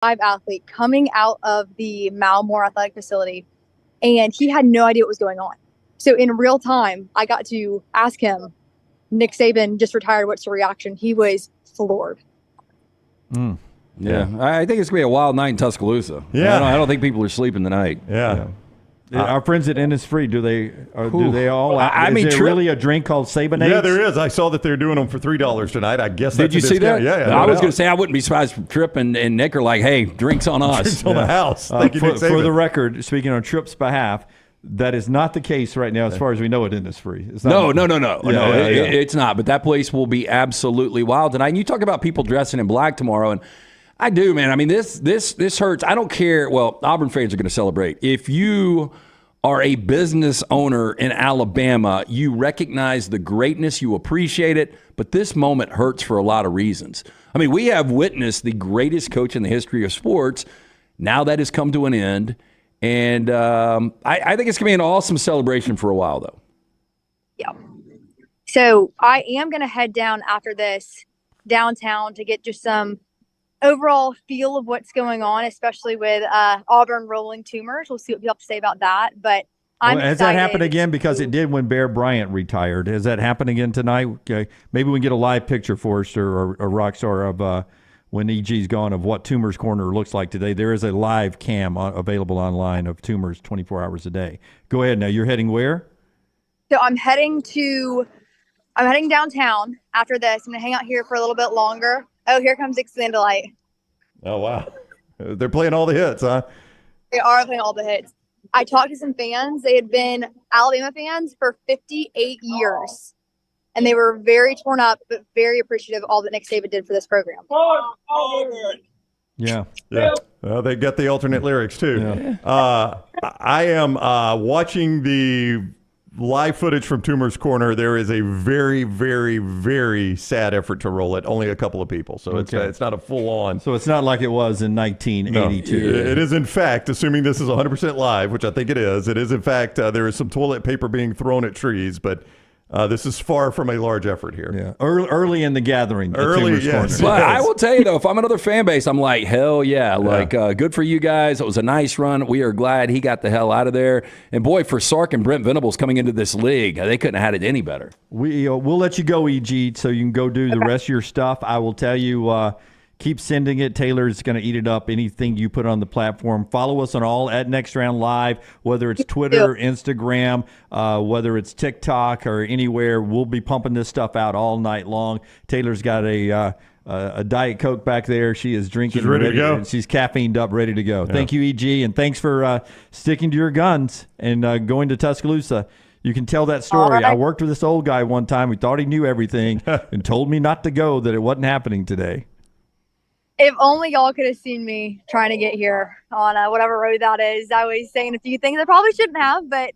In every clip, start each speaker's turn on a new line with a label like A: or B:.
A: athlete coming out of the Malmore Athletic Facility, and he had no idea what was going on. So in real time, I got to ask him, Nick Saban just retired, what's your reaction? He was floored.
B: Yeah. I think it's going to be a wild night in Tuscaloosa.
C: Yeah.
B: I don't think people are sleeping tonight.
C: Yeah.
D: Our friends at Innisfree, do they all? Is there really a drink called Sabanades?
C: Yeah, there is. I saw that they're doing them for $3 tonight. I guess.
B: Did you see that?
C: Yeah.
B: I was going to say I wouldn't be surprised if Tripp and Nick are like, "Hey, drinks on us."
C: Drinks on the house. Thank you, Nick Saban.
D: For the record, speaking on Tripp's behalf, that is not the case right now, as far as we know at Innisfree. It's not.
B: No. It's not. But that place will be absolutely wild tonight. And you talk about people dressing in black tomorrow, and I do, man. I mean, this hurts. I don't care. Well, Auburn fans are going to celebrate. If you are a business owner in Alabama, you recognize the greatness, you appreciate it, but this moment hurts for a lot of reasons. I mean, we have witnessed the greatest coach in the history of sports. Now that has come to an end, and I think it's going to be an awesome celebration for a while, though.
A: Yeah. So I am going to head down after this downtown to get just some overall feel of what's going on, especially with Auburn rolling tumors. We'll see what you have to say about that. But
D: has that happened again? Because it did when Bear Bryant retired. Has that happened again tonight? Okay. Maybe we can get a live picture, Forrester or Rockstar, of when EG's gone, of what Tumors Corner looks like today. There is a live cam available online of Tumors 24 hours a day. Go ahead. Now, you're heading where?
A: So I'm heading downtown after this. I'm going to hang out here for a little bit longer. Oh, here comes Extend Light.
C: Oh, wow. They're playing all the hits, huh?
A: They are playing all the hits. I talked to some fans. They had been Alabama fans for 58 years. And they were very torn up, but very appreciative of all that Nick Saban did for this program.
D: Yeah.
C: Well, they got the alternate lyrics, too. Yeah. I am watching the live footage from Tumors Corner. There is a very, very, very sad effort to roll it. Only a couple of people. So it's not a full-on.
D: So it's not like it was in 1982.
C: No, it is, in fact, assuming this is 100% live, which I think it is in fact, there is some toilet paper being thrown at trees, but this is far from a large effort here.
D: Yeah, early in the gathering.
C: Yes.
B: But I will tell you, though, if I'm another fan base, I'm like, hell yeah. Like, good for you guys. It was a nice run. We are glad he got the hell out of there. And, boy, for Sark and Brent Venables coming into this league, they couldn't have had it any better.
D: We'll let you go, EG, so you can go do the rest of your stuff. I will tell you, keep sending it. Taylor's going to eat it up, anything you put on the platform. Follow us on all at Next Round Live, whether it's Twitter, Instagram, whether it's TikTok or anywhere. We'll be pumping this stuff out all night long. Taylor's got a Diet Coke back there. She is drinking.
C: She's ready to go.
D: She's caffeined up, ready to go. Yeah. Thank you, EG, and thanks for sticking to your guns and going to Tuscaloosa. You can tell that story. Right. I worked with this old guy one time. He thought he knew everything and told me not to go, that it wasn't happening today.
A: If only y'all could have seen me trying to get here on whatever road that is. I was saying a few things I probably shouldn't have, but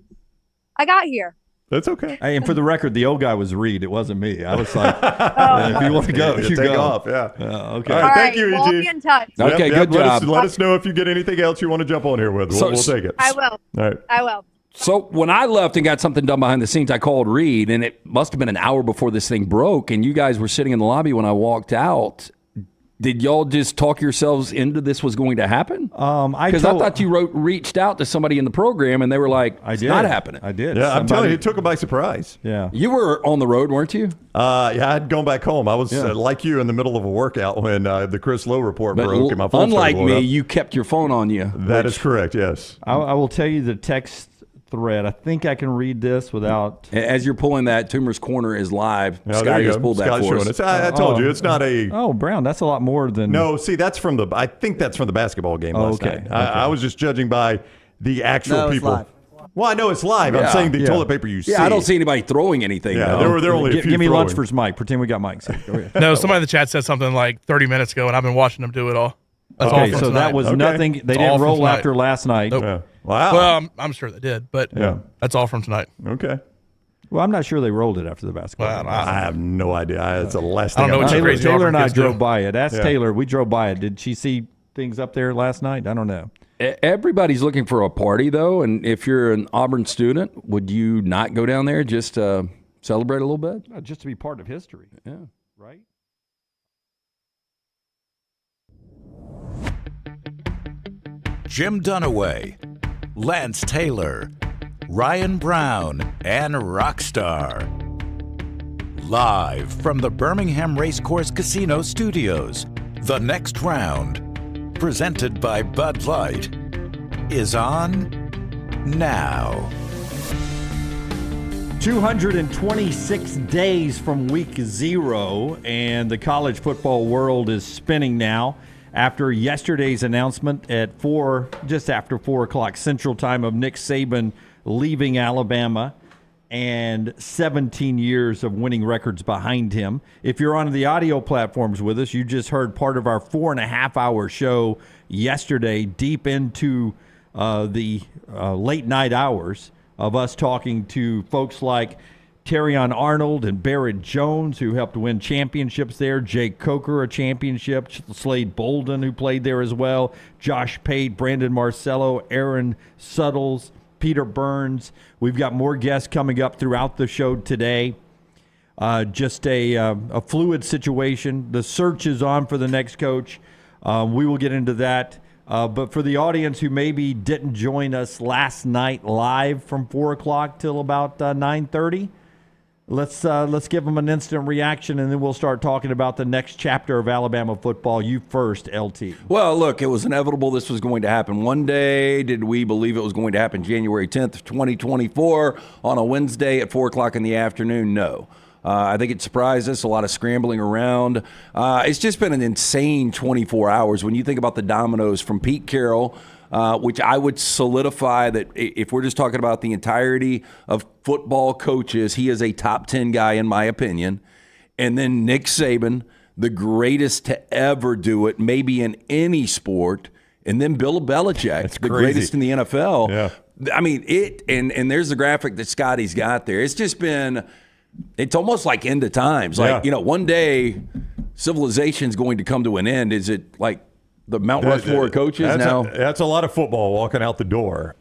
A: I got here.
C: That's okay.
D: Hey, and for the record, the old guy was Reed. It wasn't me. I was like, if you want to go, you
C: take
D: go.
C: off. Yeah.
D: Okay.
C: All right, thank you, EG.
A: We'll be in touch.
B: Okay, good job.
C: Let us know if you get anything else you want to jump on here with. We'll take it.
A: I will.
C: All right.
A: I will.
B: So when I left and got something done behind the scenes, I called Reed, and it must have been an hour before this thing broke, and you guys were sitting in the lobby when I walked out. Did y'all just talk yourselves into this was going to happen? Because I thought you reached out to somebody in the program, and they were like, it's not happening.
D: I did.
C: Yeah, I'm telling you, it took them by surprise.
D: Yeah.
B: You were on the road, weren't you?
C: Yeah, I'd gone back home. I was like you in the middle of a workout when the Chris Lowe report broke and my phone
B: unlike
C: started blowing
B: me,
C: up.
B: you kept your phone on you.
C: That is correct, yes.
D: I will tell you the text thread. I think I can read this without.
B: As you're pulling that, Tumors Corner is live. Scotty just pulled that for us.
C: I told you, it's not a.
D: Oh, Brown, that's a lot more than.
C: No, see, that's from the. I think that's from the basketball game last night. I was just judging by the actual people.
E: Live.
C: Well, I know it's live. I'm saying the toilet paper you see.
B: Yeah, I don't see anybody throwing anything.
C: Yeah, there were only a few.
D: Give me
C: throwing.
D: Lunsford's mic. Pretend we got mics.
F: No, somebody in the chat said something like 30 minutes ago, and I've been watching them do it all. That's
D: okay,
F: all from
D: so
F: tonight.
D: that was nothing. They didn't roll after last night.
F: Nope.
C: Yeah. Wow.
F: Well, I'm sure they did, but that's all from tonight.
C: Okay.
D: Well, I'm not sure they rolled it after the basketball game.
C: I have no idea. It's the last thing
F: I don't know what
D: Taylor and I drove
F: do.
D: by it. Ask Taylor. We drove by it. Did she see things up there last night? I don't know.
B: Everybody's looking for a party, though, and if you're an Auburn student, would you not go down there just to celebrate a little bit?
D: Just to be part of history.
B: Yeah.
D: Right?
E: Jim Dunaway, Lance Taylor, Ryan Brown, and Rockstar. Live from the Birmingham Racecourse Casino Studios, the next round, presented by Bud Light, is on now.
D: 226 days from week 0, and the college football world is spinning now after yesterday's announcement at just after 4 o'clock Central Time, of Nick Saban leaving Alabama and 17 years of winning records behind him. If you're on the audio platforms with us, you just heard part of our 4.5-hour show yesterday, deep into the late night hours of us talking to folks like Terrion Arnold and Barrett Jones, who helped win championships there, Jake Coker, a championship, Slade Bolden, who played there as well, Josh Pate, Brandon Marcello, Aaron Suttles, Peter Burns. We've got more guests coming up throughout the show today. Just a fluid situation. The search is on for the next coach. We will get into that. But for the audience who maybe didn't join us last night live from 4 o'clock till about 9:30, let's give them an instant reaction, and then we'll start talking about the next chapter of Alabama football. You first, LT.
B: Well, look, it was inevitable this was going to happen one day. Did we believe it was going to happen January 10th, 2024 on a Wednesday at 4 o'clock in the afternoon? No. I think it surprised us, a lot of scrambling around. It's just been an insane 24 hours. When you think about the dominoes from Pete Carroll, which I would solidify that if we're just talking about the entirety of football coaches, he is a top 10 guy in my opinion. And then Nick Saban, the greatest to ever do it, maybe in any sport. And then Bill Belichick, the greatest in the NFL.
C: Yeah.
B: I mean, and there's the graphic that Scotty's got there. It's just been... It's almost like end of times. Like, one day civilization's going to come to an end. Is it like the Mount Rushmore coaches now?
C: That's a lot of football walking out the door.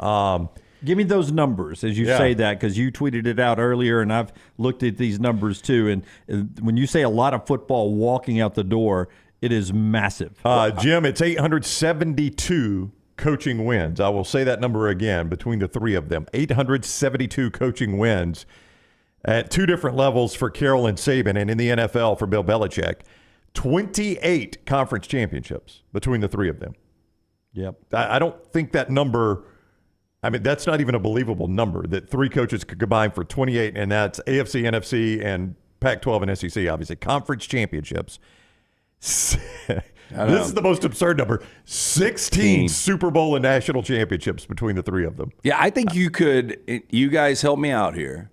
D: Give me those numbers as you say that, because you tweeted it out earlier, and I've looked at these numbers too. And when you say a lot of football walking out the door, it is massive.
C: Jim, it's 872 coaching wins. I will say that number again between the three of them. 872 coaching wins at two different levels for Carroll and Saban, and in the NFL for Bill Belichick. 28 conference championships between the three of them.
D: Yep.
C: I don't think that number, I mean, that's not even a believable number, that three coaches could combine for 28, and that's AFC, NFC, and Pac-12 and SEC, obviously. Conference championships. This is the most absurd number. 16 Super Bowl and national championships between the three of them.
B: Yeah, I think you guys help me out here.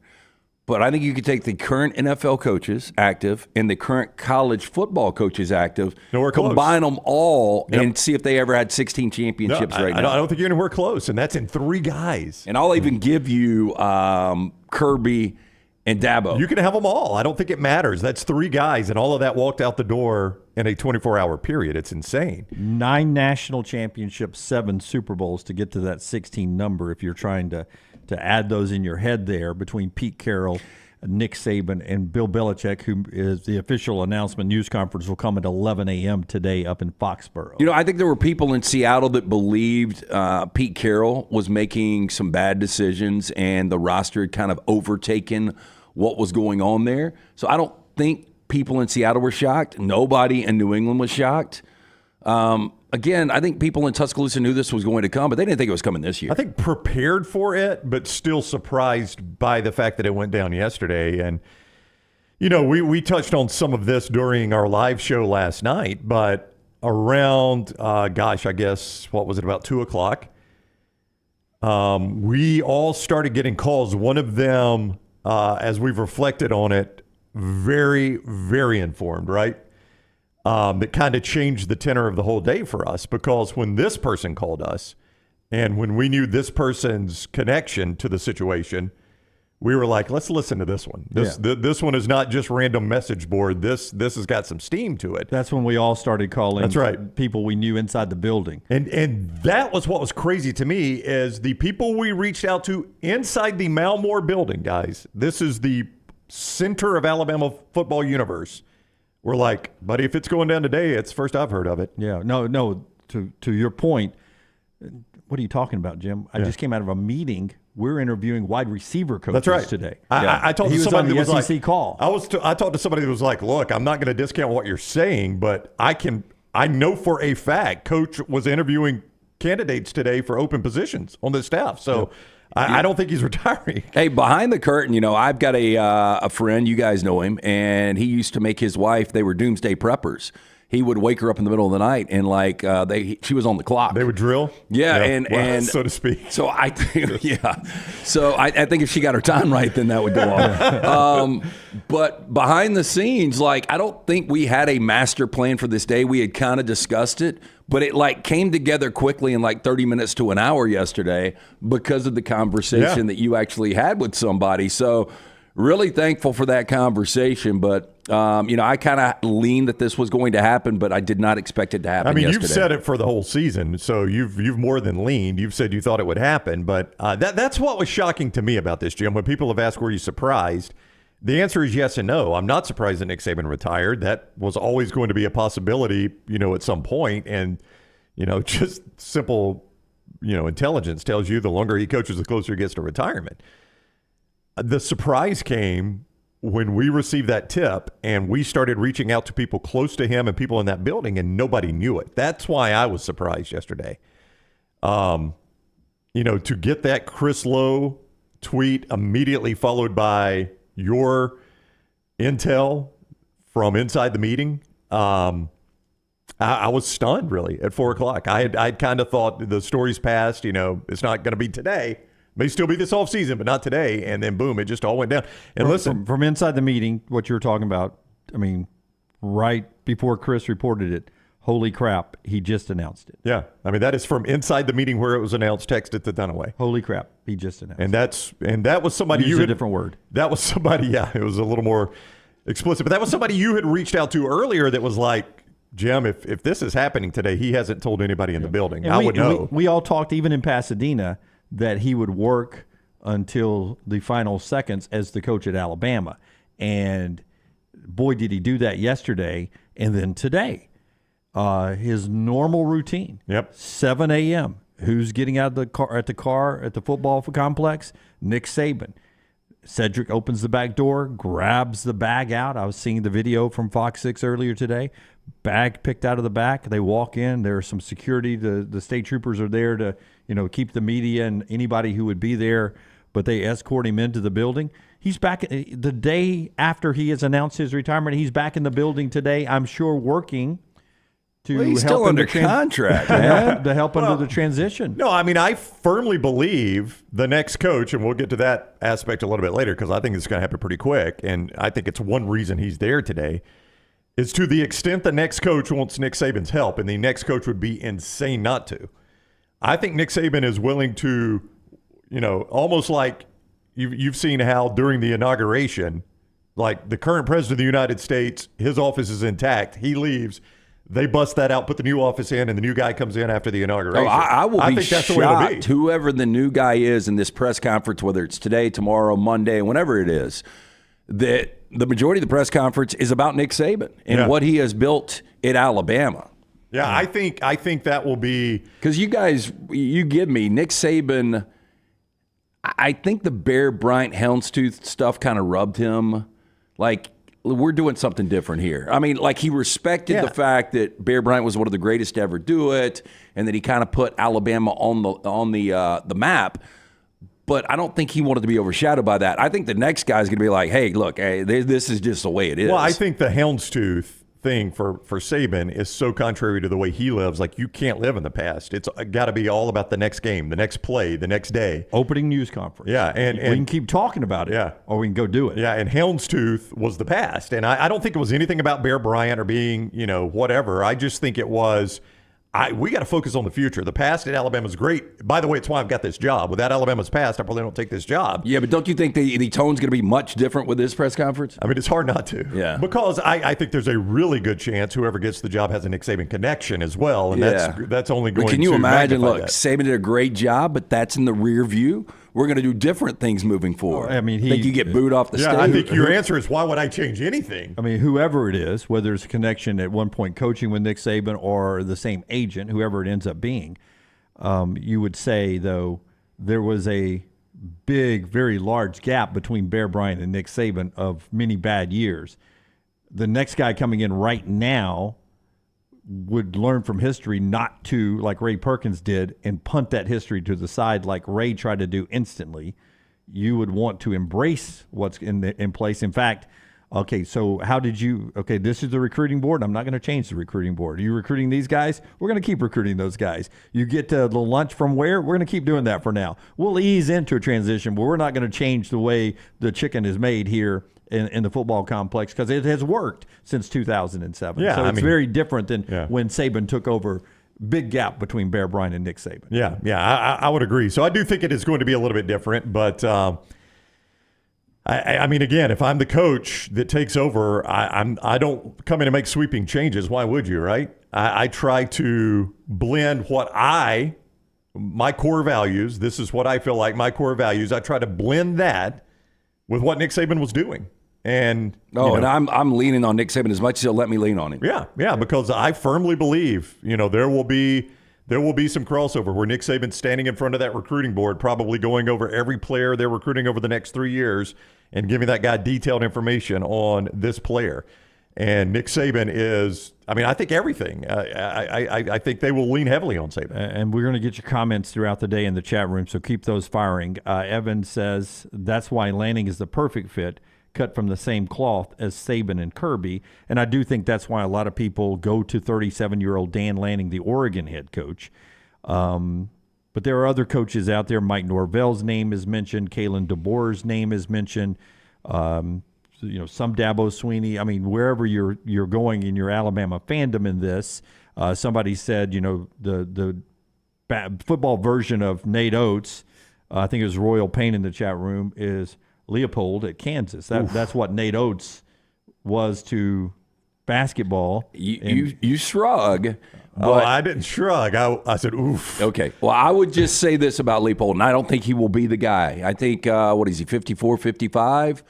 B: But I think you could take the current NFL coaches active and the current college football coaches active, combine them all, and see if they ever had 16 championships now.
C: I don't think you're anywhere close, and that's in three guys.
B: And I'll even give you Kirby and Dabo.
C: You can have them all. I don't think it matters. That's three guys, and all of that walked out the door in a 24-hour period. It's insane.
D: 9 national championships, 7 Super Bowls to get to that 16 number if you're trying to add those in your head there between Pete Carroll, Nick Saban, and Bill Belichick, who is the official announcement news conference will come at 11 a.m. today up in Foxborough.
B: I think there were people in Seattle that believed Pete Carroll was making some bad decisions and the roster had kind of overtaken what was going on there. So I don't think people in Seattle were shocked. Nobody in New England was shocked. Again, I think people in Tuscaloosa knew this was going to come, but they didn't think it was coming this year.
C: I think prepared for it, but still surprised by the fact that it went down yesterday. And, we touched on some of this during our live show last night, but around, I guess, what was it, about 2 o'clock, we all started getting calls. One of them, as we've reflected on it, very, very informed, right? That kind of changed the tenor of the whole day for us, because when this person called us and when we knew this person's connection to the situation, we were like, let's listen to this one. This one is not just random message board. This has got some steam to it.
D: That's when we all started calling.
C: That's right.
D: People we knew inside the building.
C: And that was what was crazy to me, is the people we reached out to inside the Malmore building, guys. This is the center of Alabama football universe. We're like, buddy, if it's going down today, it's the first I've heard of it.
D: Yeah, no. To your point, What are you talking about, Jim? I just came out of a meeting. We're interviewing wide receiver coaches
C: That's right.
D: today.
C: I talked
D: He
C: to
D: was
C: somebody
D: on the
C: that was
D: SEC
C: like,
D: call.
C: I talked to somebody that was like, look, I'm not going to discount what you're saying, but I know for a fact Coach was interviewing candidates today for open positions on the staff. So I don't think he's retiring.
B: Hey, behind the curtain, I've got a friend, you guys know him, and he used to make his wife, they were doomsday preppers. He would wake her up in the middle of the night, and she was on the clock.
C: They would drill?
B: Yeah, and
C: so to speak.
B: So I think, So I think if she got her time right, then that would go on. But behind the scenes, I don't think we had a master plan for this day. We had kind of discussed it, but it came together quickly in 30 minutes to an hour yesterday because of the conversation that you actually had with somebody. So really thankful for that conversation, but I kind of leaned that this was going to happen, but I did not expect it to happen. Yesterday.
C: You've said it for the whole season, so you've more than leaned. You've said you thought it would happen, but that's what was shocking to me about this, Jim. When people have asked, were you surprised? The answer is yes and no. I'm not surprised that Nick Saban retired. That was always going to be a possibility, at some point, and just simple, intelligence tells you the longer he coaches, the closer he gets to retirement. The surprise came when we received that tip and we started reaching out to people close to him and people in that building, and nobody knew it. That's why I was surprised yesterday. To get that Chris Lowe tweet immediately followed by your intel from inside the meeting, I was stunned, really, at 4 o'clock. I'd kind of thought the story's passed. It's not going to be today. May still be this offseason, but not today. And then, boom, it just all went down. And listen.
D: From inside the meeting, what you were talking about, right before Chris reported it, holy crap, he just announced it.
C: Yeah. That is from inside the meeting where it was announced, texted to Dunaway.
D: Holy crap, he just announced
C: it. And that was somebody
D: Use a different word.
C: That was somebody, it was a little more explicit. But that was somebody you had reached out to earlier that was like, Jim, if this is happening today, he hasn't told anybody in the building. I would know.
D: We all talked, even in Pasadena, that he would work until the final seconds as the coach at Alabama. And boy, did he do that yesterday. And then today, his normal routine.
C: Yep.
D: 7 a.m. Who's getting out of the car at the football complex? Nick Saban. Cedric opens the back door, grabs the bag out. I was seeing the video from Fox 6 earlier today. Bag picked out of the back. They walk in. There's some security. The state troopers are there to keep the media and anybody who would be there, but they escort him into the building. He's back the day after he has announced his retirement. He's back in the building today, I'm sure, working to
B: he's
D: help
B: still under contract, man.
D: to help under the transition.
C: No, I firmly believe the next coach, and we'll get to that aspect a little bit later because I think it's going to happen pretty quick, and I think it's one reason he's there today, is to the extent the next coach wants Nick Saban's help, and the next coach would be insane not to. I think Nick Saban is willing to, almost like you've seen how during the inauguration, like the current president of the United States, his office is intact. He leaves. They bust that out, put the new office in, and the new guy comes in after the inauguration.
B: I will be
C: think that's the way it'll be.
B: shocked, whoever the new guy is in this press conference, whether it's today, tomorrow, Monday, whenever it is, that the majority of the press conference is about Nick Saban and what he has built at Alabama.
C: Yeah, I think that will be
B: because you give me Nick Saban. I think the Bear Bryant Houndstooth stuff kind of rubbed him. We're doing something different here. He respected the fact that Bear Bryant was one of the greatest to ever do it, and that he kind of put Alabama on the map. But I don't think he wanted to be overshadowed by that. I think the next guy's going to be like, hey, look, this is just the way it is.
C: Well, I think the Houndstooth thing for Saban is so contrary to the way he lives. You can't live in the past. It's got to be all about the next game, the next play, the next day.
D: Opening news conference.
C: Yeah, and
D: we can keep talking about it, or we can go do it.
C: Yeah, and Houndstooth was the past, and I don't think it was anything about Bear Bryant or being whatever. I just think it was. We got to focus on the future. The past at Alabama is great. By the way, it's why I've got this job. Without Alabama's past, I probably don't take this job.
B: Yeah, but don't you think the tone's going to be much different with this press conference?
C: It's hard not to.
B: Yeah.
C: Because I think there's a really good chance whoever gets the job has a Nick Saban connection as well, and that's only going to
B: Can you imagine, look,
C: that.
B: Saban did a great job, but that's in the rear view. We're going to do different things moving forward. Think you get booed off the stage?
C: I think your answer is, why would I change anything?
D: Whoever it is, whether it's a connection at one point coaching with Nick Saban or the same agent, whoever it ends up being, you would say, though, there was a big, very large gap between Bear Bryant and Nick Saban of many bad years. The next guy coming in right now would learn from history not to, like Ray Perkins did, and punt that history to the side like Ray tried to do instantly. You would want to embrace what's in place. In fact, okay, so how did you – okay, this is the recruiting board. I'm not going to change the recruiting board. Are you recruiting these guys? We're going to keep recruiting those guys. You get the lunch from where? We're going to keep doing that for now. We'll ease into a transition, but we're not going to change the way the chicken is made here in the football complex because it has worked since 2007.
C: Yeah,
D: so it's very different than when Saban took over. Big gap between Bear Bryant and Nick Saban.
C: Yeah, I would agree. So I do think it is going to be a little bit different, but I mean, again, if I'm the coach that takes over, I don't come in and make sweeping changes. Why would you, right? I try to blend my core values. This is what I feel like my core values. I try to blend that with what Nick Saban was doing. And
B: and I'm leaning on Nick Saban as much as he'll let me lean on him.
C: Yeah, because I firmly believe, there will be some crossover where Nick Saban's standing in front of that recruiting board, probably going over every player they're recruiting over the next 3 years and giving that guy detailed information on this player. And Nick Saban is, I think everything. I think they will lean heavily on Saban.
D: And we're going to get your comments throughout the day in the chat room, so keep those firing. Evan says that's why Lanning is the perfect fit, cut from the same cloth as Saban and Kirby. And I do think that's why a lot of people go to 37-year-old Dan Lanning, the Oregon head coach. But there are other coaches out there. Mike Norvell's name is mentioned. Kalen DeBoer's name is mentioned. Some Dabo Sweeney. Wherever you're going in your Alabama fandom in this, somebody said, the football version of Nate Oates, I think it was Royal Payne in the chat room, is Leopold at Kansas. That's what Nate Oates was to basketball.
B: You shrug.
C: But I didn't shrug. I said, oof.
B: Okay. Well, I would just say this about Leopold, and I don't think he will be the guy. I think, what is he, 54, 55?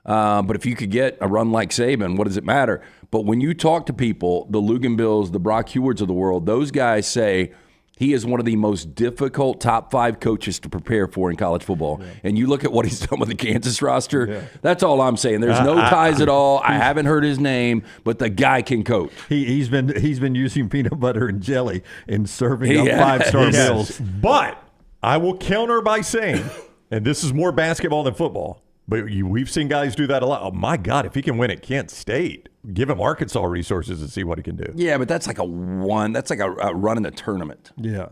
B: But if you could get a run like Saban, what does it matter? But when you talk to people, the Luganbills, the Brock Hewards of the world, those guys say he is one of the most difficult top 5 coaches to prepare for in college football. Yeah. And you look at what he's done with the Kansas roster, that's all I'm saying. There's no ties at all. I haven't heard his name, but the guy can coach.
D: He's been using peanut butter and jelly and serving up 5-star meals.
C: But I will counter by saying, and this is more basketball than football, but we've seen guys do that a lot. Oh, my God, if he can win at Kent State, give him Arkansas resources and see what he can do.
B: Yeah, but that's like a run in the tournament.
D: Yeah.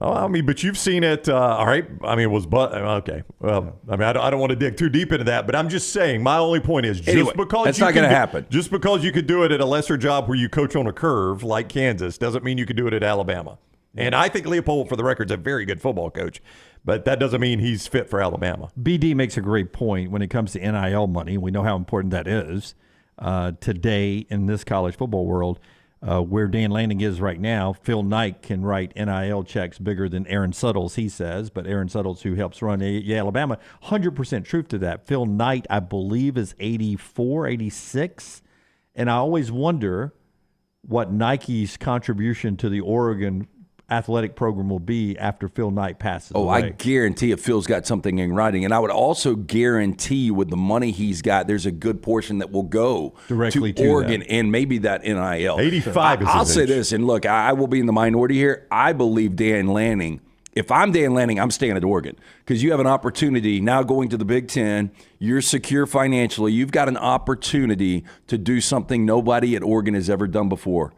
C: Oh, but you've seen it. All right. Okay. Well, I don't want to dig too deep into that, but I'm just saying my only point is because
B: that's not going to happen.
C: Just because you could do it at a lesser job where you coach on a curve like Kansas doesn't mean you could do it at Alabama. And I think Leopold, for the record, is a very good football coach, but that doesn't mean he's fit for Alabama.
D: BD makes a great point when it comes to NIL money. We know how important that is today in this college football world. Where Dan Lanning is right now, Phil Knight can write NIL checks bigger than Aaron Suttles, he says, but Aaron Suttles, who helps run Alabama, 100% truth to that. Phil Knight, I believe, is 84, 86, and I always wonder what Nike's contribution to the Oregon athletic program will be after Phil Knight passes away.
B: I guarantee if Phil's got something in writing. And I would also guarantee with the money he's got, there's a good portion that will go
D: directly
B: to Oregon and maybe that NIL.
C: 85 is
B: I'll say this, and look, I will be in the minority here. I believe Dan Lanning. If I'm Dan Lanning, I'm staying at Oregon because you have an opportunity now going to the Big Ten. You're secure financially. You've got an opportunity to do something nobody at Oregon has ever done before.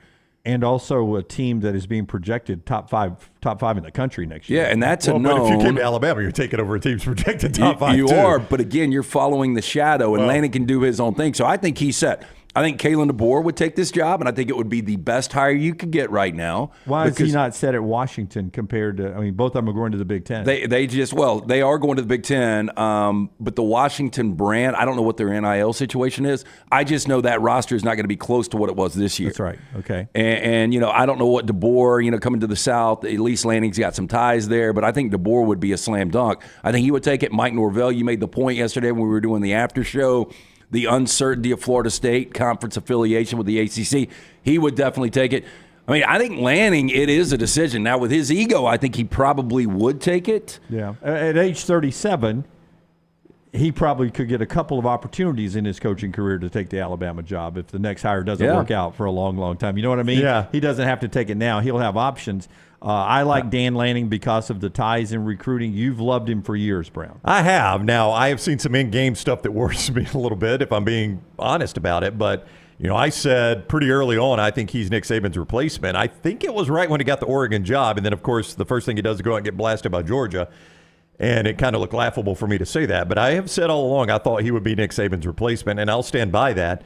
D: And also a team that is being projected top five in the country next year.
B: Yeah, and that's a known.
C: But if you came to Alabama, you're taking over a team's projected top 5
B: You
C: too.
B: are, but again, you're following the shadow, and Lanning can do his own thing. So I think he's set. I think Kalen DeBoer would take this job, and I think it would be the best hire you could get right now.
D: Why is he not set at Washington compared to? Both of them are going to the Big Ten.
B: They are going to the Big Ten, but the Washington brand, I don't know what their NIL situation is. I just know that roster is not going to be close to what it was this year.
D: That's right. Okay.
B: And I don't know what DeBoer, coming to the South, at least Lanning's got some ties there, but I think DeBoer would be a slam dunk. I think he would take it. Mike Norvell, you made the point yesterday when we were doing the after show. The uncertainty of Florida State conference affiliation with the ACC, he would definitely take it. I mean, I think Lanning, it is a decision. Now, with his ego, I think he probably would take it.
D: Yeah. At age 37, he probably could get a couple of opportunities in his coaching career to take the Alabama job if the next hire doesn't work out for a long, long time. You know what I mean?
C: Yeah.
D: He doesn't have to take it now. He'll have options. I like Dan Lanning because of the ties in recruiting. You've loved him for years, Brown.
C: I have. Now, I have seen some in-game stuff that worries me a little bit, if I'm being honest about it. But, I said pretty early on, I think he's Nick Saban's replacement. I think it was right when he got the Oregon job. And then, of course, the first thing he does is go out and get blasted by Georgia. And it kind of looked laughable for me to say that. But I have said all along I thought he would be Nick Saban's replacement, and I'll stand by that.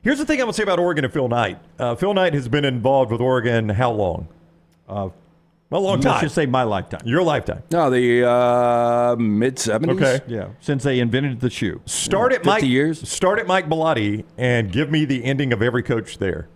C: Here's the thing I would say about Oregon and Phil Knight. Phil Knight has been involved with Oregon how long? A long time.
D: Let's just say my lifetime.
C: Your lifetime.
B: No, the mid-70s.
C: Okay.
D: Yeah, since they invented the shoe.
C: Start at
B: 50 years.
C: Start at Mike Bellotti and give me the ending of every coach there.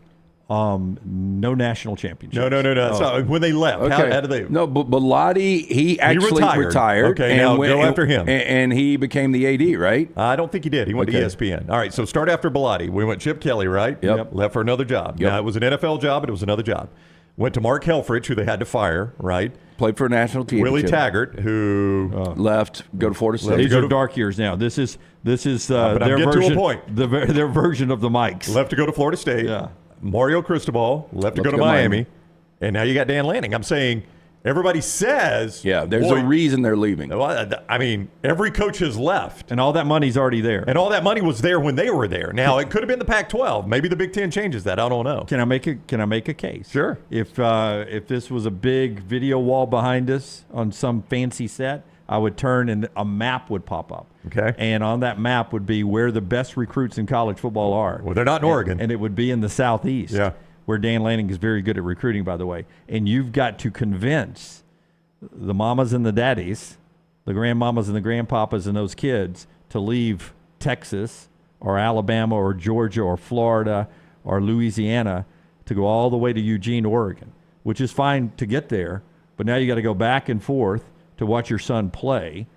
D: No national championship.
C: No.
D: Oh.
C: So when they left,
B: Okay.
C: how did they?
B: No, but Bellotti, he actually retired.
C: Okay,
B: and
C: now go after him.
B: And he became the AD, right?
C: I don't think he did. He went to ESPN. All right, so start after Bellotti. We went Chip Kelly, right?
B: Yep.
C: Left for another job.
B: Yep.
C: Now, it was an NFL job, but it was another job. Went to Mark Helfrich, who they had to fire, right?
B: Played for a national championship.
C: Willie Taggart, who
B: left, go to Florida State.
D: These are dark years now. This is
C: but
D: their
C: I'm getting
D: version.
C: to a point.
D: Their version of the Mikes.
C: left to go to Florida State.
D: Yeah.
C: Mario Cristobal left to go to Miami. And now you got Dan Lanning. I'm saying everybody says.
B: Yeah, there's a reason they're leaving.
C: I mean, every coach has left.
D: And all that money's already there.
C: And all that money was there when they were there. Now, it could have been the Pac-12. Maybe the Big Ten changes that. I don't know.
D: Can I make a case?
C: Sure.
D: If this was a big video wall behind us on some fancy set, I would turn and a map would pop up.
C: Okay.
D: And on that map would be where the best recruits in college football are.
C: Well, they're not in Oregon.
D: And it would be in the Southeast.
C: Yeah.
D: Where Dan Lanning is very good at recruiting, by the way. And you've got to convince the mamas and the daddies, the grandmamas and the grandpapas and those kids to leave Texas or Alabama or Georgia or Florida or Louisiana to go all the way to Eugene, Oregon, which is fine to get there. But now you got to go back and forth to watch your son play.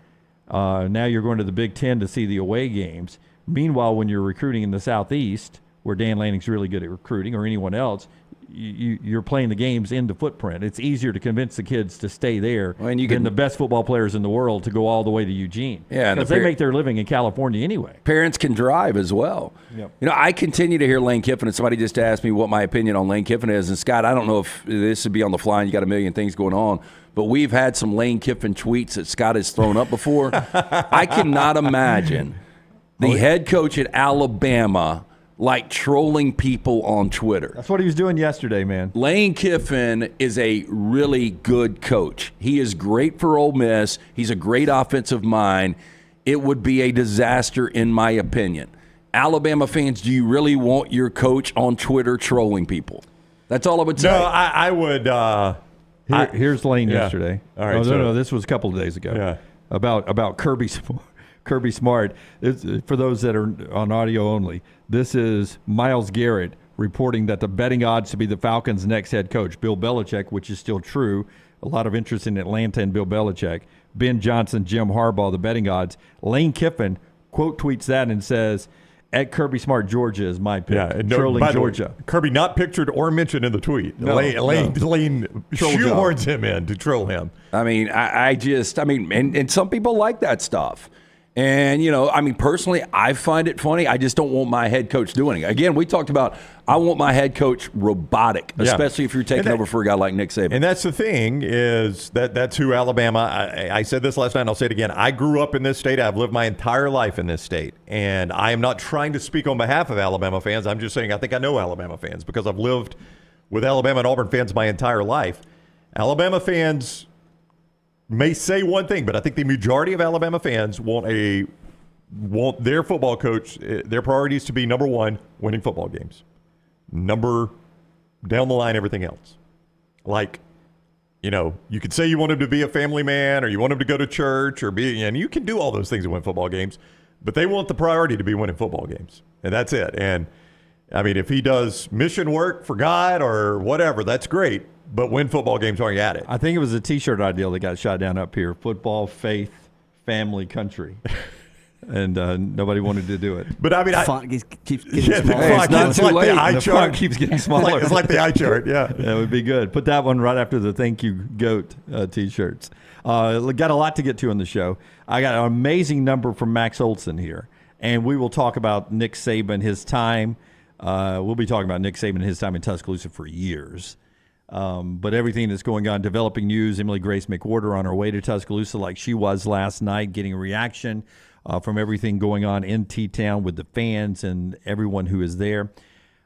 D: Now you're going to the Big Ten to see the away games. Meanwhile, when you're recruiting in the Southeast, where Dan Lanning's really good at recruiting, or anyone else, you're playing the games in the footprint. It's easier to convince the kids to stay there than the best football players in the world to go all the way to Eugene.
B: Yeah,
D: because they make their living in California anyway.
B: Parents can drive as well.
D: Yep.
B: I continue to hear Lane Kiffin, and somebody just asked me what my opinion on Lane Kiffin is. And Scott, I don't know if this would be on the fly and you got a million things going on, but we've had some Lane Kiffin tweets that Scott has thrown up before. I cannot imagine the head coach at Alabama like trolling people on Twitter.
D: That's what he was doing yesterday, man.
B: Lane Kiffin is a really good coach. He is great for Ole Miss. He's a great offensive mind. It would be a disaster in my opinion. Alabama fans, do you really want your coach on Twitter trolling people? That's all I would say.
C: No, I would.
D: Here's Lane yesterday.
C: All right.
D: No, this was a couple of days ago.
C: Yeah.
D: About Kirby Smart. For those that are on audio only, this is Myles Garrett reporting that the betting odds to be the Falcons' next head coach, Bill Belichick, which is still true. A lot of interest in Atlanta and Bill Belichick. Ben Johnson, Jim Harbaugh, the betting odds. Lane Kiffin quote tweets that and says, "At Kirby Smart, Georgia is my pick."
C: Yeah,
D: trolling Georgia.
C: Kirby not pictured or mentioned in the tweet. Lane shoehorns him in to troll him.
B: I mean, and some people like that stuff. And, personally, I find it funny. I just don't want my head coach doing it. Again, we talked about I want my head coach robotic, especially if you're taking over for a guy like Nick Saban.
C: And that's the thing is that's who Alabama, I said this last night and I'll say it again. I grew up in this state. I've lived my entire life in this state. And I am not trying to speak on behalf of Alabama fans. I'm just saying I think I know Alabama fans because I've lived with Alabama and Auburn fans my entire life. Alabama fans may say one thing, but I think the majority of Alabama fans want their football coach, their priorities to be number one, winning football games. Number down the line, everything else. Like, you could say you want him to be a family man or you want him to go to church and you can do all those things to win football games, but they want the priority to be winning football games. And that's it. And I mean, if he does mission work for God or whatever, that's great. But win football games while you're at it.
D: I think it was a T-shirt ideal that got shot down up here. Football, faith, family, country. and nobody wanted to do it.
C: But I mean,
G: font keeps getting smaller.
B: it's not
C: it's
B: too
C: like
B: late.
C: the eye
D: The
C: chart
D: font keeps getting smaller.
C: It's like the eye chart. Yeah.
D: That would be good. Put that one right after the Thank You Goat T-shirts. Got a lot to get to on the show. I got an amazing number from Max Olson here, and we will talk about Nick Saban, his time. We'll be talking about Nick Saban and his time in Tuscaloosa for years. But everything that's going on, developing news, Emily Grace McWhorter on her way to Tuscaloosa like she was last night, getting a reaction from everything going on in T-Town with the fans and everyone who is there.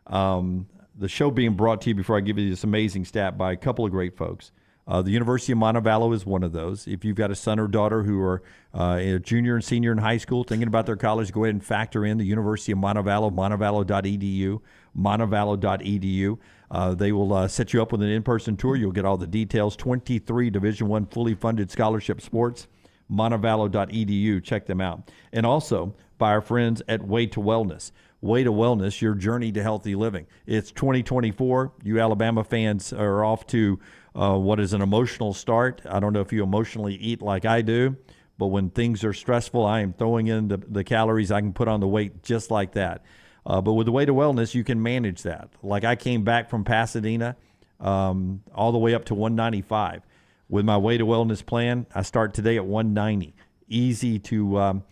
D: The show being brought to you, before I give you this amazing stat, by a couple of great folks. The University of Montevallo is one of those. If you've got a son or daughter who are a junior and senior in high school thinking about their college, go ahead and factor in the University of Montevallo, montevallo.edu, montevallo.edu. They will set you up with an in-person tour. You'll get all the details. 23 Division I fully funded scholarship sports, montevallo.edu. Check them out. And also by our friends at Way to Wellness. Way to Wellness, your journey to healthy living. It's 2024. You Alabama fans are off to what is an emotional start. I don't know if you emotionally eat like I do, but when things are stressful, I am throwing in the calories. I can put on the weight just like that. But with the Way to Wellness, you can manage that. Like I came back from Pasadena all the way up to 195. With my Way to Wellness plan, I start today at 190. Easy to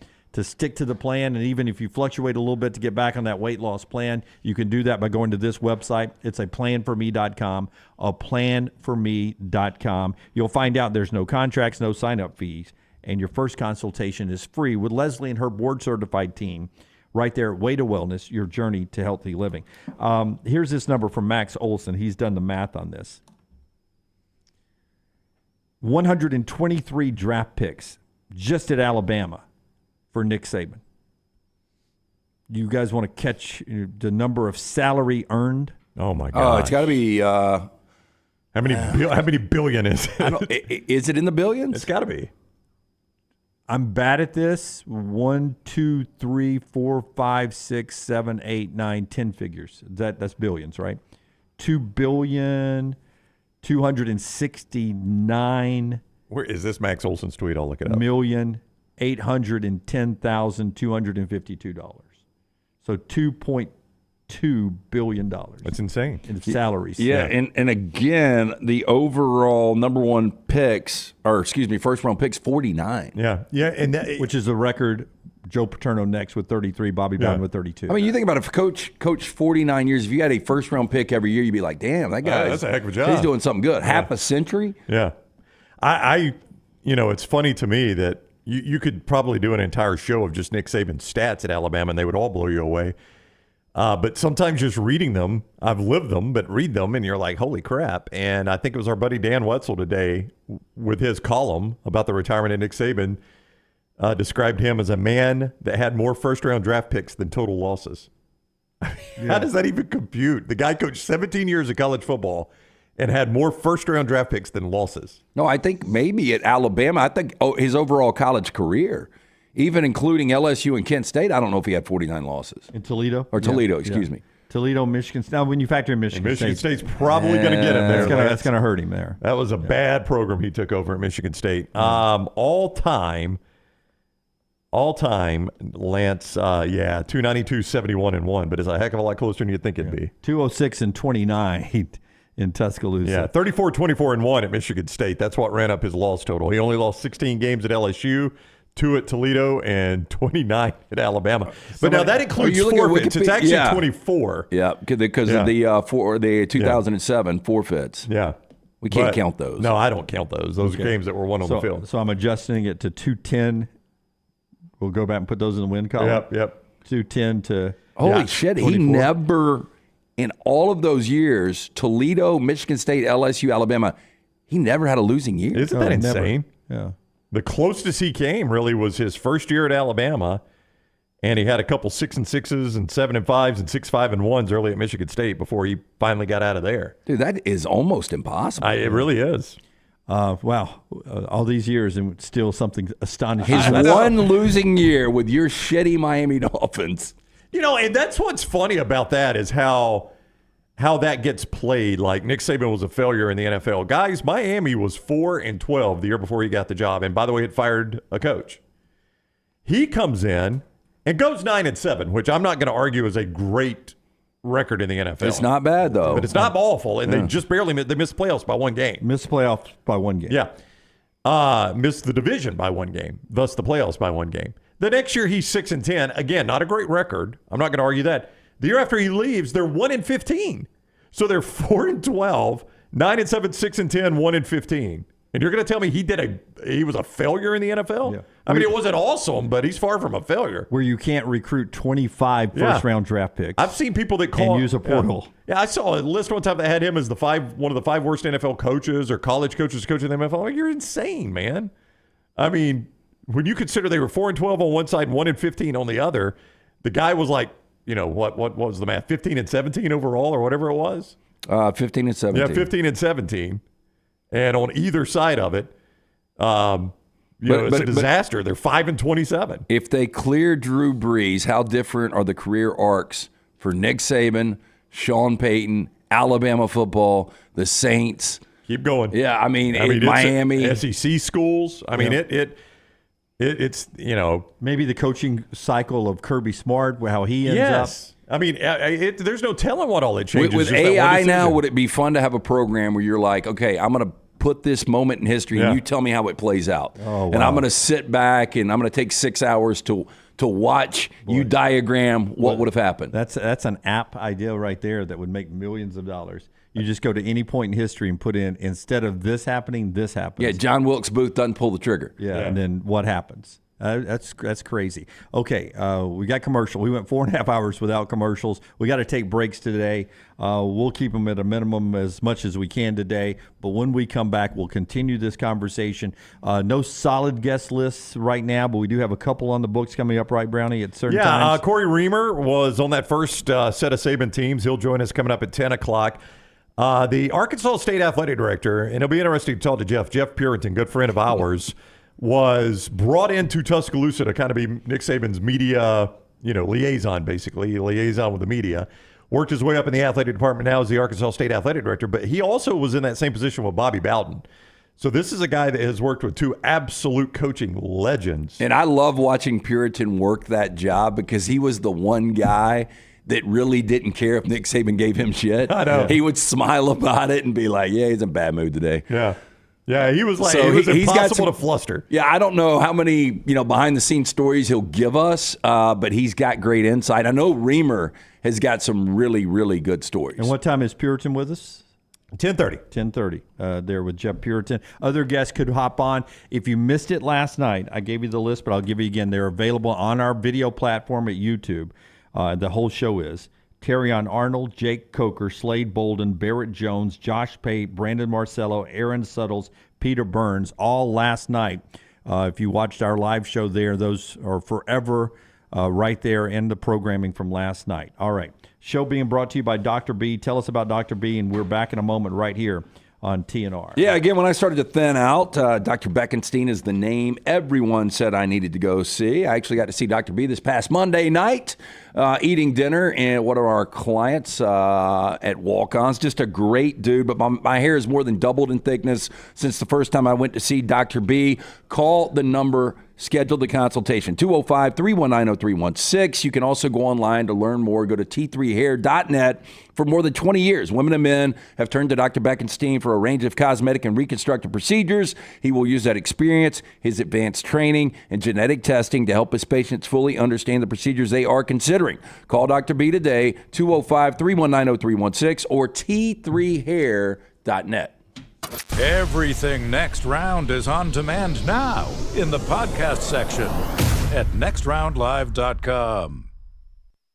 D: stick to the plan, and even if you fluctuate a little bit to get back on that weight loss plan, you can do that by going to this website. It's a planforme.com, a planforme.com. You'll find out there's no contracts, no sign-up fees, and your first consultation is free with Leslie and her board-certified team right there at Way to Wellness, your journey to healthy living. Here's this number from Max Olson. He's done the math on this. 123 draft picks just at Alabama for Nick Saban. You guys want to catch the number of salary earned?
C: Oh my God!
B: It's got to be.
C: How many billion is it?
B: Is it in the billions?
C: It's got to be.
D: I'm bad at this. 1, 2, 3, 4, 5, 6, 7, 8, 9, 10 figures. That's billions, right? 2,269,000,000.
C: Where is this Max Olson's tweet? I'll look it up.
D: $810,252. So $2.2 billion.
C: That's insane.
D: In salaries.
B: Yeah, and again, the overall first round picks, 49.
C: Yeah, and
D: which is a record. Joe Paterno next with 33, Bobby Bowden with 32.
B: I mean, you think about it, if coach 49 years, if you had a first round pick every year, you'd be like, damn, that guy,
C: that's a heck of a job.
B: He's doing something good. Half a century.
C: Yeah, I it's funny to me that you could probably do an entire show of just Nick Saban's stats at Alabama, and they would all blow you away. But sometimes just reading them, I've lived them, but read them, and you're like, holy crap. And I think it was our buddy Dan Wetzel today with his column about the retirement of Nick Saban, described him as a man that had more first-round draft picks than total losses. How does that even compute? The guy coached 17 years of college football and had more first-round draft picks than losses.
B: No, I think maybe at Alabama, I think his overall college career, even including LSU and Kent State, I don't know if he had 49 losses.
D: In Toledo?
B: Excuse me.
D: Toledo, Michigan. Now, when you factor in Michigan
C: State's probably going to get him there.
D: That's going to hurt him there.
C: That was a bad program he took over at Michigan State. All time, Lance, 292, 71, and 1, but it's a heck of a lot closer than you'd think it'd be.
D: 206 and 29 in Tuscaloosa.
C: Yeah, 34, 24, and 1 at Michigan State. That's what ran up his loss total. He only lost 16 games at LSU, 2 at Toledo, and 29 at Alabama. But now that includes forfeits. It's actually 24.
B: Yeah, because of the 2007 forfeits.
C: Yeah.
B: We can't count those.
C: No, I don't count those. Those are games that were won on the field.
D: So I'm adjusting it to 210. We'll go back and put those in the win column.
C: Yep.
D: 210 to
B: Holy shit,
D: 24.
B: he never, in all of those years, Toledo, Michigan State, LSU, Alabama, he never had a losing year.
C: Isn't that insane?
D: Never. Yeah.
C: The closest he came really was his first year at Alabama, and he had a couple 6 and 6s and 7 and 5s and 6, 5 and 1s early at Michigan State before he finally got out of there.
B: Dude, that is almost impossible.
C: It really is.
D: Wow. All these years and still something astonishing.
B: His one losing year with your shitty Miami Dolphins.
C: And that's what's funny about that is how that gets played. Like Nick Saban was a failure in the NFL. Guys, Miami was 4-12 the year before he got the job. And by the way, it fired a coach. He comes in and goes 9-7, which I'm not going to argue is a great record in the NFL.
B: It's not bad, though.
C: But it's not awful, and they just barely missed the playoffs by one game.
D: Missed playoffs by one game.
C: Yeah. Missed the division by one game, thus the playoffs by one game. The next year, he's 6-10. Again, not a great record. I'm not going to argue that. The year after he leaves, they're 1-15. So they're 4-12, 9-7, 6-10, 1-15. And you're going to tell me he was a failure in the NFL?
D: Yeah.
C: I mean, it wasn't awesome, but he's far from a failure.
D: Where you can't recruit 25 first-round draft picks.
C: I've seen people that call
D: and use a portal.
C: Yeah, I saw a list one time that had him as one of the 5 worst NFL coaches or college coaches coaching the NFL. Like, you're insane, man. I mean, when you consider they were 4-12 on one side and 1-15 on the other, the guy was like, what was the math? 15-17 overall or whatever it was?
B: 15-17.
C: Yeah, 15-17. And on either side of it, it's a disaster. They're 5-27.
B: If they clear Drew Brees, how different are the career arcs for Nick Saban, Sean Payton, Alabama football, the Saints?
C: Keep going.
B: Yeah, I mean Miami.
C: SEC schools. I mean, it's
D: maybe the coaching cycle of Kirby Smart, how he ends up.
C: I mean, there's no telling what all it changes.
B: With AI now, would it be fun to have a program where you're like, okay, I'm going to put this moment in history and you tell me how it plays out.
D: Oh, wow.
B: And I'm going to sit back and I'm going to take 6 hours to watch you diagram what would have happened.
D: That's an app idea right there that would make millions of dollars. You just go to any point in history and put in, instead of this happening, this happens.
B: Yeah, John Wilkes Booth doesn't pull the trigger.
D: Yeah. And then what happens? That's crazy. Okay, we got commercial. We went 4.5 hours without commercials. We got to take breaks today. We'll keep them at a minimum as much as we can today. But when we come back, we'll continue this conversation. No solid guest lists right now, but we do have a couple on the books coming up, right, Brownie, at certain times?
C: Yeah, Cory Reamer was on that first set of Saban teams. He'll join us coming up at 10 o'clock. The Arkansas State Athletic Director, and it'll be interesting to talk to Jeff Purinton, good friend of ours, was brought into Tuscaloosa to kind of be Nick Saban's media, liaison, basically, liaison with the media. Worked his way up in the athletic department now as the Arkansas State Athletic Director, but he also was in that same position with Bobby Bowden. So this is a guy that has worked with 2 absolute coaching legends.
B: And I love watching Purinton work that job because he was the one guy that really didn't care if Nick Saban gave him shit.
C: I know.
B: He would smile about it and be like, yeah, he's in a bad mood today.
C: Yeah. Yeah, he was like,
B: So
C: it was
B: he's got
C: impossible
B: some-
C: to fluster.
B: Yeah, I don't know how many behind-the-scenes stories he'll give us, but he's got great insight. I know Reamer has got some really, really good stories.
D: And what time is Purinton with us?
C: 10:30.
D: 10:30 there with Jeff Purinton. Other guests could hop on. If you missed it last night, I gave you the list, but I'll give you again. They're available on our video platform at YouTube. The whole show is Terrion Arnold, Jake Coker, Slade Bolden, Barrett Jones, Josh Pate, Brandon Marcello, Aaron Suttles, Peter Burns, all last night. If you watched our live show there, those are forever right there in the programming from last night. All right. Show being brought to you by Dr. B. Tell us about Dr. B, and we're back in a moment right here on TNR.
B: Yeah, again, when I started to thin out, Dr. Beckenstein is the name everyone said I needed to go see. I actually got to see Dr. B this past Monday night, eating dinner and one of our clients at Walk-Ons. Just a great dude, but my hair has more than doubled in thickness since the first time I went to see Dr. B. Call the number, schedule the consultation, 205-319-0316. You can also go online to learn more. Go to t3hair.net. For more than 20 years, women and men have turned to Dr. Beckenstein for a range of cosmetic and reconstructive procedures. He will use that experience, his advanced training, and genetic testing to help his patients fully understand the procedures they are considering. Call Dr. B today, 205-319-0316 or t3hair.net.
E: Everything Next Round is on demand now in the podcast section at nextroundlive.com.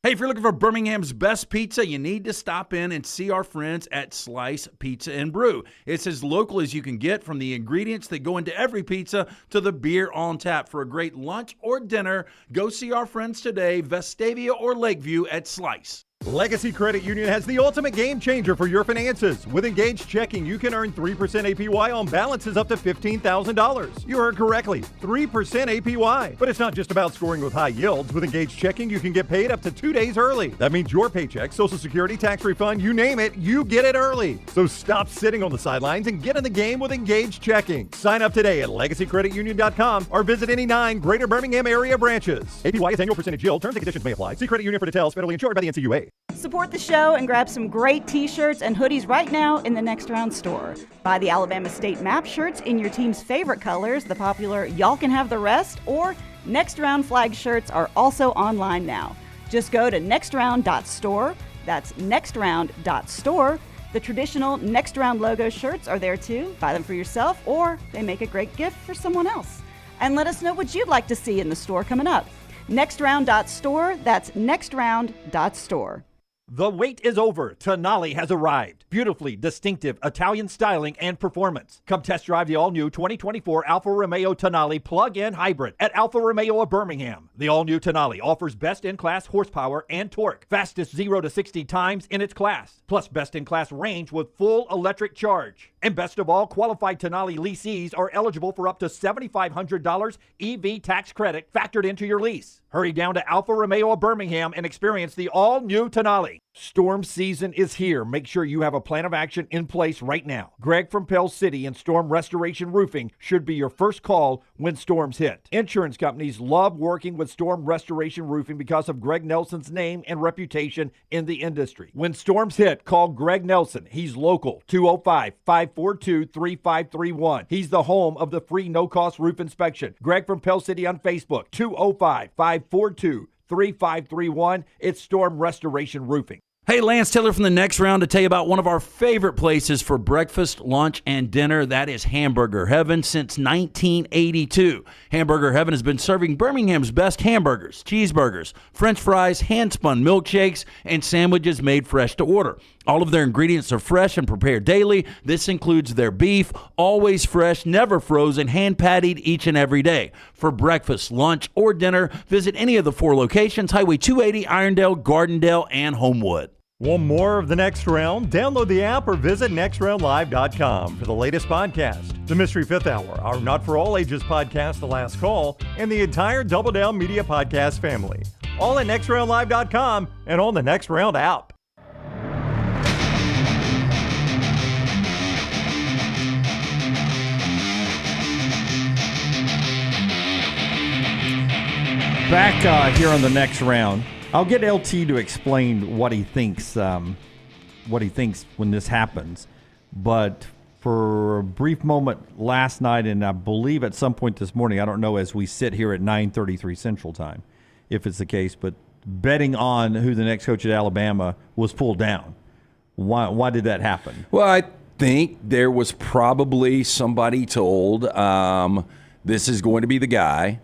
H: Hey, if you're looking for Birmingham's best pizza, you need to stop in and see our friends at Slice Pizza and Brew. It's as local as you can get, from the ingredients that go into every pizza to the beer on tap. For a great lunch or dinner, go see our friends today, Vestavia or Lakeview at Slice.
C: Legacy Credit Union has the ultimate game changer for your finances. With Engaged Checking, you can earn 3% APY on balances up to $15,000. You heard correctly, 3% APY. But it's not just about scoring with high yields. With Engaged Checking, you can get paid up to 2 days early. That means your paycheck, Social Security, tax refund, you name it, you get it early. So stop sitting on the sidelines and get in the game with Engaged Checking. Sign up today at legacycreditunion.com or visit any 9 Greater Birmingham area branches. APY is annual percentage yield. Terms and conditions may apply. See Credit Union for details. Federally insured by the NCUA.
I: Support the show and grab some great t-shirts and hoodies right now in the Next Round store. Buy the Alabama State map shirts in your team's favorite colors, the popular Y'all Can Have the Rest, or Next Round flag shirts are also online now. Just go to nextround.store. That's nextround.store. The traditional Next Round logo shirts are there too. Buy them for yourself, or they make a great gift for someone else. And let us know what you'd like to see in the store coming up. Nextround.store. That's nextround.store.
D: The wait is over. Tonali has arrived. Beautifully distinctive Italian styling and performance. Come test drive the all-new 2024 Alfa Romeo Tonali plug-in hybrid at Alfa Romeo of Birmingham. The all-new Tonali offers best-in-class horsepower and torque, fastest 0 to 60 times in its class, plus best-in-class range with full electric charge. And best of all, qualified Tonali leasees are eligible for up to $7,500 EV tax credit factored into your lease. Hurry down to Alfa Romeo of Birmingham and experience the all-new Tonali. Storm season is here. Make sure you have a plan of action in place right now. Greg from Pell City and Storm Restoration Roofing should be your first call when storms hit. Insurance companies love working with Storm Restoration Roofing because of Greg Nelson's name and reputation in the industry. When storms hit, call Greg Nelson. He's local, 205-542-3531. He's the home of the free no-cost roof inspection. Greg from Pell City on Facebook, 205-542-3531. It's Storm Restoration Roofing.
H: Hey, Lance Taylor from the Next Round to tell you about one of our favorite places for breakfast, lunch, and dinner. That is Hamburger Heaven since 1982. Hamburger Heaven has been serving Birmingham's best hamburgers, cheeseburgers, French fries, hand-spun milkshakes, and sandwiches made fresh to order. All of their ingredients are fresh and prepared daily. This includes their beef, always fresh, never frozen, hand-pattied each and every day. For breakfast, lunch, or dinner, visit any of the 4 locations, Highway 280, Irondale, Gardendale, and Homewood.
C: Want more of The Next Round? Download the app or visit nextroundlive.com for the latest podcast, The Mystery Fifth Hour, our Not For All Ages podcast, The Last Call, and the entire Double Down Media podcast family. All at nextroundlive.com and on the Next Round app.
D: Back here on the Next Round. I'll get LT to explain what he thinks when this happens. But for a brief moment last night, and I believe at some point this morning, I don't know, as we sit here at 9:33 Central Time, if it's the case, but betting on who the next coach at Alabama was pulled down. Why did that happen?
B: Well, I think there was probably somebody told this is going to be the guy.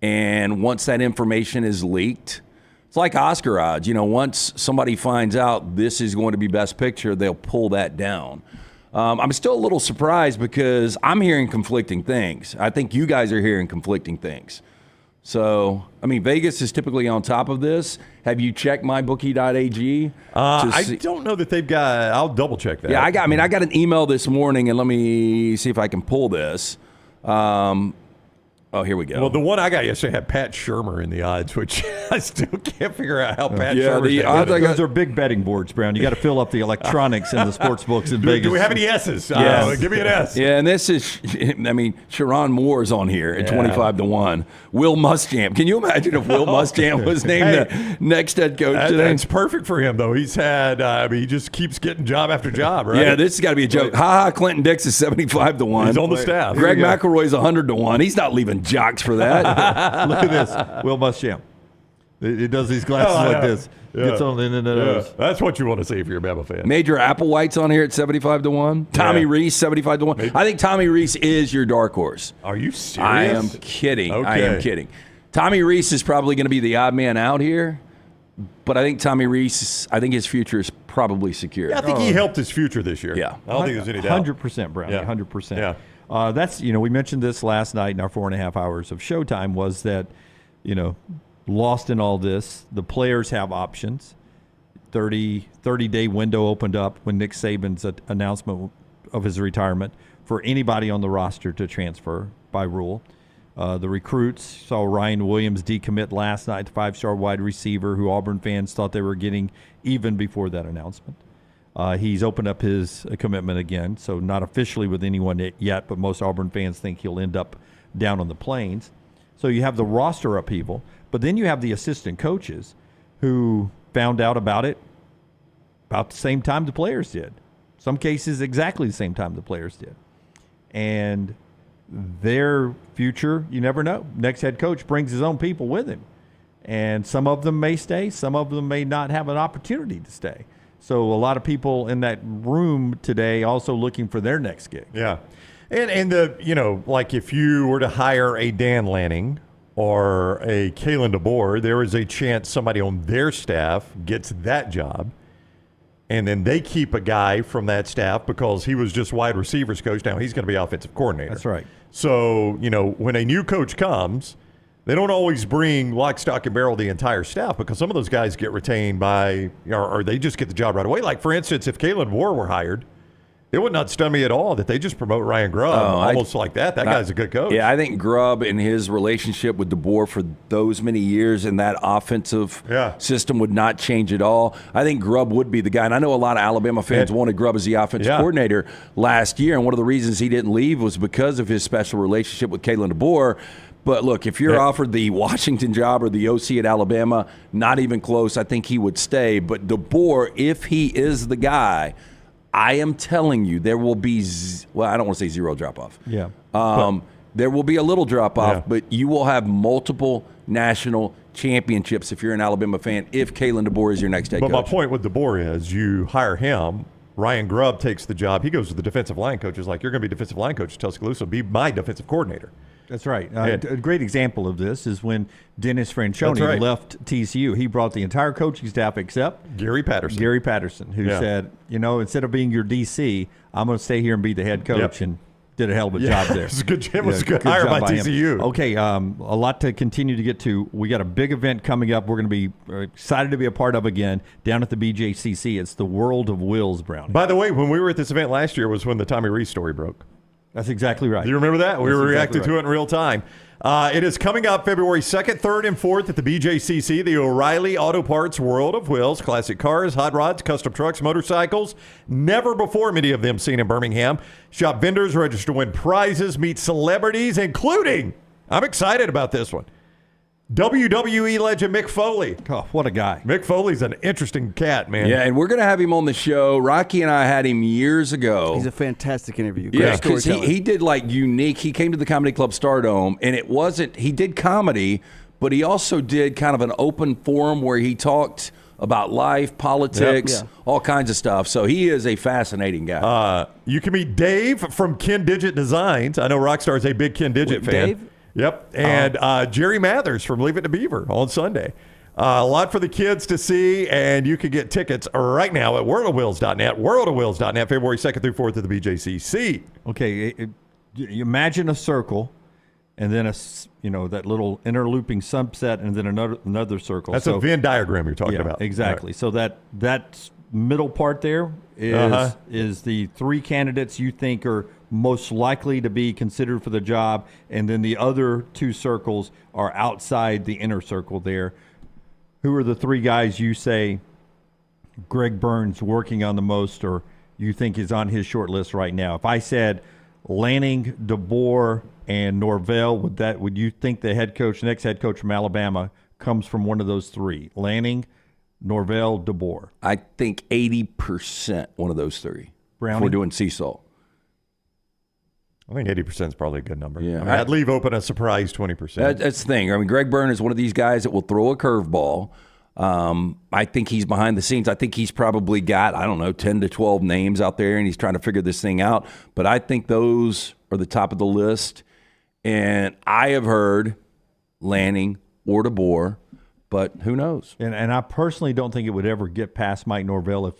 B: And once that information is leaked, it's like Oscar odds. You know, once somebody finds out this is going to be Best Picture, they'll pull that down. I'm still a little surprised because I'm hearing conflicting things. I think you guys are hearing conflicting things. So, I mean, Vegas is typically on top of this. Have you checked mybookie.ag?
C: I don't know that they've got. I'll double check that.
B: Yeah, I got an email this morning, and let me see if I can pull this. Oh, here we go.
C: Well, the one I got yesterday had Pat Shurmur in the odds, which I still can't figure out how Pat Shurmur's
D: those are big betting boards, Brown. You got to fill up the electronics in the sports books in Vegas.
C: Do we have any S's?
B: Yes.
C: Give me an S.
B: Yeah, and this is, Sharon Moore's on here at 25-1. Will Muschamp. Can you imagine if Will Muschamp was named the next head coach today?
C: That's perfect for him, though. He's had, he just keeps getting job after job, right?
B: Yeah, this has got to be a joke. Clinton Dix is 75-1.
C: He's on the staff.
B: Greg McElroy's 100-1. He's not leaving jocks for that.
D: Look at this. Will Muschamp. It does these glasses like this.
C: Yeah.
D: Gets on the nose.
C: That's what you want to see if you're a Bama fan.
B: Major Applewhite's on here at 75-1. Tommy Reese, 75-1. I think Tommy Reese is your dark horse.
C: Are you serious?
B: I am kidding.
C: Okay.
B: I am kidding. Tommy Reese is probably going to be the odd man out here, but I think Tommy Reese, his future is probably secure.
C: Yeah, I think he helped his future this year.
B: Yeah.
C: I don't think there's any doubt.
D: 100%, Brown.
C: Yeah.
D: 100%.
C: Yeah.
D: That's, we mentioned this last night in our 4.5 hours of showtime was that, lost in all this, the players have options. 30-day window opened up when Nick Saban's announcement of his retirement for anybody on the roster to transfer by rule. The recruits saw Ryan Williams decommit last night, the 5-star wide receiver who Auburn fans thought they were getting even before that announcement. He's opened up his commitment again, so not officially with anyone yet, but most Auburn fans think he'll end up down on the Plains. So you have the roster upheaval, but then you have the assistant coaches who found out about it about the same time the players did. Some cases exactly the same time the players did. And their future, you never know. Next head coach brings his own people with him. And some of them may stay. Some of them may not have an opportunity to stay. So a lot of people in that room today also looking for their next gig.
C: Yeah. And like if you were to hire a Dan Lanning or a Kalen DeBoer, there is a chance somebody on their staff gets that job. And then they keep a guy from that staff because he was just wide receivers coach. Now he's going to be offensive coordinator.
D: That's right.
C: So, when a new coach comes, they don't always bring lock, stock, and barrel the entire staff because some of those guys get retained by, or they just get the job right away. Like, for instance, if Kalen DeBoer were hired, it would not stun me at all that they just promote Ryan Grubb almost like that. That guy's a good coach.
B: Yeah, I think Grubb and his relationship with DeBoer for those many years in that offensive system would not change at all. I think Grubb would be the guy. And I know a lot of Alabama fans wanted Grubb as the offensive coordinator last year. And one of the reasons he didn't leave was because of his special relationship with Kalen DeBoer. But look, if you're offered the Washington job or the OC at Alabama, not even close, I think he would stay. But DeBoer, if he is the guy, I am telling you, there will be, I don't want to say zero drop-off.
D: Yeah.
B: There will be a little drop-off, but you will have multiple national championships if you're an Alabama fan, if Kalen DeBoer is your next head coach.
C: But my point with DeBoer is you hire him, Ryan Grubb takes the job. He goes to the defensive line coach. Is like, you're going to be defensive line coach at Tuscaloosa. Be my defensive coordinator.
D: That's right. A great example of this is when Dennis Franchione left TCU. He brought the entire coaching staff except
C: Gary Patterson,
D: who said, instead of being your DC, I'm going to stay here and be the head coach, and did a hell of a job there.
C: It was a good hire by TCU.
D: Okay, a lot to continue to get to. We got a big event coming up. We're going to be excited to be a part of again down at the BJCC. It's the World of Wills, Brownie.
C: By the way, when we were at this event last year was when the Tommy Rees story broke.
D: That's exactly right.
C: Do you remember that? We were reacting to it in real time. It is coming up February 2nd, 3rd, and 4th at the BJCC, the O'Reilly Auto Parts World of Wills. Classic cars, hot rods, custom trucks, motorcycles. Never before many of them seen in Birmingham. Shop vendors, register to win prizes, meet celebrities, including, I'm excited about this one, WWE legend Mick Foley.
D: Oh, what a guy.
C: Mick Foley's an interesting cat, man.
B: Yeah, and we're going to have him on the show. Rocky and I had him years ago.
G: He's a fantastic interview.
B: Yeah, because he did unique. He came to the Comedy Club Stardome, and it wasn't, he did comedy, but he also did kind of an open forum where he talked about life, politics, all kinds of stuff. So he is a fascinating guy.
C: You can meet Dave from Ken Digit Designs. I know Rockstar is a big Ken Digit fan.
G: Dave?
C: Yep. And Jerry Mathers from Leave It to Beaver on Sunday. A lot for the kids to see, and you can get tickets right now at worldofwills.net, worldofwills.net, February 2nd through 4th at the BJCC.
D: Okay, you imagine a circle, and then that little interlooping subset, and then another circle.
C: That's a Venn diagram you're talking about.
D: Exactly.
C: Right.
D: So that middle part there is the three candidates you think are most likely to be considered for the job, and then the other two circles are outside the inner circle there. Who are the three guys you say Greg Burns working on the most, or you think is on his short list right now? If I said Lanning, DeBoer, and Norvell, would you think the next head coach from Alabama comes from one of those three? Lanning, Norvell, DeBoer.
B: I think 80% one of those three.
D: Brownie?
B: If we're doing seesaw.
C: I think 80% is probably a good number.
B: Yeah.
C: I'd leave open a surprise 20%.
B: That's the thing. I mean, Greg Byrne is one of these guys that will throw a curveball. I think he's behind the scenes. I think he's probably got, 10 to 12 names out there, and he's trying to figure this thing out. But I think those are the top of the list. And I have heard Lanning or DeBoer, but who knows?
D: And I personally don't think it would ever get past Mike Norvell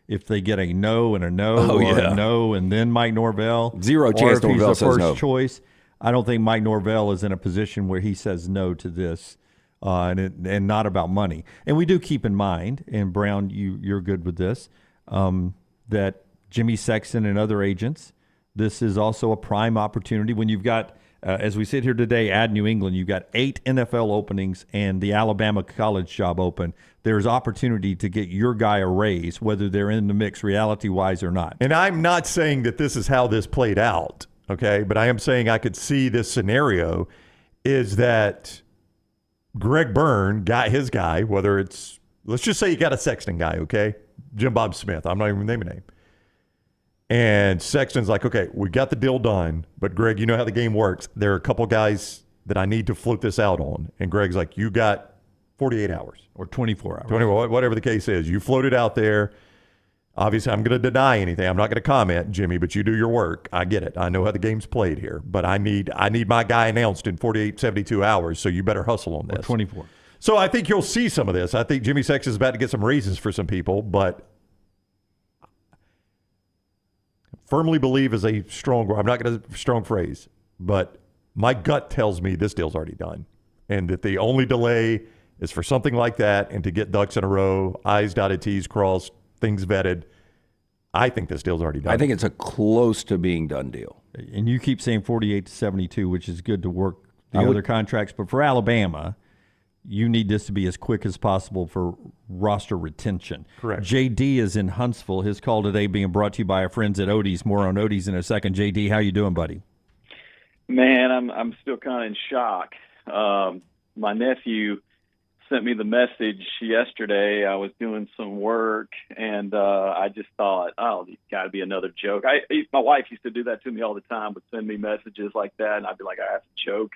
D: if they get a no and a no, a no and then Mike Norvell.
B: Zero chance Norvell says no.
D: First choice. I don't think Mike Norvell is in a position where he says no to this. and not about money. And we do keep in mind, and Brown, you're good with this, that Jimmy Sexton and other agents, this is also a prime opportunity when you've got, as we sit here today at New England, you've got 8 NFL openings and the Alabama college job open. There's opportunity to get your guy a raise, whether they're in the mix reality-wise or not.
C: And I'm not saying that this is how this played out, okay? But I am saying I could see this scenario is that Greg Byrne got his guy, whether it's, let's just say you got a Sexton guy, okay? Jim Bob Smith. I'm not even naming a name. And Sexton's like, okay, we got the deal done, but Greg, you know how the game works. There are a couple guys that I need to float this out on. And Greg's like, you got 48 hours.
D: Or 24 hours.
C: 24, whatever the case is. You float it out there. Obviously, I'm going to deny anything. I'm not going to comment, Jimmy, but you do your work. I get it. I know how the game's played here. But I need my guy announced in 48, 72 hours, so you better hustle on this.
D: Or 24.
C: So I think you'll see some of this. I think Jimmy Sexton is about to get some raises for some people, but firmly believe is a strong, I'm not going to strong phrase, but my gut tells me this deal's already done and that the only delay is for something like that and to get ducks in a row, I's dotted, T's crossed, things vetted. I think this deal's already done.
B: I think it's a close to being done deal.
D: And you keep saying 48 to 72, which is good to work the other contracts. But for Alabama, you need this to be as quick as possible for roster retention.
C: Correct.
D: JD is in Huntsville. His call today being brought to you by our friends at Odie's. More on Odie's in a second. JD, how you doing, buddy?
J: Man, I'm still kind of in shock. My nephew sent me the message yesterday. I was doing some work, and I just thought, oh, it's got to be another joke. My wife used to do that to me all the time, would send me messages like that, and I'd be like, I have to joke.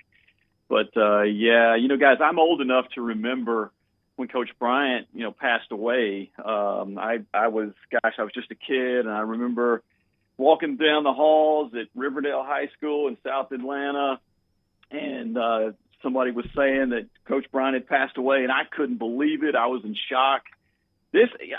J: But, yeah, guys, I'm old enough to remember when Coach Bryant, passed away. I was just a kid, and I remember walking down the halls at Riverdale High School in South Atlanta, and somebody was saying that Coach Bryant had passed away, and I couldn't believe it. I was in shock.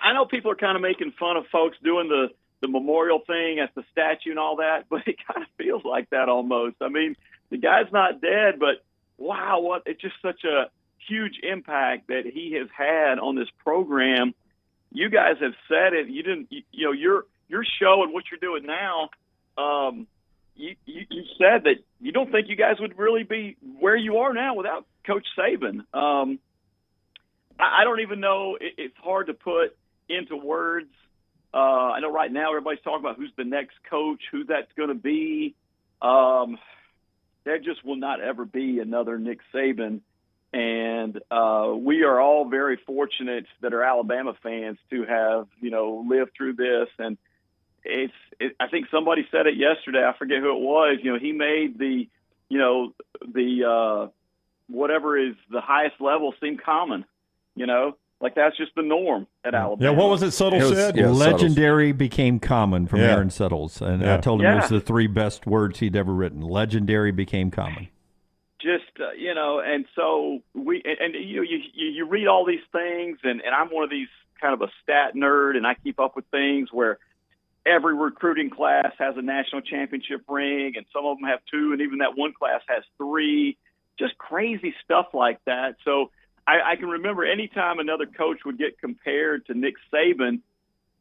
J: I know people are kind of making fun of folks doing the memorial thing at the statue and all that, but it kind of feels like that almost. I mean, the guy's not dead, but wow, it's just such a huge impact that he has had on this program. You guys have said it. You didn't, your show and what you're doing now. You said that you don't think you guys would really be where you are now without Coach Saban. I don't even know. It's hard to put into words. I know right now everybody's talking about who's the next coach, who that's going to be. There just will not ever be another Nick Saban. And we are all very fortunate that are Alabama fans to have, lived through this. And I think somebody said it yesterday. I forget who it was. He made the whatever is the highest level seem common, like that's just the norm at Alabama.
C: Yeah. What was it Suttles said?
D: Yeah, legendary became common from Aaron Suttles. And I told him it was the 3 best words he'd ever written. Legendary became common.
J: Just, and so you read all these things, and I'm one of these kind of a stat nerd, and I keep up with things where every recruiting class has a national championship ring, and some of them have 2, and even that one class has 3, just crazy stuff like that. So I can remember any time another coach would get compared to Nick Saban,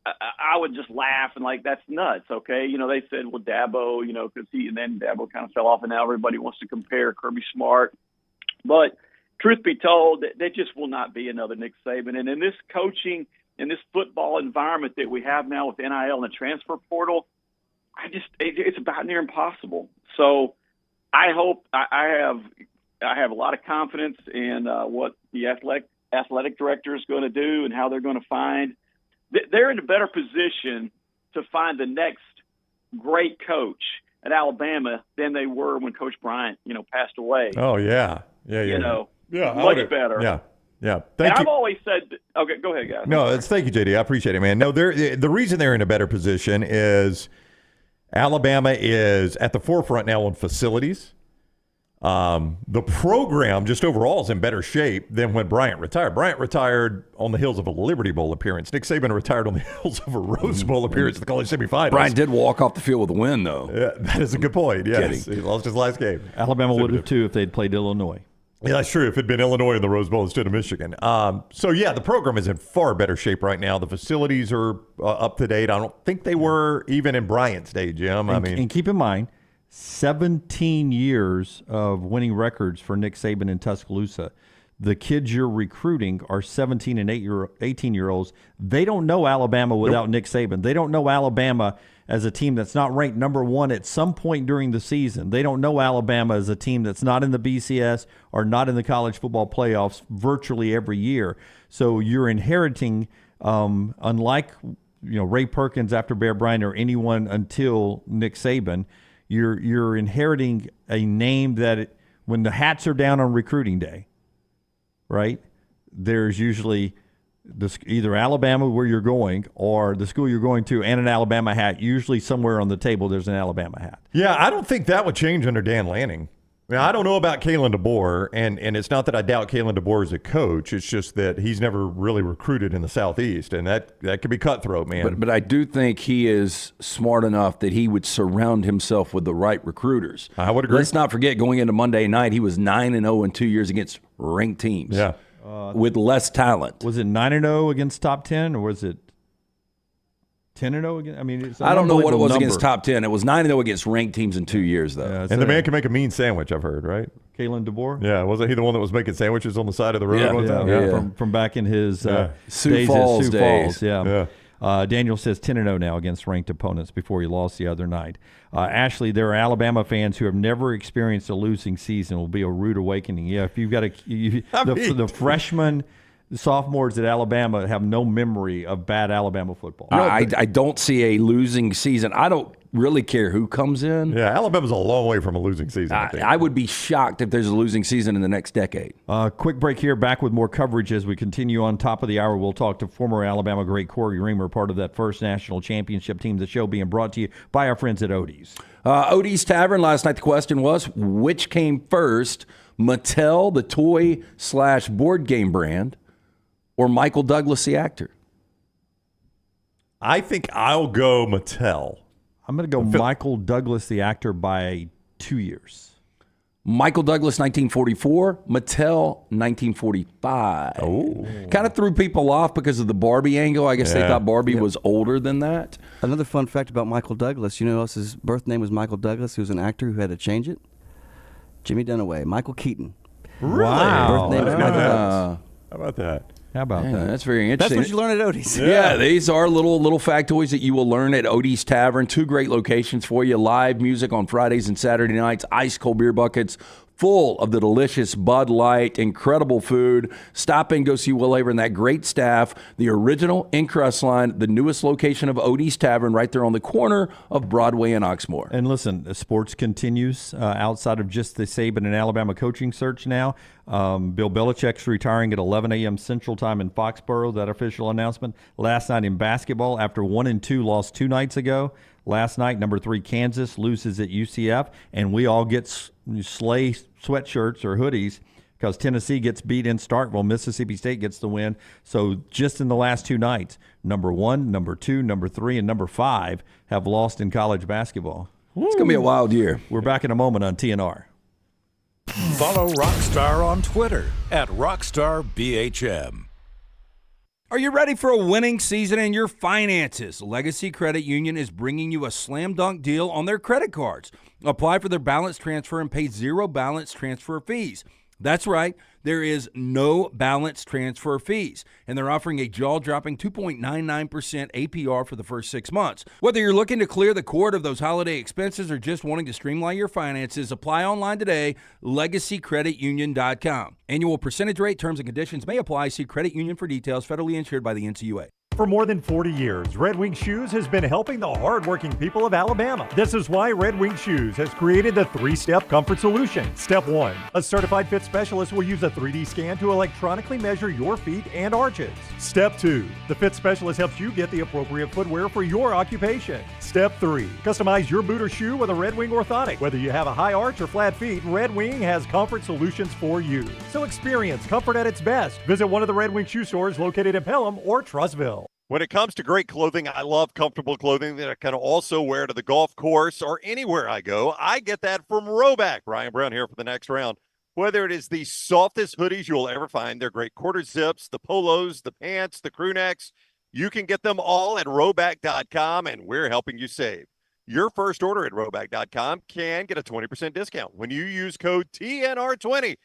J: I would just laugh and like, that's nuts. Okay. They said, well, Dabo, cause and then Dabo kind of fell off and now everybody wants to compare Kirby Smart, but truth be told, there just will not be another Nick Saban. And in this coaching, in this football environment that we have now with NIL and the transfer portal, it's about near impossible. So I hope I have a lot of confidence in what the athletic director is going to do and how they're going to find. They're in a better position to find the next great coach at Alabama than they were when Coach Bryant, passed away.
C: Oh yeah,
J: much better.
C: Yeah.
J: I've always said, okay, go ahead, guys.
C: No, thank you, JD. I appreciate it, man. No, the reason they're in a better position is Alabama is at the forefront now on facilities. The program just overall is in better shape than when Bryant retired. Bryant retired on the heels of a Liberty Bowl appearance. Nick Saban retired on the heels of a Rose Bowl appearance at the college semifinals.
B: Bryant did walk off the field with a win, though.
C: Yeah, that is a good point. Yes, he lost his last game.
D: Alabama would have too if they'd played Illinois.
C: Yeah, that's true. If it had been Illinois in the Rose Bowl instead of Michigan. So, yeah, the program is in far better shape right now. The facilities are up to date. I don't think they were even in Bryant's day, Jim.
D: And keep in mind, 17 years of winning records for Nick Saban in Tuscaloosa. The kids you're recruiting are 17 and 18-year-olds. They don't know Alabama without Nick Saban. They don't know Alabama as a team that's not ranked number one at some point during the season. They don't know Alabama as a team that's not in the BCS or not in the college football playoffs virtually every year. So you're inheriting, unlike Ray Perkins after Bear Bryant or anyone until Nick Saban, you're inheriting a name that when the hats are down on recruiting day, right, there's usually either Alabama where you're going or the school you're going to and an Alabama hat. Usually somewhere on the table there's an Alabama hat.
C: Yeah, I don't think that would change under Dan Lanning. I don't know about Kalen DeBoer, and it's not that I doubt Kalen DeBoer as a coach. It's just that he's never really recruited in the Southeast, and that could be cutthroat, man.
B: But I do think he is smart enough that he would surround himself with the right recruiters.
C: I would agree.
B: Let's not forget, going into Monday night, he was 9-0 in 2 years against ranked teams.
C: Yeah.
B: With less talent.
D: Was it 9-0 against top 10, or was it 10-0 again? I mean, it's
B: I don't know what it was
D: number.
B: against top 10. It was 9-0 against ranked teams in 2 years, though.
D: Yeah,
C: and the man can make a mean sandwich, I've heard, right?
D: Kalen DeBoer?
C: Yeah, wasn't he the one that was making sandwiches on the side of the road one time?
D: Yeah. From back in his
B: Sioux Falls days.
D: Yeah. Daniel says 10-0 now against ranked opponents before he lost the other night. Ashley, there are Alabama fans who have never experienced a losing season. Will be a rude awakening. Yeah, if you've got the freshmen, the sophomores at Alabama have no memory of bad Alabama football.
B: I don't see a losing season. I don't really care who comes in.
C: Yeah, Alabama's a long way from a losing season.
B: I would be shocked if there's a losing season in the next decade.
D: Quick break here. Back with more coverage as we continue on top of the hour. We'll talk to former Alabama great Cory Reamer, part of that first national championship team. The show being brought to you by our friends at Odie's.
B: Odie's Tavern. Last night the question was, which came first, Mattel, the toy/board game brand, or Michael Douglas, the actor?
C: I think I'll go Mattel.
D: I'm going to go Michael Douglas, the actor, by 2 years.
B: Michael Douglas, 1944. Mattel, 1945.
C: Oh.
B: Kind of threw people off because of the Barbie angle. I guess they thought Barbie was older than that.
G: Another fun fact about Michael Douglas, you know who else's birth name was Michael Douglas, who was an actor who had to change it? Jimmy Dunaway, Michael Keaton.
C: Really?
G: Birth name is Michael Douglas.
C: How about that?
D: How about that?
B: That's very interesting.
G: That's what you learn at Odie's.
B: Yeah, these are little factoids that you will learn at Odie's Tavern. 2 great locations for you. Live music on Fridays and Saturday nights. Ice cold beer buckets full of the delicious Bud Light, incredible food. Stop in, go see Will Aver and that great staff. The original in-crust line, the newest location of Odie's Tavern, right there on the corner of Broadway and Oxmoor.
D: And listen, sports continues outside of just the Saban and Alabama coaching search now. Bill Belichick's retiring at 11 a.m. Central Time in Foxborough, that official announcement. Last night in basketball, after 1-2 lost 2 nights ago. Last night, number 3 Kansas loses at UCF, and we all get sleigh sweatshirts or hoodies because Tennessee gets beat in Starkville. Mississippi State gets the win. So just in the last 2 nights, number 1, number 2, number 3, and number 5 have lost in college basketball.
B: It's going to be a wild year.
D: We're back in a moment on TNR.
E: Follow Rockstar on Twitter @RockstarBHM.
B: Are you ready for a winning season in your finances? Legacy Credit Union is bringing you a slam dunk deal on their credit cards. Apply for their balance transfer and pay 0 balance transfer fees. That's right, there is no balance transfer fees, and they're offering a jaw-dropping 2.99% APR for the first 6 months. Whether you're looking to clear the cord of those holiday expenses or just wanting to streamline your finances, apply online today, LegacyCreditUnion.com. Annual percentage rate, terms and conditions may apply. See Credit Union for details. Federally insured by the NCUA.
K: For more than 40 years, Red Wing Shoes has been helping the hardworking people of Alabama. This is why Red Wing Shoes has created the 3-step comfort solution. Step 1, a certified fit specialist will use a 3D scan to electronically measure your feet and arches. Step 2, the fit specialist helps you get the appropriate footwear for your occupation. Step 3, customize your boot or shoe with a Red Wing orthotic. Whether you have a high arch or flat feet, Red Wing has comfort solutions for you. So experience comfort at its best. Visit one of the Red Wing shoe stores located in Pelham or Trussville.
C: When it comes to great clothing, I love comfortable clothing that I can also wear to the golf course or anywhere I go. I get that from Roback. Ryan Brown here for the next round. Whether it is the softest hoodies you'll ever find, they're great quarter zips, the polos, the pants, the crew necks. You can get them all at Rhoback.com, and we're helping you save. Your first order at Rhoback.com can get a 20% discount when you use code TNR20.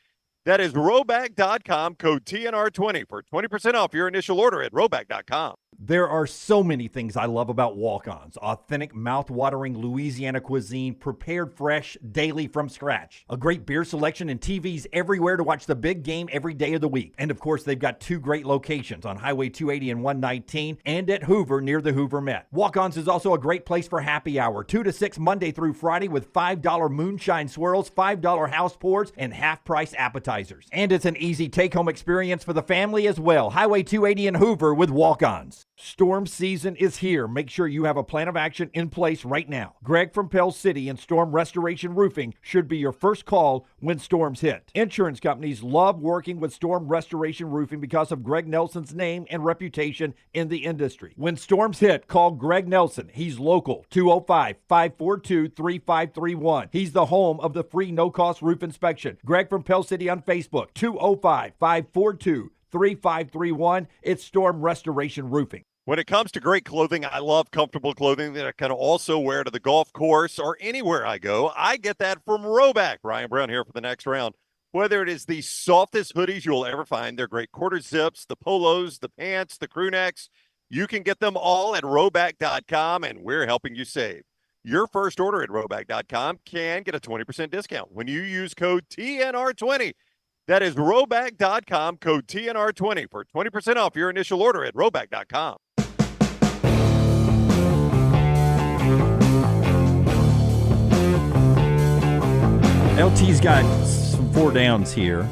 C: That is Rhoback.com, code TNR20 for 20% off your initial order at Rhoback.com.
D: There are so many things I love about walk-ons. Authentic, mouth-watering Louisiana cuisine prepared fresh daily from scratch. A great beer selection and TVs everywhere to watch the big game every day of the week. And of course, they've got 2 great locations on Highway 280 and 119 and at Hoover near the Hoover Met. Walk-ons is also a great place for happy hour, 2 to 6 Monday through Friday with $5 moonshine swirls, $5 house pours, and half-price appetizers. And it's an easy take-home experience for the family as well. Highway 280 and Hoover with walk-ons. Storm season is here. Make sure you have a plan of action in place right now. Greg from Pell City and Storm Restoration Roofing should be your first call when storms hit. Insurance companies love working with Storm Restoration Roofing because of Greg Nelson's name and reputation in the industry. When storms hit, call Greg Nelson. He's local, 205-542-3531. He's the home of the free no-cost roof inspection. Greg from Pell City on Facebook, 205-542-3531. It's Storm Restoration Roofing.
C: When it comes to great clothing, I love comfortable clothing that I can also wear to the golf course or anywhere I go. I get that from Rhoback. Ryan Brown here for the next round. Whether it is the softest hoodies you'll ever find, they're great quarter zips, the polos, the pants, the crew necks. You can get them all at Rhoback.com, and we're helping you save. Your first order at Rhoback.com can get a 20% discount when you use code TNR20. That is Rhoback.com, code TNR20 for 20% off your initial order at Rhoback.com.
D: LT's got some 4 downs here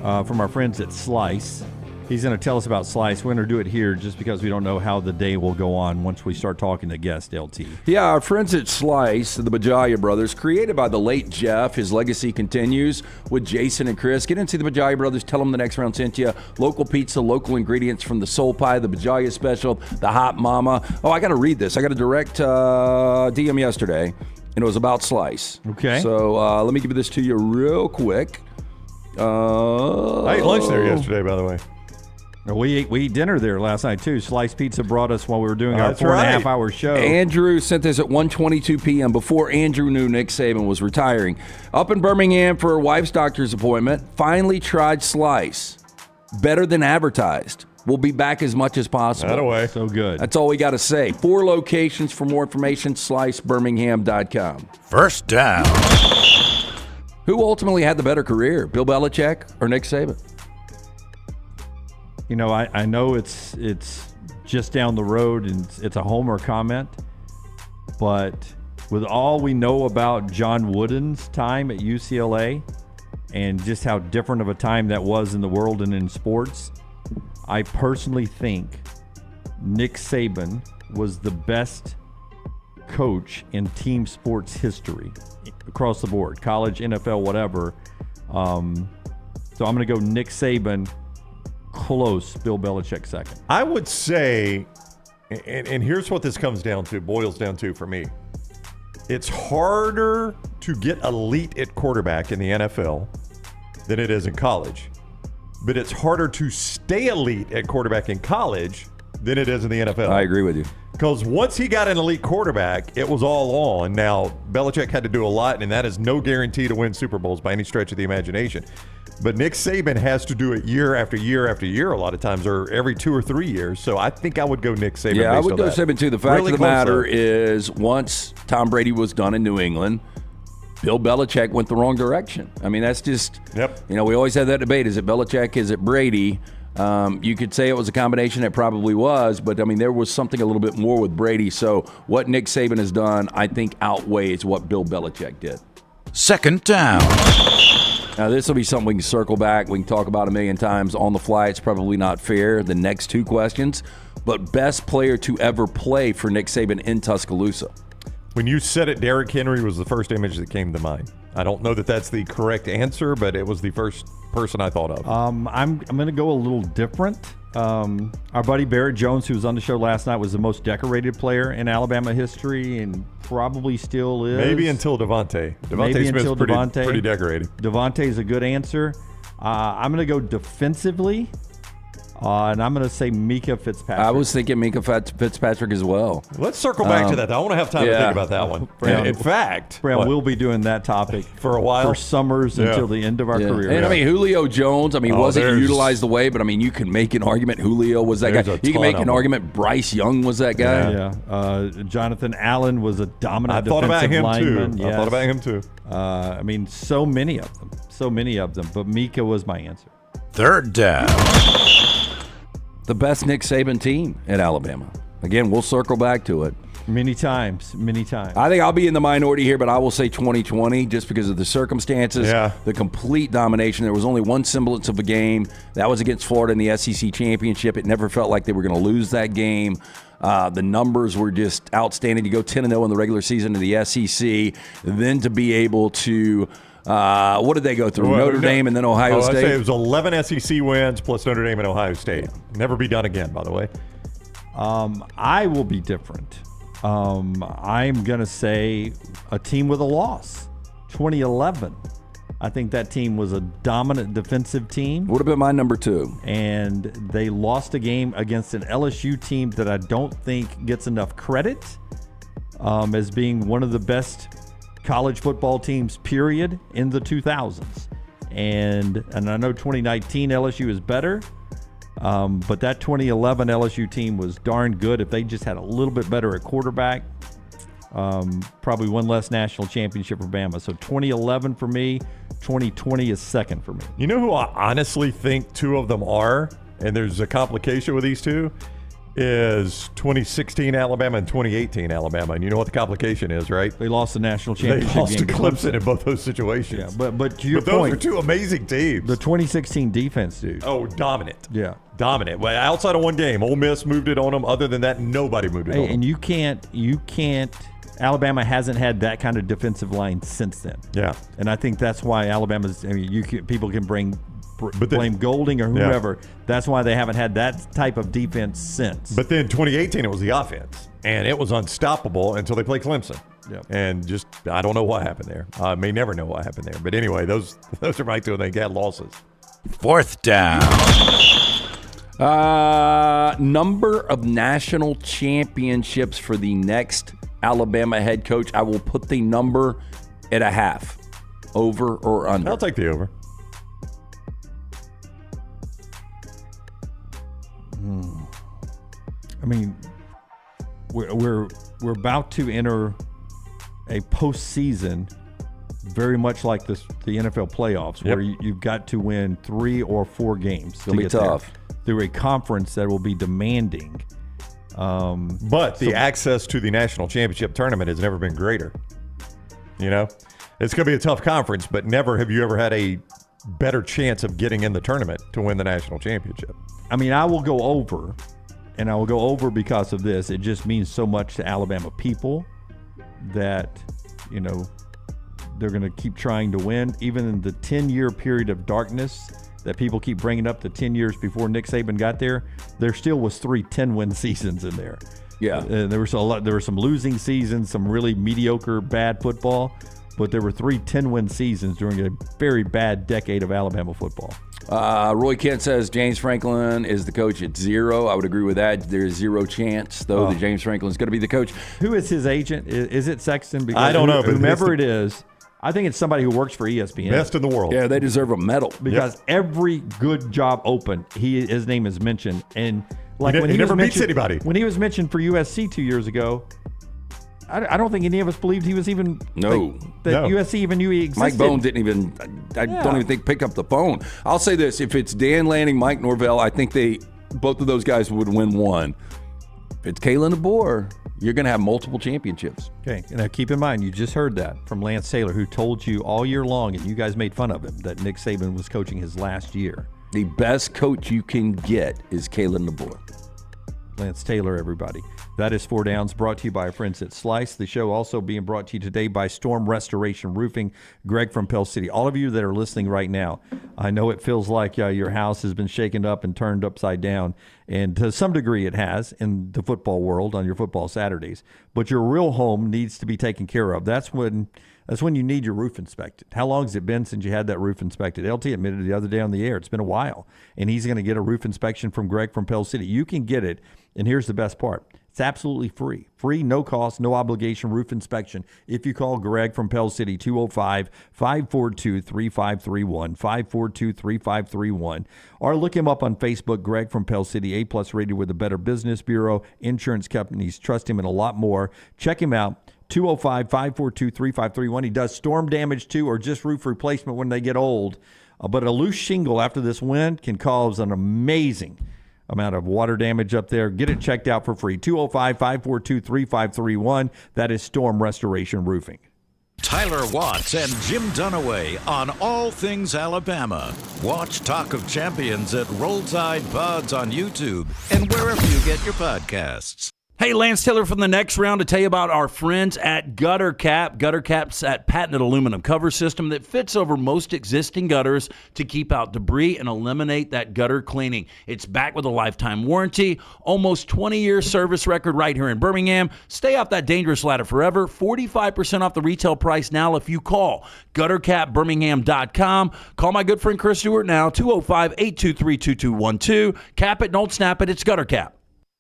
D: from our friends at Slice. He's going to tell us about Slice. We're going to do it here just because we don't know how the day will go on once we start talking to guest LT.
B: Yeah, our friends at Slice, the Bajaya brothers, created by the late Jeff. His legacy continues with Jason and Chris. Get into the Bajaya brothers. Tell them the next round sent you. Local pizza, local ingredients from the soul pie, the Bajaya special, the hot mama. Oh, I got to read this. I got a direct DM yesterday, and it was about Slice.
D: Okay.
B: So let me give this to you real quick.
C: I ate lunch there yesterday, by the way.
D: We ate dinner there last night, too. Slice Pizza brought us while we were doing our 4.5-hour show.
B: Andrew sent this at 1:22 p.m. before Andrew knew Nick Saban was retiring. Up in Birmingham for her wife's doctor's appointment. Finally tried Slice. Better than advertised. We'll be back as much as possible.
C: That away.
D: So good.
B: That's all we got to say. 4 locations. For more information, slicebirmingham.com.
E: First down.
B: Who ultimately had the better career, Bill Belichick or Nick Saban?
D: You know, I know it's just down the road and it's a homer comment, but with all we know about John Wooden's time at UCLA and just how different of a time that was in the world and in sports, I personally think Nick Saban was the best coach in team sports history across the board, college, NFL, whatever. So I'm going to go Nick Saban. Close, Bill Belichick second.
C: I would say, and here's what this boils down to for me. It's harder to get elite at quarterback in the NFL than it is in college. But it's harder to stay elite at quarterback in college than it is in the NFL.
B: I agree with you.
C: Because once he got an elite quarterback, it was all on. Now, Belichick had to do a lot, and that is no guarantee to win Super Bowls by any stretch of the imagination. But Nick Saban has to do it year after year after year a lot of times, or every 2 or 3 years. So I think I would go Nick Saban.
B: Yeah, I would go Saban too. The fact
C: really
B: of the matter is, once Tom Brady was done in New England, Bill Belichick went the wrong direction. I mean, that's just, we always had that debate. Is it Belichick? Is it Brady? You could say it was a combination. It probably was. But, I mean, there was something a little bit more with Brady. So what Nick Saban has done, I think, outweighs what Bill Belichick did.
E: Second down.
B: Now, this will be something we can circle back. We can talk about a million times on the fly. It's probably not fair, the next 2 questions. But best player to ever play for Nick Saban in Tuscaloosa.
C: When you said it, Derrick Henry was the first image that came to mind. I don't know that that's the correct answer, but it was the first person I thought of.
D: I'm going to go a little different. Our buddy Barrett Jones, who was on the show last night, was the most decorated player in Alabama history and probably still is.
C: Maybe until Devontae. Devontae Smith's pretty decorated.
D: Devontae's a good answer. I'm going to go defensively. And I'm going to say Mika Fitzpatrick.
B: I was thinking Mika Fitzpatrick as well.
C: Let's circle back to that. I want to have time to think about that one. In fact,
D: we'll be doing that topic
C: for a while,
D: for summers until the end of our career.
B: And I mean, Julio Jones, wasn't utilized the way, but I mean, you can make an argument Julio was that guy. You can make an argument Bryce Young was that guy.
D: Yeah. Jonathan Allen was a dominant
C: defensive
D: lineman.
C: I thought about him too.
D: I mean, so many of them. But Mika was my answer.
E: Third down.
B: The best Nick Saban team at Alabama. Again, we'll circle back to it.
D: Many times.
B: I think I'll be in the minority here, but I will say 2020 just because of the circumstances, the complete domination. There was only one semblance of a game. That was against Florida in the SEC championship. It never felt like they were going to lose that game. The numbers were just outstanding. To go 10-0 in the regular season of the SEC, then to be able to what did they go through? Notre Dame and then Ohio State?
C: I'd say it was 11 SEC wins plus Notre Dame and Ohio State. Never be done again, by the way.
D: I will be different. I'm going to say a team with a loss. 2011. I think that team was a dominant defensive team.
B: Would have been my number 2.
D: And they lost a game against an LSU team that I don't think gets enough credit as being one of the best college football teams, period, in the 2000s. And I know 2019 LSU is better, but that 2011 LSU team was darn good. If they just had a little bit better at quarterback, probably one less national championship for Bama. So 2011 for me, 2020 is second for me.
C: You know who I honestly think two of them are, and there's a complication with these two, is 2016 Alabama and 2018 Alabama. And you know what the complication is, right?
D: They lost the national championship
C: They lost
D: game
C: to Clemson in both those situations.
D: Yeah, but to your
C: those
D: point,
C: are two amazing teams.
D: The 2016 defense, dude.
C: Oh, dominant.
D: Yeah.
C: Dominant. Well, outside of one game, Ole Miss moved it on them. Other than that, nobody moved it on them.
D: And you can't. Alabama hasn't had that kind of defensive line since then.
C: Yeah.
D: And I think that's why Alabama's. I mean, people can blame Golding or whoever. Yeah. That's why they haven't had that type of defense since.
C: But then 2018, it was the offense, and it was unstoppable until they played Clemson.
D: Yeah.
C: And just I don't know what happened there. I may never know what happened there. But anyway, those are my two. They had losses.
E: Fourth down.
B: Number of national championships for the next Alabama head coach. I will put the number at 0.5. Over or under?
C: I'll take the over.
D: I mean, we're about to enter a postseason, very much like the NFL playoffs, where you've got to win 3 or 4 games.
B: It'll be tough.
D: Through a conference that will be demanding.
C: But the access to the national championship tournament has never been greater. You know, it's going to be a tough conference, but never have you ever had a better chance of getting in the tournament to win the national championship.
D: I mean, I will go over, and I will go over because of this. It just means so much to Alabama people that, you know, they're going to keep trying to win. Even in the 10-year period of darkness that people keep bringing up, the 10 years before Nick Saban got there still was 3 10-win seasons in there.
B: Yeah.
D: There were some losing seasons, some really mediocre, bad football, but there were 3 10-win seasons during a very bad decade of Alabama football.
B: Roy Kent says James Franklin is the coach at 0. I would agree with that. There's 0 chance, though, that James Franklin is going to be the coach.
D: Who is his agent? Is it Sexton? Because
C: I don't know.
D: Whomever it is, I think it's somebody who works for ESPN.
C: Best in the world.
B: Yeah, they deserve a medal.
D: Because every good job open, his name is mentioned. And like
C: he never meets anybody.
D: When he was mentioned for USC 2 years ago, I don't think any of us believed he was even USC even knew he existed.
B: Mike Bohn didn't even. I don't even think pick up the phone. I'll say this: if it's Dan Lanning, Mike Norvell, I think both of those guys would win one. If it's Kalen DeBoer, you're going to have multiple championships.
D: Okay, now keep in mind, you just heard that from Lance Taylor, who told you all year long, and you guys made fun of him, that Nick Saban was coaching his last year.
B: The best coach you can get is Kalen DeBoer.
D: Lance Taylor, everybody. That is 4 Downs, brought to you by our friends at Slice. The show also being brought to you today by Storm Restoration Roofing. Greg from Pell City. All of you that are listening right now, I know it feels like your house has been shaken up and turned upside down, and to some degree it has in the football world on your football Saturdays. But your real home needs to be taken care of. That's when you need your roof inspected. How long has it been since you had that roof inspected? LT admitted the other day on the air, it's been a while. And he's going to get a roof inspection from Greg from Pell City. You can get it, and here's the best part. It's absolutely free. Free, no cost, no obligation roof inspection if you call Greg from Pell City, 205-542-3531, 542-3531. Or look him up on Facebook, Greg from Pell City, A-plus rated with the Better Business Bureau, insurance companies trust him, and a lot more. Check him out. 205-542-3531. He does storm damage too, or just roof replacement when they get old. But a loose shingle after this wind can cause an amazing amount of water damage up there. Get it checked out for free. 205-542-3531. That is Storm Restoration Roofing.
E: Tyler Watts and Jim Dunaway on all things Alabama. Watch Talk of Champions at Rollside Pods on YouTube and wherever you get your podcasts.
H: Hey, Lance Taylor from the Next Round to tell you about our friends at Gutter Cap. Gutter Cap's that patented aluminum cover system that fits over most existing gutters to keep out debris and eliminate that gutter cleaning. It's backed with a lifetime warranty, almost 20-year service record right here in Birmingham. Stay off that dangerous ladder forever. 45% off the retail price now if you call guttercapbirmingham.com. Call my good friend Chris Stewart now, 205-823-2212. Cap it, don't snap it. It's Gutter Cap.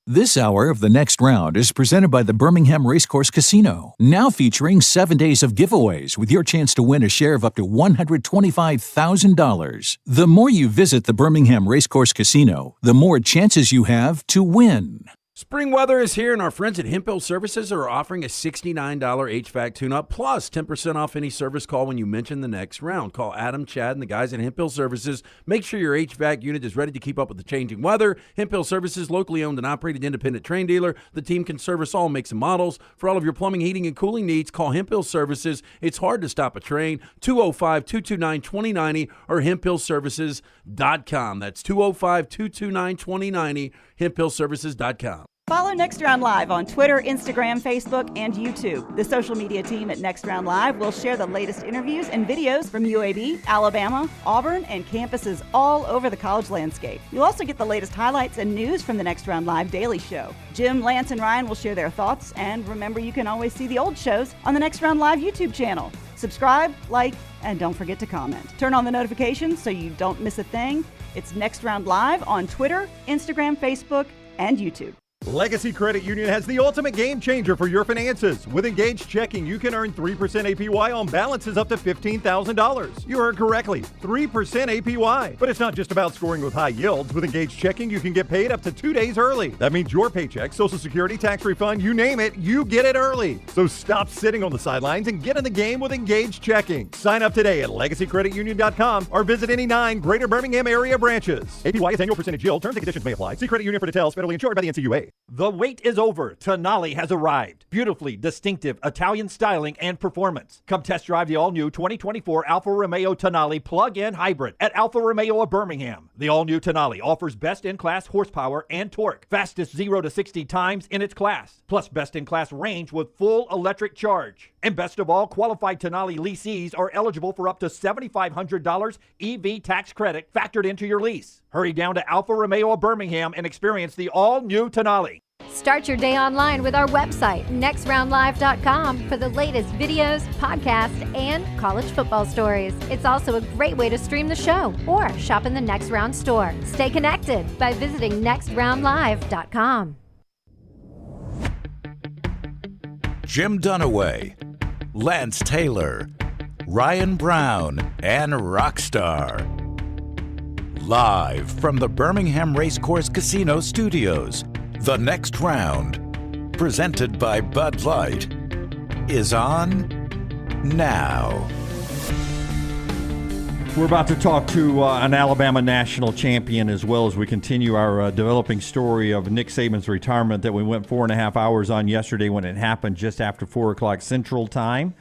L: This hour of The Next Round is presented by the Birmingham Racecourse Casino, now featuring 7 days of giveaways with your chance to win a share of up to $125,000. The more you visit the Birmingham Racecourse Casino, the more chances you have to win.
H: Spring weather is here, and our friends at Hemphill Services are offering a $69 HVAC tune-up plus 10% off any service call when you mention The Next Round. Call Adam, Chad, and the guys at Hemphill Services. Make sure your HVAC unit is ready to keep up with the changing weather. Hemphill Services, locally owned and operated independent train dealer. The team can service all makes and models. For all of your plumbing, heating, and cooling needs, call Hemphill Services. It's hard to stop a train. 205-229-2090 or hemphillservices.com. That's 205-229-2090, hemphillservices.com.
I: Follow Next Round Live on Twitter, Instagram, Facebook, and YouTube. The social media team at Next Round Live will share the latest interviews and videos from UAB, Alabama, Auburn, and campuses all over the college landscape. You'll also get the latest highlights and news from the Next Round Live daily show. Jim, Lance, and Ryan will share their thoughts, and remember, you can always see the old shows on the Next Round Live YouTube channel. Subscribe, like, and don't forget to comment. Turn on the notifications so you don't miss a thing. It's Next Round Live on Twitter, Instagram, Facebook, and YouTube.
K: Legacy Credit Union has the ultimate game changer for your finances. With Engaged Checking, you can earn 3% APY on balances up to $15,000. You heard correctly, 3% APY. But it's not just about scoring with high yields. With Engaged Checking, you can get paid up to 2 days early. That means your paycheck, Social Security, tax refund, you name it, you get it early. So stop sitting on the sidelines and get in the game with Engaged Checking. Sign up today at legacycreditunion.com or visit any 9 Greater Birmingham area branches. APY is annual percentage yield. Terms and conditions may apply. See Credit Union for details. Federally insured by the NCUA.
M: The wait is over. Tonali has arrived. Beautifully distinctive Italian styling and performance. Come test drive the all-new 2024 Alfa Romeo Tonali plug-in hybrid at Alfa Romeo of Birmingham. The all-new Tonali offers best-in-class horsepower and torque, fastest 0 to 60 times in its class, plus best-in-class range with full electric charge. And best of all, qualified Tonali leasees are eligible for up to $7,500 EV tax credit factored into your lease. Hurry down to Alfa Romeo of Birmingham and experience the all-new Tonali.
N: Start your day online with our website, nextroundlive.com, for the latest videos, podcasts, and college football stories. It's also a great way to stream the show or shop in the Next Round store. Stay connected by visiting nextroundlive.com.
E: Jim Dunaway, Lance Taylor, Ryan Brown, and Rockstar. Live from the Birmingham Racecourse Casino Studios, The Next Round, presented by Bud Light, is on now.
D: We're about to talk to an Alabama national champion, as well as we continue our developing story of Nick Saban's retirement that we went 4.5 hours on yesterday when it happened just after 4 o'clock Central Time.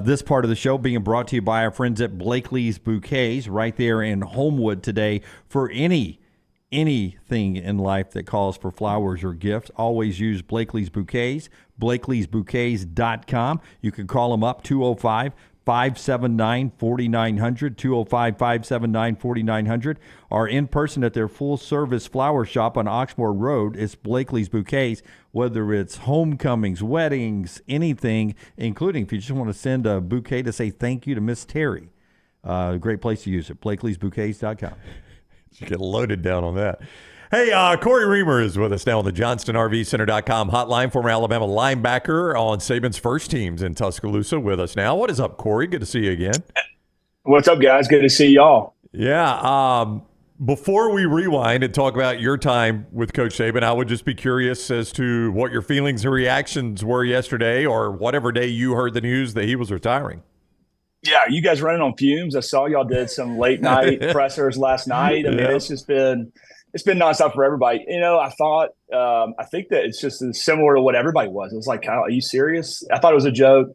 D: This part of the show being brought to you by our friends at Blakely's Bouquets right there in Homewood today. For any anything in life that calls for flowers or gifts, always use Blakely's Bouquets, Blakely'sBouquets.com. You can call them up, 205-579-4900, 205-579-4900, or in person at their full-service flower shop on Oxmoor Road. It's Blakely's Bouquets, whether it's homecomings, weddings, anything, including if you just want to send a bouquet to say thank you to Miss Terry. Great place to use it, Blakely'sBouquets.com.
C: You get loaded down on that. Hey, Cory Reamer is with us now on the JohnstonRVCenter.com hotline, former Alabama linebacker on Saban's first teams in Tuscaloosa with us now. What is up, Cory? Good to see you again.
O: What's up, guys? Good to see y'all.
C: Yeah. Before we rewind and talk about your time with Coach Saban, I would just be curious as to what your feelings and reactions were yesterday or whatever day you heard the news that he was retiring.
O: Yeah, you guys running on fumes. I saw y'all did some late night pressers last night. I mean, it's been nonstop for everybody. I think that it's just similar to what everybody was. It was like, Kyle, are you serious? I thought it was a joke.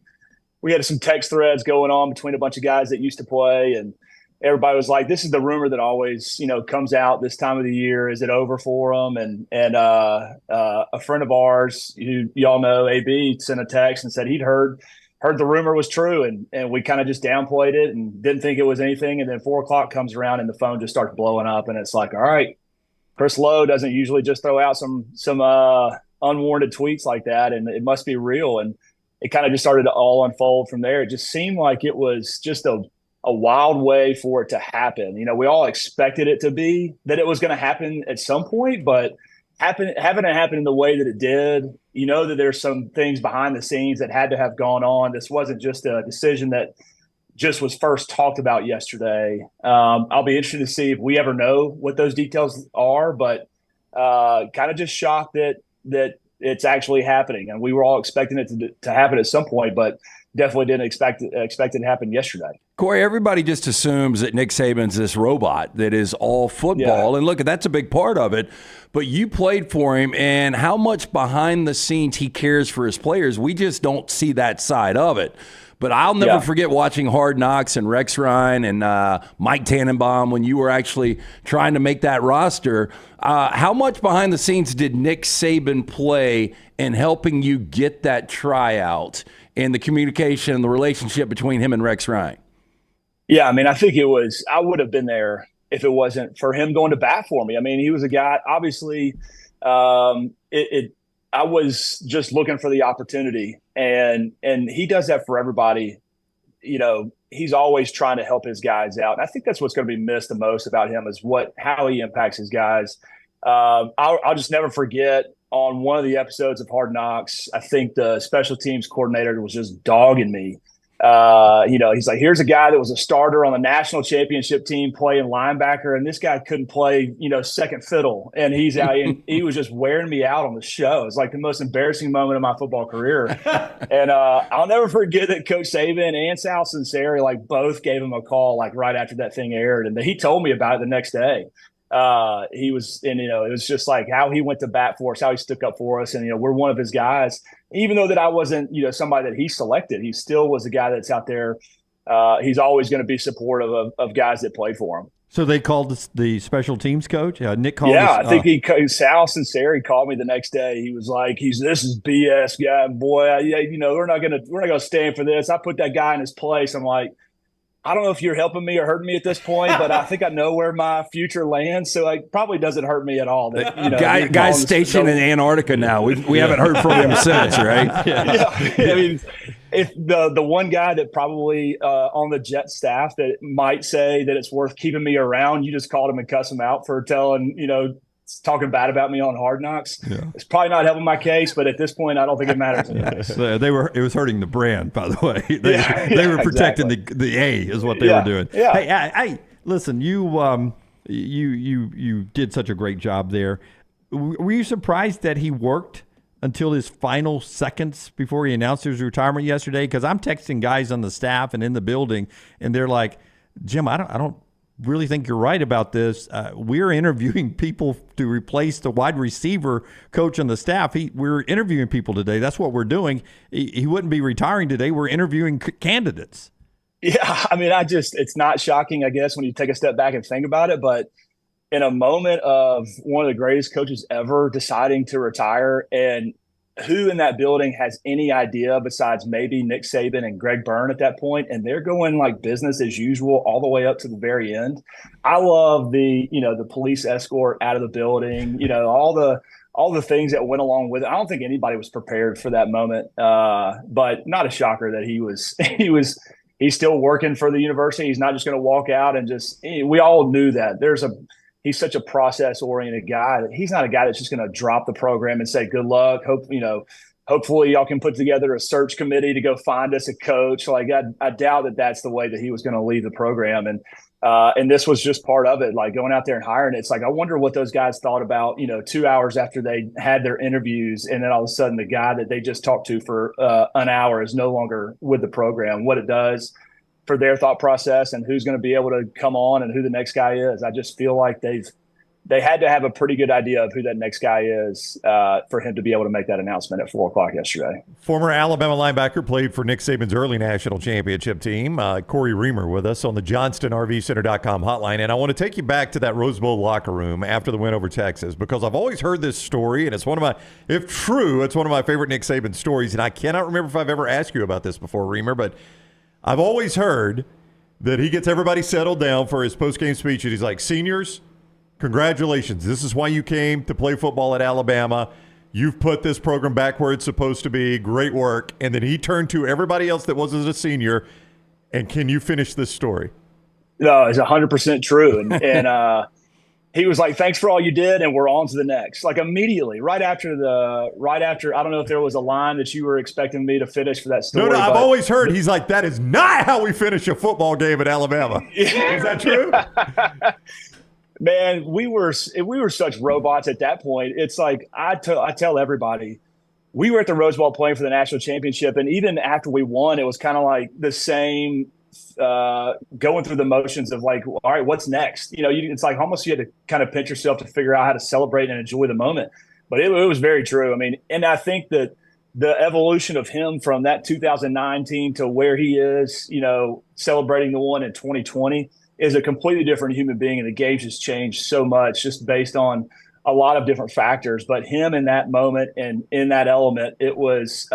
O: We had some text threads going on between a bunch of guys that used to play, and everybody was like, this is the rumor that always, comes out this time of the year. Is it over for them? And a friend of ours who y'all know, AB, sent a text and said he'd heard the rumor was true, and we kind of just downplayed it and didn't think it was anything. And then 4 o'clock comes around and the phone just starts blowing up, and it's like, all right, Chris Lowe doesn't usually just throw out some unwarranted tweets like that, and it must be real. And it kind of just started to all unfold from there. It just seemed like it was just a wild way for it to happen. We all expected it to be that it was going to happen at some point, but having it happen in the way that it did, that there's some things behind the scenes that had to have gone on. This wasn't just a decision that just was first talked about yesterday. I'll be interested to see if we ever know what those details are, but kind of just shocked that it's actually happening. And we were all expecting it to happen at some point, but definitely didn't expect it to happen yesterday.
B: Cory, everybody just assumes that Nick Saban's this robot that is all football. Yeah. And look, that's a big part of it. But you played for him, and how much behind the scenes he cares for his players, we just don't see that side of it. But I'll never forget watching Hard Knocks and Rex Ryan and Mike Tannenbaum when you were actually trying to make that roster. How much behind the scenes did Nick Saban play in helping you get that tryout and the communication and the relationship between him and Rex Ryan?
O: Yeah, I mean, I think I would have been there if it wasn't for him going to bat for me. I mean, he was a guy, obviously, I was just looking for the opportunity, and he does that for everybody. He's always trying to help his guys out. And I think that's what's going to be missed the most about him is how he impacts his guys. I'll just never forget on one of the episodes of Hard Knocks, I think the special teams coordinator was just dogging me. He's like, here's a guy that was a starter on the national championship team playing linebacker, and this guy couldn't play, second fiddle. And he's out, and he was just wearing me out on the show. It's like the most embarrassing moment of my football career. And I'll never forget that Coach Saban and Sal Sinceri both gave him a call right after that thing aired, and he told me about it the next day. It was just like how he went to bat for us, how he stuck up for us. And, we're one of his guys, even though that I wasn't, somebody that he selected, he still was a guy that's out there. He's always going to be supportive of guys that played for him.
D: So they called the special teams coach. Nick called.
O: Yeah, I think Sal Sinceri called me the next day. He was like, this is BS, guy, boy. We're not gonna stand for this. I put that guy in his place. I'm like, I don't know if you're helping me or hurting me at this point, but I think I know where my future lands, so it probably doesn't hurt me at all. That,
B: guy's stationed in Antarctica now. We haven't heard from him since, right?
O: Yeah. I mean, if the one guy that probably on the Jet staff that might say that it's worth keeping me around, you just called him and cussed him out for talking bad about me on Hard Knocks. Yeah. It's probably not helping my case, but at this point, I don't think it matters.
D: It was hurting the brand, by the way. They were protecting the A is what they were doing.
O: Yeah.
D: Hey, listen, you did such a great job there. Were you surprised that he worked until his final seconds before he announced his retirement yesterday? Because I'm texting guys on the staff and in the building, and they're like, Jim, I don't really think you're right about this. We're interviewing people to replace the wide receiver coach on the staff. We're interviewing people today. That's what we're doing. He wouldn't be retiring today. We're interviewing candidates.
O: Yeah, I mean, it's not shocking, I guess, when you take a step back and think about it. But in a moment of one of the greatest coaches ever deciding to retire, and who in that building has any idea besides maybe Nick Saban and Greg Byrne at that point, and they're going like business as usual all the way up to the very end. I love the police escort out of the building, all the things that went along with it. I don't think anybody was prepared for that moment, but not a shocker that he's still working for the university. He's not just going to walk out and we all knew that he's such a process-oriented guy that he's not a guy that's just going to drop the program and say, good luck. Hopefully y'all can put together a search committee to go find us a coach. Like I doubt that that's the way that he was going to leave the program. And this was just part of it, like going out there and hiring it. It's like, I wonder what those guys thought about, 2 hours after they had their interviews. And then all of a sudden the guy that they just talked to for an hour is no longer with the program, what it does for their thought process and who's going to be able to come on and who the next guy is. I just feel like they had to have a pretty good idea of who that next guy is for him to be able to make that announcement at 4:00 yesterday.
C: Former Alabama linebacker, played for Nick Saban's early national championship team, Cory Reamer, with us on the JohnstonRVCenter.com hotline. And I want to take you back to that Rose Bowl locker room after the win over Texas, because I've always heard this story, and it's one of my favorite Nick Saban stories. And I cannot remember if I've ever asked you about this before, Reamer, but I've always heard that he gets everybody settled down for his post-game speech, and he's like, seniors, congratulations. This is why you came to play football at Alabama. You've put this program back where it's supposed to be. Great work. And then he turned to everybody else that wasn't a senior, and can you finish this story?
O: No, it's 100% true. And he was like, thanks for all you did, and we're on to the next. Like immediately, right after, I don't know if there was a line that you were expecting me to finish for that story.
C: No, I've always heard he's like, that is not how we finish a football game at Alabama. Is that true?
O: Man, we were such robots at that point. It's like I tell everybody, we were at the Rose Bowl playing for the national championship, and even after we won, it was kind of like the same going through the motions of like, all right, what's next? It's like almost you had to kind of pinch yourself to figure out how to celebrate and enjoy the moment. But it was very true. I mean, and I think that the evolution of him from that 2009 team to where he is, celebrating the one in 2020 is a completely different human being. And the game has changed so much just based on a lot of different factors. But him in that moment and in that element, it was,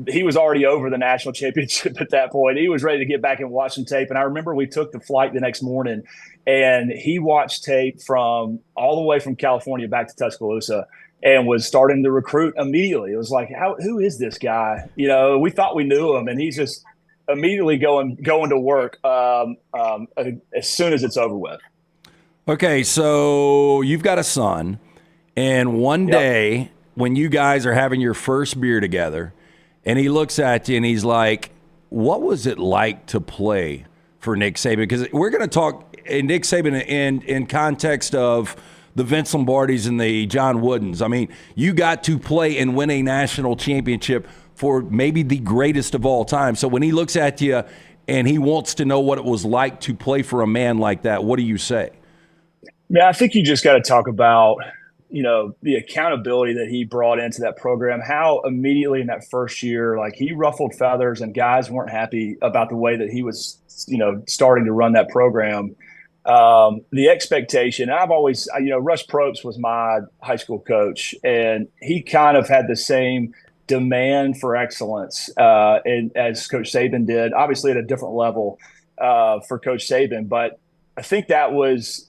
O: he was already over the national championship at that point. He was ready to get back and watch some tape. And I remember we took the flight the next morning, and he watched tape from all the way from California back to Tuscaloosa and was starting to recruit immediately. It was like, who is this guy? We thought we knew him, and he's just immediately going to work as soon as it's over with.
B: Okay, so you've got a son, and one day when you guys are having your first beer together, and he looks at you and he's like, what was it like to play for Nick Saban? Because we're going to talk Nick Saban in context of the Vince Lombardis and the John Woodens. I mean, you got to play and win a national championship for maybe the greatest of all time. So when he looks at you and he wants to know what it was like to play for a man like that, what do you say?
O: Yeah, I think you just got to talk about the accountability that he brought into that program, how immediately in that first year, like he ruffled feathers and guys weren't happy about the way that he was, starting to run that program. The expectation, I've always, Russ Probst was my high school coach, and he kind of had the same demand for excellence and as Coach Saban did, obviously at a different level for Coach Saban. But I think that was,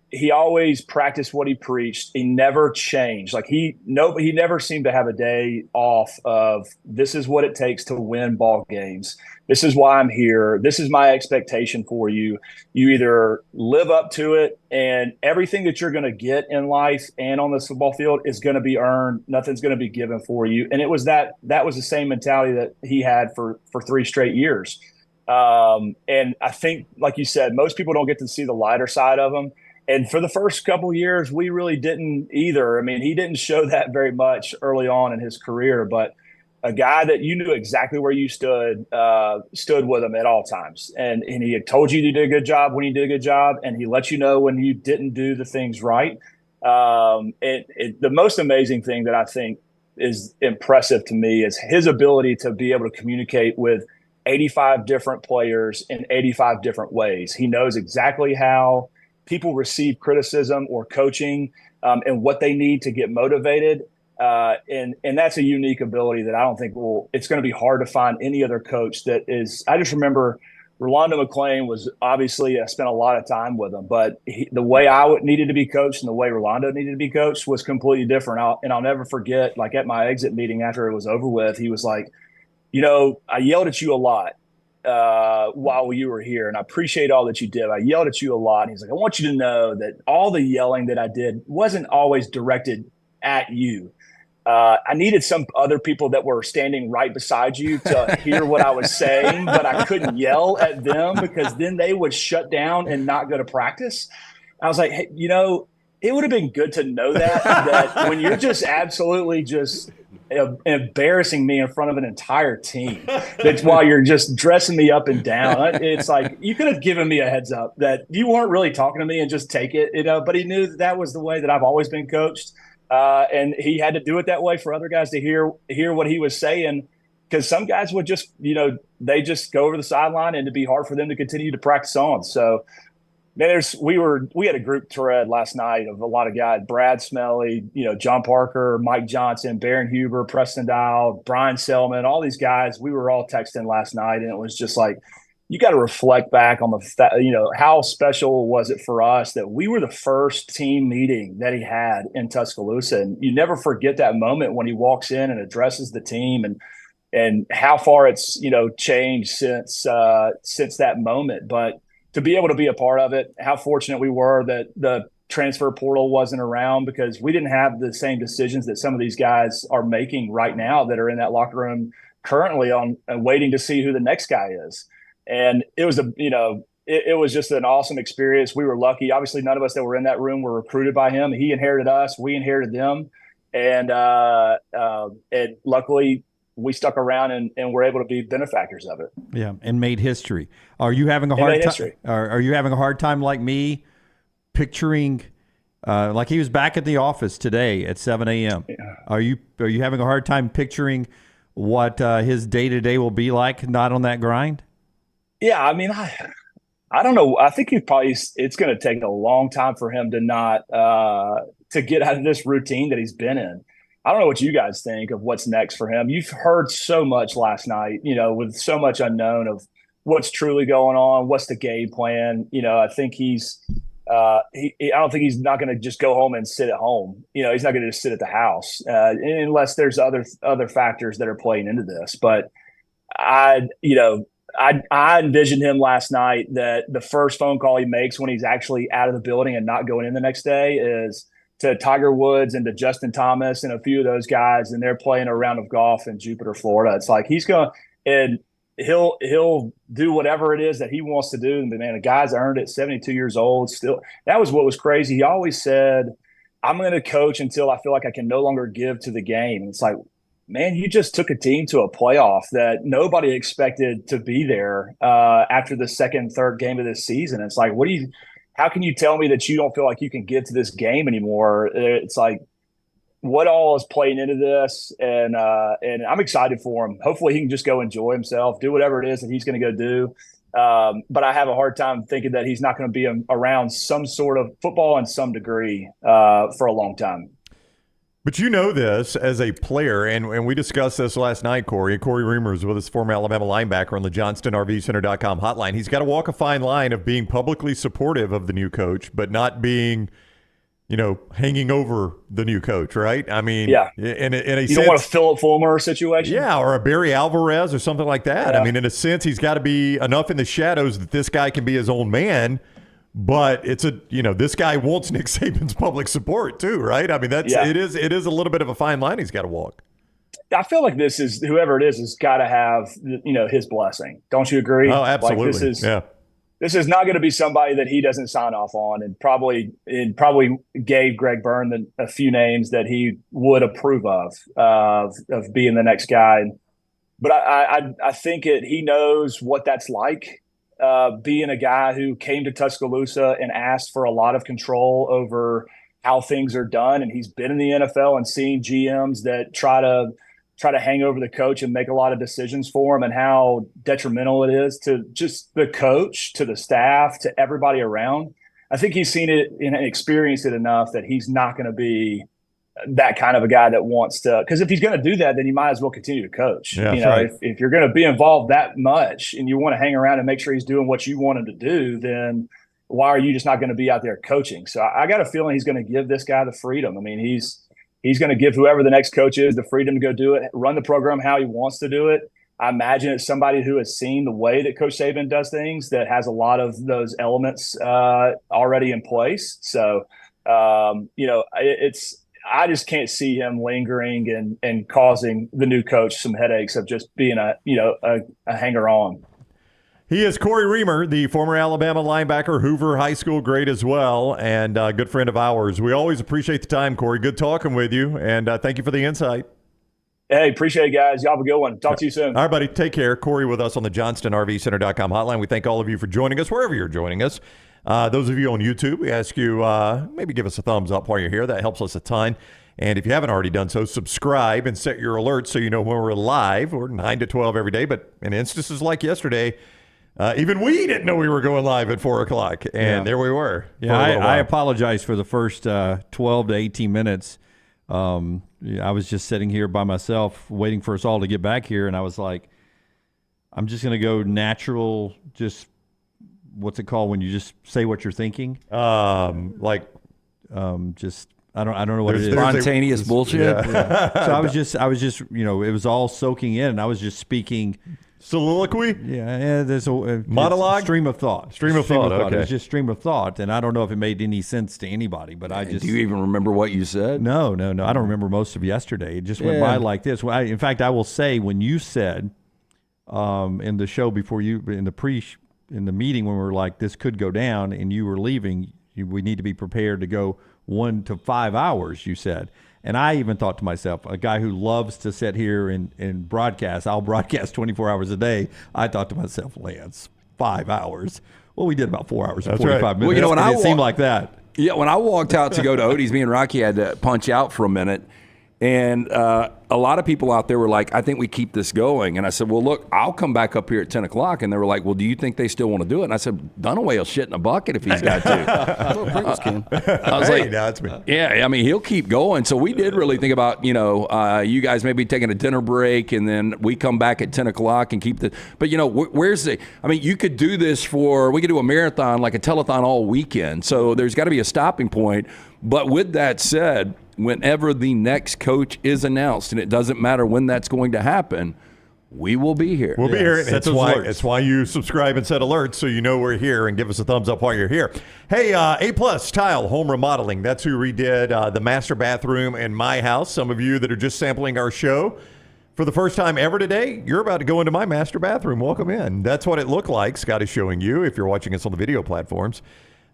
O: he always practiced what he preached. He never changed. Like he never seemed to have a day off of, this is what it takes to win ball games. This is why I'm here. This is my expectation for you. You either live up to it, and everything that you're going to get in life and on the football field is going to be earned. Nothing's going to be given for you. And it was that was the same mentality that he had for 3 straight years. And I think, like you said, most people don't get to see the lighter side of him. And for the first couple of years, we really didn't either. I mean, he didn't show that very much early on in his career, but a guy that you knew exactly where you stood with him at all times. And he had told you did a good job when you did a good job, and he let you know when you didn't do the things right. The most amazing thing that I think is impressive to me is his ability to be able to communicate with 85 different players in 85 different ways. He knows exactly how people receive criticism or coaching and what they need to get motivated. And that's a unique ability that I don't think it's going to be hard to find any other coach that is. I just remember Rolando McClain was obviously, I spent a lot of time with him, but the way I needed to be coached and the way Rolando needed to be coached was completely different. I'll never forget, like at my exit meeting after it was over with, he was like, I yelled at you a lot while you were here, and I appreciate all that you did. I yelled at you a lot. And he's like, I want you to know that all the yelling that I did wasn't always directed at you. I needed some other people that were standing right beside you to hear what I was saying, but I couldn't yell at them because then they would shut down and not go to practice. I was like, hey, it would have been good to know that when you're just absolutely just embarrassing me in front of an entire team, that's why you're just dressing me up and down. It's like, you could have given me a heads up that you weren't really talking to me and just take it, but he knew that was the way that I've always been coached. And he had to do it that way for other guys to hear what he was saying, because some guys would just, they just go over the sideline and it'd be hard for them to continue to practice on. So, man, we had a group thread last night of a lot of guys: Brad Smelly, John Parker, Mike Johnson, Baron Huber, Preston Dial, Brian Selman, all these guys. We were all texting last night, and it was just like, you got to reflect back on how special was it for us that we were the first team meeting that he had in Tuscaloosa. And you never forget that moment when he walks in and addresses the team, and how far it's, changed since that moment. But to be able to be a part of it, how fortunate we were that the transfer portal wasn't around, because we didn't have the same decisions that some of these guys are making right now that are in that locker room currently waiting to see who the next guy is. And it was it was just an awesome experience. We were lucky. Obviously, none of us that were in that room were recruited by him. He inherited us. We inherited them. And luckily, we stuck around and were able to be benefactors of it.
D: Yeah, and made history. Are you having a hard time? Are you having a hard time like me picturing, like he was back at the office today at 7 a.m.? Yeah. Are you having a hard time picturing what his day-to-day will be like, not on that grind?
O: Yeah, I mean, I don't know. I think it's going to take a long time for him to not to get out of this routine that he's been in. I don't know what you guys think of what's next for him. You've heard so much last night, with so much unknown of what's truly going on, what's the game plan. I think I don't think he's not going to just go home and sit at home. He's not going to just sit at the house unless there's other factors that are playing into this. But I envisioned him last night that the first phone call he makes when he's actually out of the building and not going in the next day is to Tiger Woods and to Justin Thomas and a few of those guys, and they're playing a round of golf in Jupiter, Florida. It's like he's going and he'll do whatever it is that he wants to do. And man, the guy's earned it. 72 years old, still. That was what was crazy. He always said, "I'm going to coach until I feel like I can no longer give to the game." And it's like, man, you just took a team to a playoff that nobody expected to be there after the second, third game of this season. It's like, how can you tell me that you don't feel like you can get to this game anymore? It's like, what all is playing into this? And I'm excited for him. Hopefully he can just go enjoy himself, do whatever it is that he's going to go do. But I have a hard time thinking that he's not going to be around some sort of football in some degree for a long time.
C: But you know this as a player, and we discussed this last night, Cory. Cory Reamer is with us, former Alabama linebacker on the JohnstonRVCenter.com hotline. He's got to walk a fine line of being publicly supportive of the new coach, but not being, hanging over the new coach, right? I mean, yeah. In a
O: you
C: sense,
O: don't want a Philip Fulmer situation?
C: Yeah, or a Barry Alvarez or something like that.
O: Yeah.
C: I mean, in a sense, he's got to be enough in the shadows that this guy can be his own man. But it's this guy wants Nick Saban's public support too, right? I mean, it is a little bit of a fine line he's got to walk.
O: I feel like whoever it is has got to have, his blessing. Don't you agree?
C: Oh, absolutely.
O: Like this is not going to be somebody that he doesn't sign off on, and probably gave Greg Byrne a few names that he would approve of being the next guy. But I think he knows what that's like. Being a guy who came to Tuscaloosa and asked for a lot of control over how things are done. And he's been in the NFL and seen GMs that try to hang over the coach and make a lot of decisions for him, and how detrimental it is to just the coach, to the staff, to everybody around. I think he's seen it and experienced it enough that he's not going to be that kind of a guy that wants to, because if he's going to do that, then you might as well continue to coach.
C: Yeah,
O: you know,
C: right.
O: if you're going to be involved that much and you want to hang around and make sure he's doing what you want him to do, then why are you just not going to be out there coaching? So I got a feeling he's going to give this guy the freedom. I mean, he's going to give whoever the next coach is the freedom to go do it, run the program how he wants to do it. I imagine it's somebody who has seen the way that Coach Saban does things, that has a lot of those elements already in place. So, I just can't see him lingering and causing the new coach some headaches of just being a hanger on.
C: He is Cory Reamer, the former Alabama linebacker, Hoover High School grade as well, and a good friend of ours. We always appreciate the time, Cory. Good talking with you, and thank you for the insight.
O: Hey, appreciate it, guys. Y'all have a good one. Talk to you soon.
C: All right, buddy. Take care. Cory with us on the JohnstonRVCenter.com hotline. We thank all of you for joining us, wherever you're joining us. Those of you on YouTube, we ask you maybe give us a thumbs up while you're here. That helps us a ton. And if you haven't already done so, subscribe and set your alerts so you know when we're live. We're 9 to 12 every day. But in instances like yesterday, even we didn't know we were going live at 4 o'clock. And there we were.
D: Yeah, I apologize for the first 12 to 18 minutes. I was just sitting here by myself waiting for us all to get back here. And I was like, I'm just going to go natural, just what's it called when you just say what you're thinking?
B: Just
D: I don't know what it is.
B: Spontaneous bullshit.
D: Yeah. So I was just it was all soaking in, and I was just speaking.
C: Soliloquy?
D: Yeah, there's a
C: monologue,
D: stream of thought.
C: Stream of thought. Okay.
D: It was just stream of thought, and I don't know if it made any sense to anybody. But I just
B: do you even remember what you said?
D: No. I don't remember most of yesterday. It just went by like this. In fact, I will say when you said in the show before you in the meeting when we were like this could go down, and you were leaving, we need to be prepared to go 1 to 5 hours. You said. And I even thought to myself, a guy who loves to sit here and broadcast, I'll broadcast 24 hours a day. I thought to myself, Lance, 5 hours. Well, we did about 4 hours and 45 minutes.
B: Well, when
D: it seemed like that.
B: Yeah, when I walked out to go to Odie's, me and Rocky had to punch out for a minute. And a lot of people out there were like, I think we keep this going. And I said, well, look, I'll come back up here at 10 o'clock. And they were like, well, do you think they still want to do it? And I said, Dunaway will shit in a bucket if he's got to. I was like,
C: that's me.
B: Yeah, I mean, he'll keep going. So we did really think about, you guys maybe taking a dinner break and then we come back at 10 o'clock and keep the. But, where's the. I mean, you could do this we could do a marathon, like a telethon all weekend. So there's got to be a stopping point. But with that said, whenever the next coach is announced, and it doesn't matter when that's going to happen, we will be here.
C: We'll be here. That's why you subscribe and set alerts so you know we're here, and give us a thumbs up while you're here. Hey, A-Plus Tile Home Remodeling. That's who redid the master bathroom in my house. Some of you that are just sampling our show for the first time ever today, you're about to go into my master bathroom. Welcome in. That's what it looked like. Scott is showing you if you're watching us on the video platforms.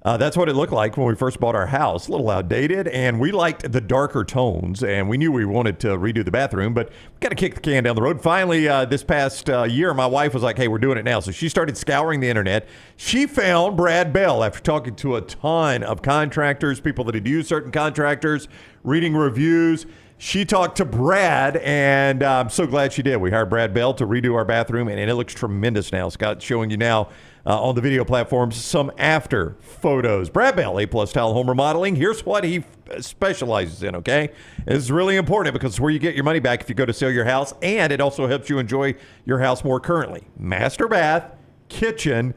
C: That's what it looked like when we first bought our house. A little outdated, and we liked the darker tones, and we knew we wanted to redo the bathroom, but we got to kick the can down the road. Finally, this past year, my wife was like, hey, we're doing it now. So she started scouring the internet. She found Brad Bell after talking to a ton of contractors, people that had used certain contractors, reading reviews. She talked to Brad, and I'm so glad she did. We hired Brad Bell to redo our bathroom, and it looks tremendous now. Scott's showing you now on the video platforms some after photos. Brad Bell, A-Plus Tile Home Remodeling. Here's what he specializes in, okay? It's really important because it's where you get your money back if you go to sell your house, and it also helps you enjoy your house more currently. Master bath, kitchen,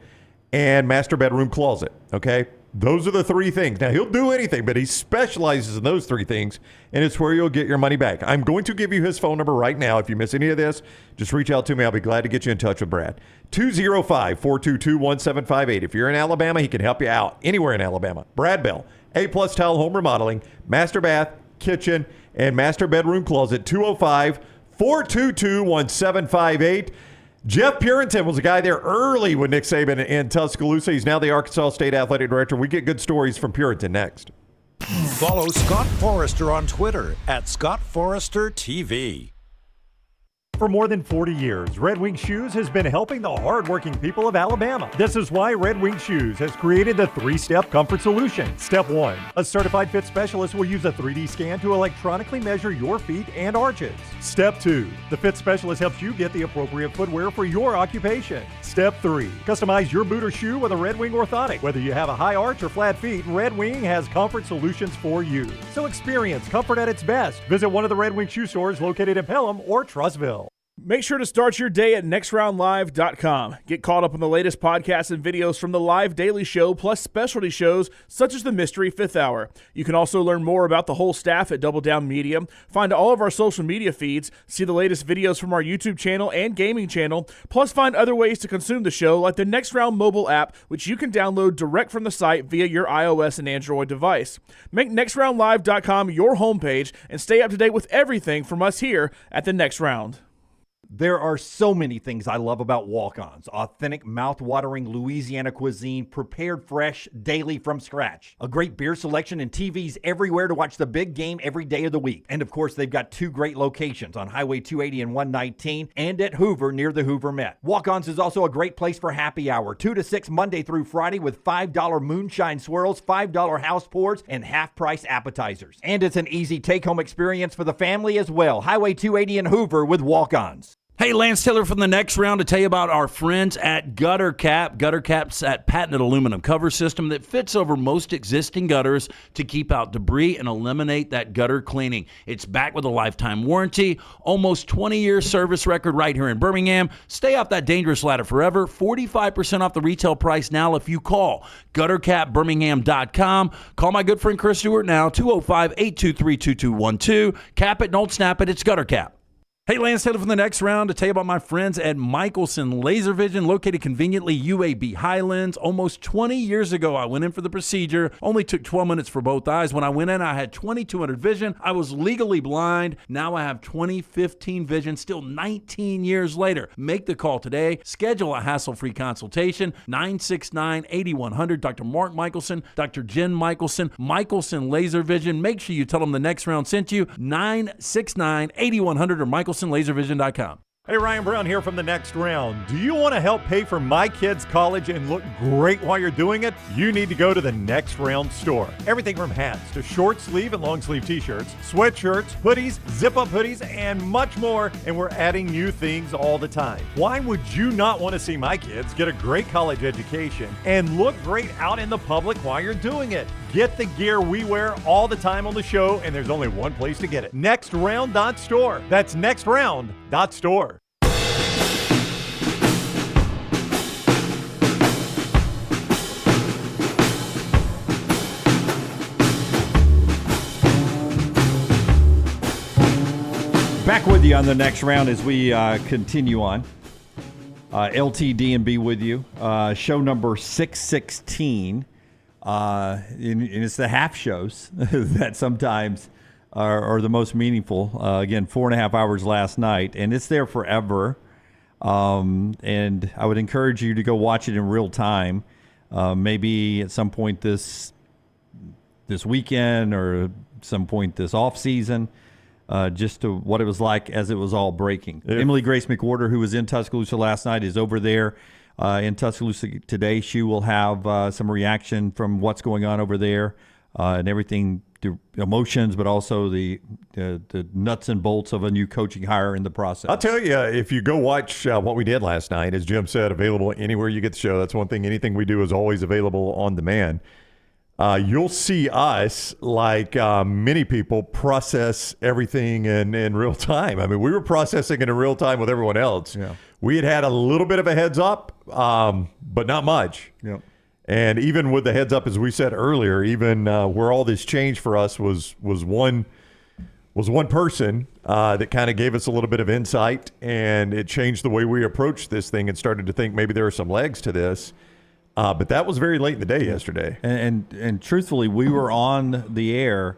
C: and master bedroom closet, okay? Those are the three things. Now, he'll do anything, but he specializes in those three things, and it's where you'll get your money back. I'm going to give you his phone number right now. If you miss any of this, just reach out to me. I'll be glad to get you in touch with Brad. 205-422-1758. If you're in Alabama, he can help you out anywhere in Alabama. Brad Bell, A-Plus Tile Home Remodeling, master bath, kitchen, and master bedroom closet. 205-422-1758. Jeff Purinton was a guy there early with Nick Saban in Tuscaloosa. He's now the Arkansas State Athletic Director. We get good stories from Purinton next.
E: Follow Scott Forrester on Twitter @ScottForresterTV.
K: For more than 40 years, Red Wing Shoes has been helping the hardworking people of Alabama. This is why Red Wing Shoes has created the 3-step comfort solution. Step 1. A certified fit specialist will use a 3D scan to electronically measure your feet and arches. Step 2. The fit specialist helps you get the appropriate footwear for your occupation. Step 3. Customize your boot or shoe with a Red Wing orthotic. Whether you have a high arch or flat feet, Red Wing has comfort solutions for you. So experience comfort at its best. Visit one of the Red Wing shoe stores located in Pelham or Trussville.
P: Make sure to start your day at nextroundlive.com. Get caught up on the latest podcasts and videos from the live daily show, plus specialty shows such as the Mystery Fifth Hour. You can also learn more about the whole staff at Double Down Media, find all of our social media feeds, see the latest videos from our YouTube channel and gaming channel, plus find other ways to consume the show like the Next Round mobile app, which you can download direct from the site via your iOS and Android device. Make nextroundlive.com your homepage and stay up to date with everything from us here at the Next Round.
M: There are so many things I love about walk-ons. Authentic, mouth-watering Louisiana cuisine prepared fresh daily from scratch. A great beer selection and TVs everywhere to watch the big game every day of the week. And of course, they've got 2 great locations on Highway 280 and 119 and at Hoover near the Hoover Met. Walk-ons is also a great place for happy hour. 2 to 6 Monday through Friday with $5 moonshine swirls, $5 house pours, and half-price appetizers. And it's an easy take-home experience for the family as well. Highway 280 and Hoover with walk-ons.
H: Hey, Lance Taylor from the Next Round to tell you about our friends at Gutter Cap. Gutter Cap's that patented aluminum cover system that fits over most existing gutters to keep out debris and eliminate that gutter cleaning. It's backed with a lifetime warranty, almost 20-year service record right here in Birmingham. Stay off that dangerous ladder forever. 45% off the retail price now if you call guttercapbirmingham.com. Call my good friend Chris Stewart now, 205-823-2212. Cap it, don't snap it. It's Gutter Cap. Hey, Lance Taylor from the Next Round to tell you about my friends at Michelson Laser Vision, located conveniently UAB Highlands. Almost 20 years ago, I went in for the procedure. Only took 12 minutes for both eyes. When I went in, I had 2200 vision. I was legally blind. Now I have 20/15 vision, still 19 years later. Make the call today. Schedule a hassle-free consultation, 969-8100. Dr. Mark Michelson, Dr. Jen Michelson, Michelson Laser Vision. Make sure you tell them the Next Round sent you, 969-8100 or MichelsonLaserVision.com.
K: Hey, Ryan Brown here from the Next Round. Do you want to help pay for my kids' college and look great while you're doing it? You need to go to the Next Round store. Everything from hats to short sleeve and long sleeve t-shirts, sweatshirts, hoodies, zip-up hoodies, and much more. And we're adding new things all the time. Why would you not want to see my kids get a great college education and look great out in the public while you're doing it? Get the gear we wear all the time on the show, and there's only one place to get it. NextRound.store. That's NextRound.store.
D: Back with you on the Next Round as we continue on. LTD&B with you. Show number 616. And it's the half shows that sometimes are the most meaningful. Again, 4.5 hours last night, and it's there forever. And I would encourage you to go watch it in real time. Maybe at some point this weekend or some point this off season. Just to what it was like as it was all breaking. Yeah. Emily Grace McWhorter, who was in Tuscaloosa last night, is over there in Tuscaloosa today. She will have some reaction from what's going on over there and everything, the emotions, but also the nuts and bolts of a new coaching hire in the process.
C: I'll tell you, if you go watch what we did last night, as Jim said, available anywhere you get the show. That's one thing. Anything we do is always available on demand. You'll see us, like many people, process everything in real time. I mean, we were processing it in real time with everyone else.
D: Yeah.
C: We had a little bit of a heads up, but not much.
D: Yep.
C: And even with the heads up, as we said earlier, even where all this changed for us was one person that kind of gave us a little bit of insight, and it changed the way we approached this thing and started to think maybe there are some legs to this. But that was very late in the day yesterday.
D: And truthfully, we were on the air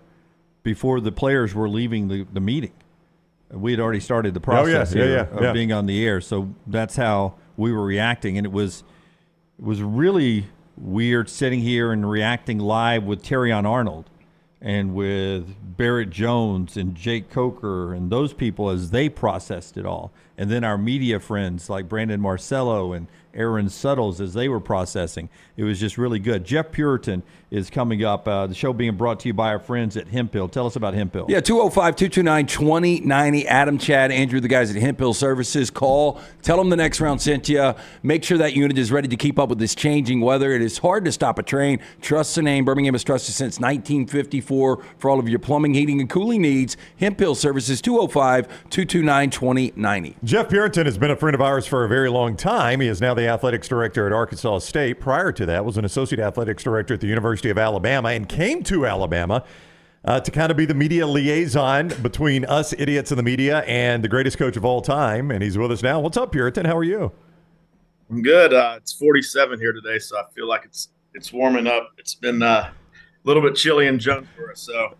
D: before the players were leaving the meeting. We had already started the process of being on the air. So that's how we were reacting. And it was really weird sitting here and reacting live with Terrion Arnold and with Barrett Jones and Jake Coker and those people as they processed it all. And then our media friends like Brandon Marcello and Aaron Suttles as they were processing. It was just really good. Jeff Purinton is coming up. The show being brought to you by our friends at Hemphill. Tell us about Hemphill.
B: Yeah, 205-229-2090. Adam, Chad, Andrew, the guys at Hemphill Services. Call. Tell them the next round sent you. Make sure that unit is ready to keep up with this changing weather. It is hard to stop a train. Trust the name. Birmingham has trusted since 1954 for all of your plumbing, heating, and cooling needs. Hemphill Services, 205-229-2090.
C: Jeff Purinton has been a friend of ours for a very long time. He is now the athletics director at Arkansas State. Prior to that, was an associate athletics director at the University of Alabama and came to Alabama to kind of be the media liaison between us idiots in the media and the greatest coach of all time. And he's with us now. What's up, Purinton? How are you?
Q: I'm good. It's 47 here today, so I feel like it's warming up. It's been a little bit chilly in Jonesboro, so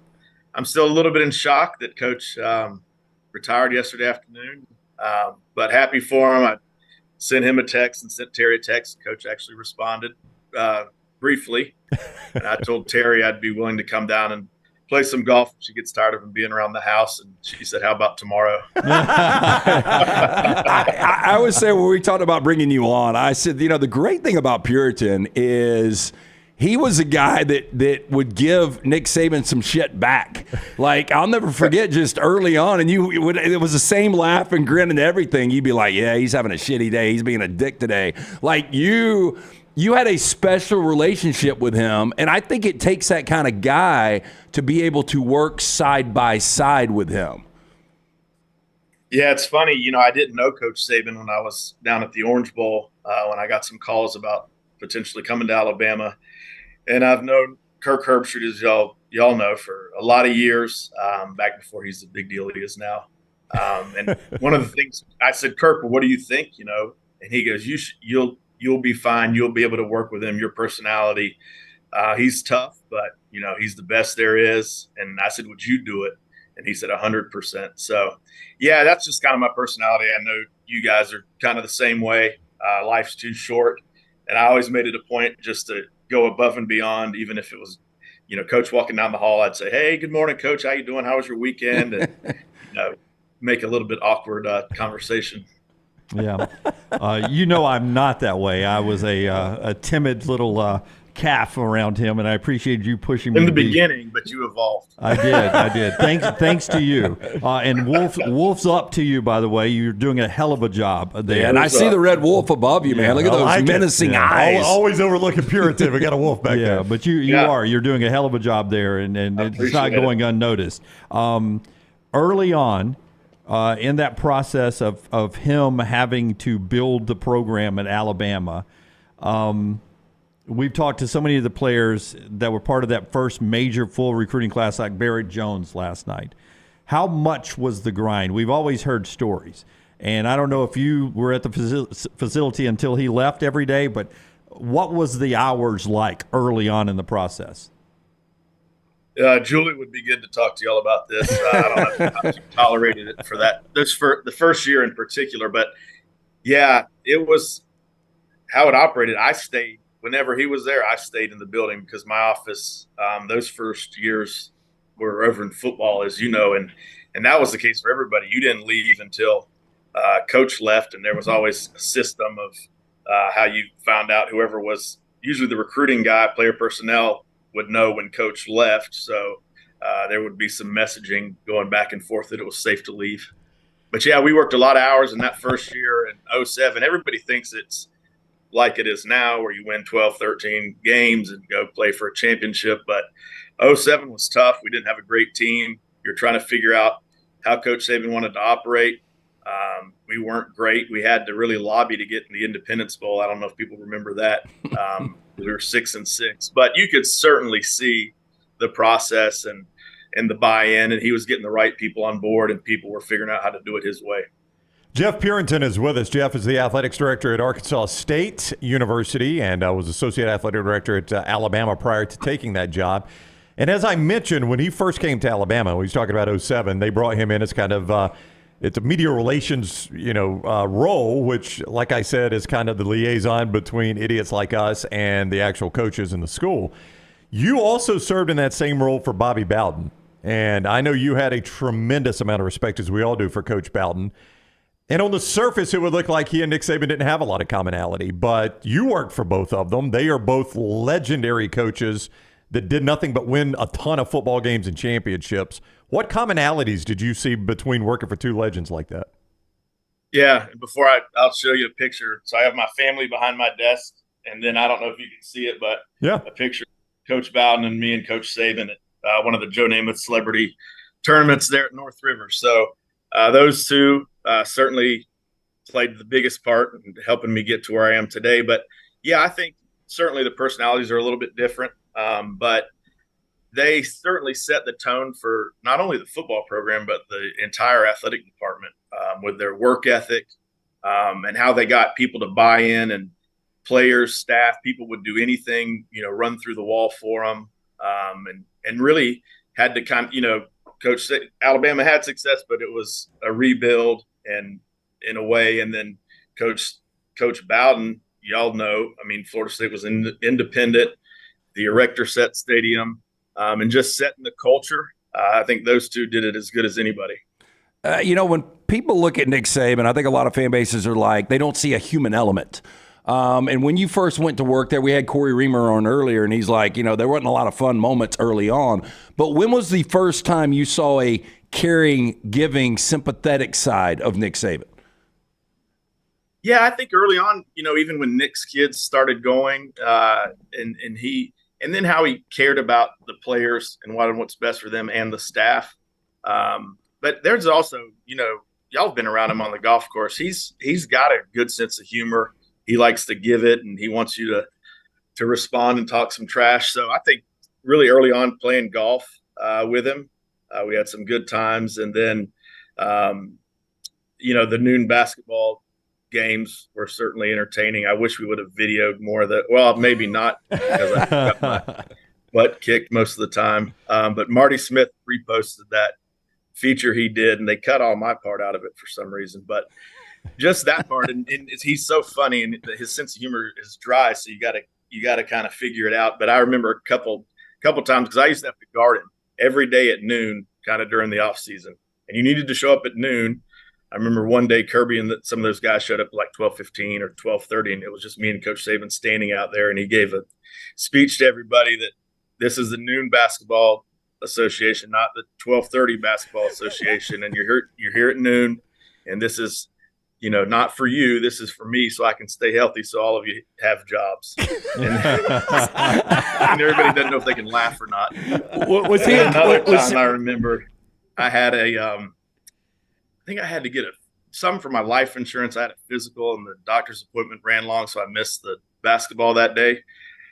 Q: I'm still a little bit in shock that Coach retired yesterday afternoon. But happy for him. I sent him a text and sent Terry a text. Coach actually responded briefly. And I told Terry I'd be willing to come down and play some golf. She gets tired of him being around the house. And she said, how about tomorrow?
B: I would say when we talked about bringing you on, I said, the great thing about Purinton is he was a guy that would give Nick Saban some shit back. Like, I'll never forget just early on, and it was the same laugh and grin and everything. You'd be like, yeah, he's having a shitty day. He's being a dick today. Like, you had a special relationship with him, and I think it takes that kind of guy to be able to work side by side with him.
Q: Yeah, it's funny. I didn't know Coach Saban when I was down at the Orange Bowl when I got some calls about potentially coming to Alabama. And I've known Kirk Herbstreit, as y'all know, for a lot of years, back before he's the big deal he is now. And one of the things I said, Kirk, well, what do you think? And he goes, you'll be fine. You'll be able to work with him. Your personality. He's tough, but he's the best there is. And I said, would you do it? And he said 100%. So yeah, that's just kind of my personality. I know you guys are kind of the same way. Life's too short. And I always made it a point just to go above and beyond, even if it was, Coach walking down the hall, I'd say, hey, good morning, Coach. How you doing? How was your weekend? And, make a little bit awkward conversation.
D: Yeah. I'm not that way. I was a timid little calf around him, and I appreciate you pushing me
Q: in the beginning, but you evolved.
D: I did. Thanks to you. And Wolf's up to you, by the way. You're doing a hell of a job there.
B: Yeah, and I see the red wolf above you, man. Look at those menacing eyes.
C: Always overlooking Purinton. We got a wolf back there.
D: Yeah, but you're doing a hell of a job there, and it's not going unnoticed. Early on, in that process of him having to build the program at Alabama, we've talked to so many of the players that were part of that first major full recruiting class, like Barrett Jones last night. How much was the grind? We've always heard stories. And I don't know if you were at the facility until he left every day, but what was the hours like early on in the process?
Q: Julie would be good to talk to y'all about this. I don't know how she tolerated it for the first year in particular. But, yeah, it was how it operated. I stayed. Whenever he was there, I stayed in the building because my office, those first years were over in football, as you know, and that was the case for everybody. You didn't leave until Coach left, and there was always a system of how you found out whoever was usually the recruiting guy, player personnel, would know when Coach left. So there would be some messaging going back and forth that it was safe to leave. But, yeah, we worked a lot of hours in that first year in 2007. Everybody thinks it's like it is now where you win 12, 13 games and go play for a championship. But 2007 was tough. We didn't have a great team. You're trying to figure out how Coach Saban wanted to operate. We weren't great. We had to really lobby to get in the Independence Bowl. I don't know if people remember that. We were 6-6. But you could certainly see the process and the buy-in, and he was getting the right people on board, and people were figuring out how to do it his way.
C: Jeff Purinton is with us. Jeff is the athletics director at Arkansas State University and was associate athletic director at Alabama prior to taking that job. And as I mentioned, when he first came to Alabama, we was talking about 2007, they brought him in as kind of it's a media relations, role, which, like I said, is kind of the liaison between idiots like us and the actual coaches in the school. You also served in that same role for Bobby Bowden. And I know you had a tremendous amount of respect, as we all do, for Coach Bowden. And on the surface, it would look like he and Nick Saban didn't have a lot of commonality. But you worked for both of them. They are both legendary coaches that did nothing but win a ton of football games and championships. What commonalities did you see between working for two legends like that?
Q: Yeah, before I'll show you a picture. So I have my family behind my desk, and then I don't know if you can see it, but a picture of Coach Bowden and me and Coach Saban at one of the Joe Namath celebrity tournaments there at North River. So those two certainly played the biggest part in helping me get to where I am today. But, yeah, I think certainly the personalities are a little bit different, but they certainly set the tone for not only the football program but the entire athletic department with their work ethic and how they got people to buy in, and players, staff, people would do anything, run through the wall for them, and really had to kind of, Coach Alabama had success, but it was a rebuild and in a way. And then Coach Bowden, y'all know, Florida State was independent, the Erector Set Stadium, and just setting the culture. I think those two did it as good as anybody.
B: When people look at Nick Saban, I think a lot of fan bases are like, they don't see a human element. And when you first went to work there, we had Cory Reamer on earlier, and he's like, there wasn't a lot of fun moments early on. But when was the first time you saw a caring, giving, sympathetic side of Nick Saban?
Q: Yeah, I think early on, even when Nick's kids started going, and then how he cared about the players and what's best for them and the staff. But there's also, y'all have been around him on the golf course. He's got a good sense of humor. He likes to give it, and he wants you to respond and talk some trash. So I think really early on playing golf with him, we had some good times. And then, the noon basketball games were certainly entertaining. I wish we would have videoed more of that. Well, maybe not, because I got my butt kicked most of the time. But Marty Smith reposted that feature he did, and they cut all my part out of it for some reason. But just that part, and he's so funny, and his sense of humor is dry, so you got to kind of figure it out. But I remember a couple times, because I used to have to guard him every day at noon, kind of during the off season, and you needed to show up at noon. I remember one day Kirby and some of those guys showed up at like 12:15 or 12:30, and it was just me and Coach Saban standing out there, and he gave a speech to everybody that this is the noon basketball association, not the 12:30 basketball association, and you're here at noon, and this is not for you. This is for me, so I can stay healthy, so all of you have jobs. And everybody doesn't know if they can laugh or not.
B: Was he
Q: another time I remember I had I think I had to get something for my life insurance. I had a physical, and the doctor's appointment ran long, so I missed the basketball that day.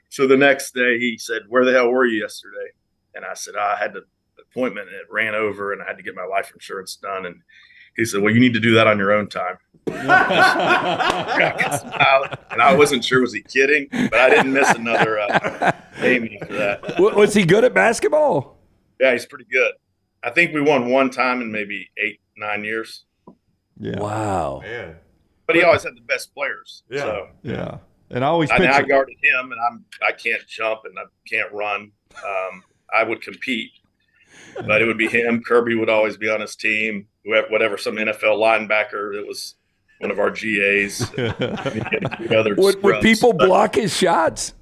Q: So the next day he said, "Where the hell were you yesterday?" And I said, "I had an appointment, and it ran over, and I had to get my life insurance done." And he said, "Well, you need to do that on your own time." And I wasn't sure, was he kidding? But I didn't miss another game for that.
B: Was he good at basketball?
Q: Yeah, he's pretty good. I think we won one time in maybe 8-9 years.
D: Yeah.
B: Wow.
C: Man.
Q: But he always had the best players.
C: Yeah.
Q: So.
D: Yeah. And I always
Q: I
D: picture
Q: guarded him, and I can't jump and I can't run. I would compete, but it would be him. Kirby would always be on his team. Whatever, some NFL linebacker that was one of our GAs.
B: Would people block his shots?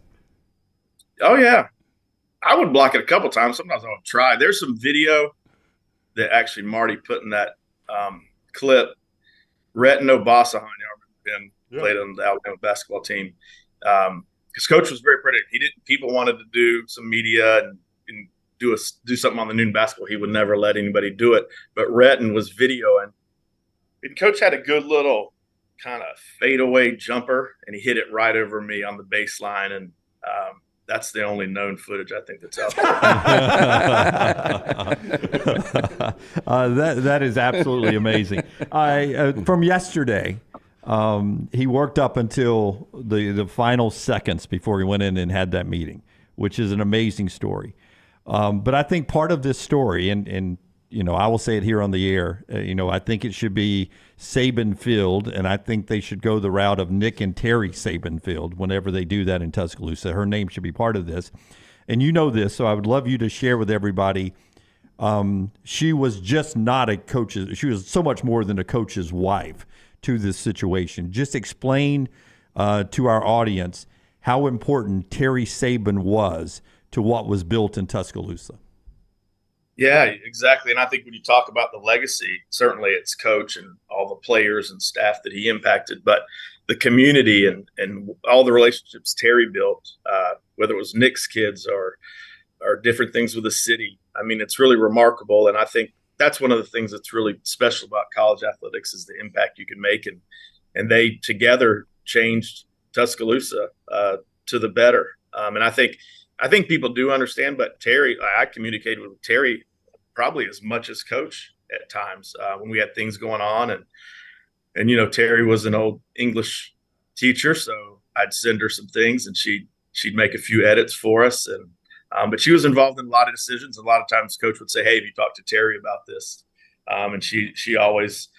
Q: Oh yeah, I would block it a couple times. Sometimes I would try. There's some video that actually Marty put in that clip. Rhett and Obasahan, him played on the Alabama basketball team. His coach was very critical. People wanted to do some media and do something on the noon basketball. He would never let anybody do it. But Retton was videoing. And Coach had a good little kind of fadeaway jumper, and he hit it right over me on the baseline. And that's the only known footage I think that's out
D: there. That is absolutely amazing. From yesterday, he worked up until the final seconds before he went in and had that meeting, which is an amazing story. But I think part of this story, and I will say it here on the air, I think it should be Saban Field, and I think they should go the route of Nick and Terry Saban Field whenever they do that in Tuscaloosa. Her name should be part of this. and you know this, so I would love you to share with everybody. She was just not a coach's. She was so much more than a coach's wife to this situation. Just explain to our audience how important Terry Saban was to what was built in Tuscaloosa.
Q: Yeah, exactly. And I think when you talk about the legacy, certainly it's coach and all the players and staff that he impacted, but the community and all the relationships Terry built, whether it was Nick's kids or different things with the city. I mean, it's really remarkable. And I think that's one of the things that's really special about college athletics is the impact you can make. And they together changed Tuscaloosa to the better. And I think people do understand, but Terry, I communicated with Terry probably as much as coach at times when we had things going on. And, you know, Terry was an old English teacher, so I'd send her some things and she'd make a few edits for us. And, but she was involved in a lot of decisions. A lot of times coach would say, hey, have you talked to Terry about this? And she always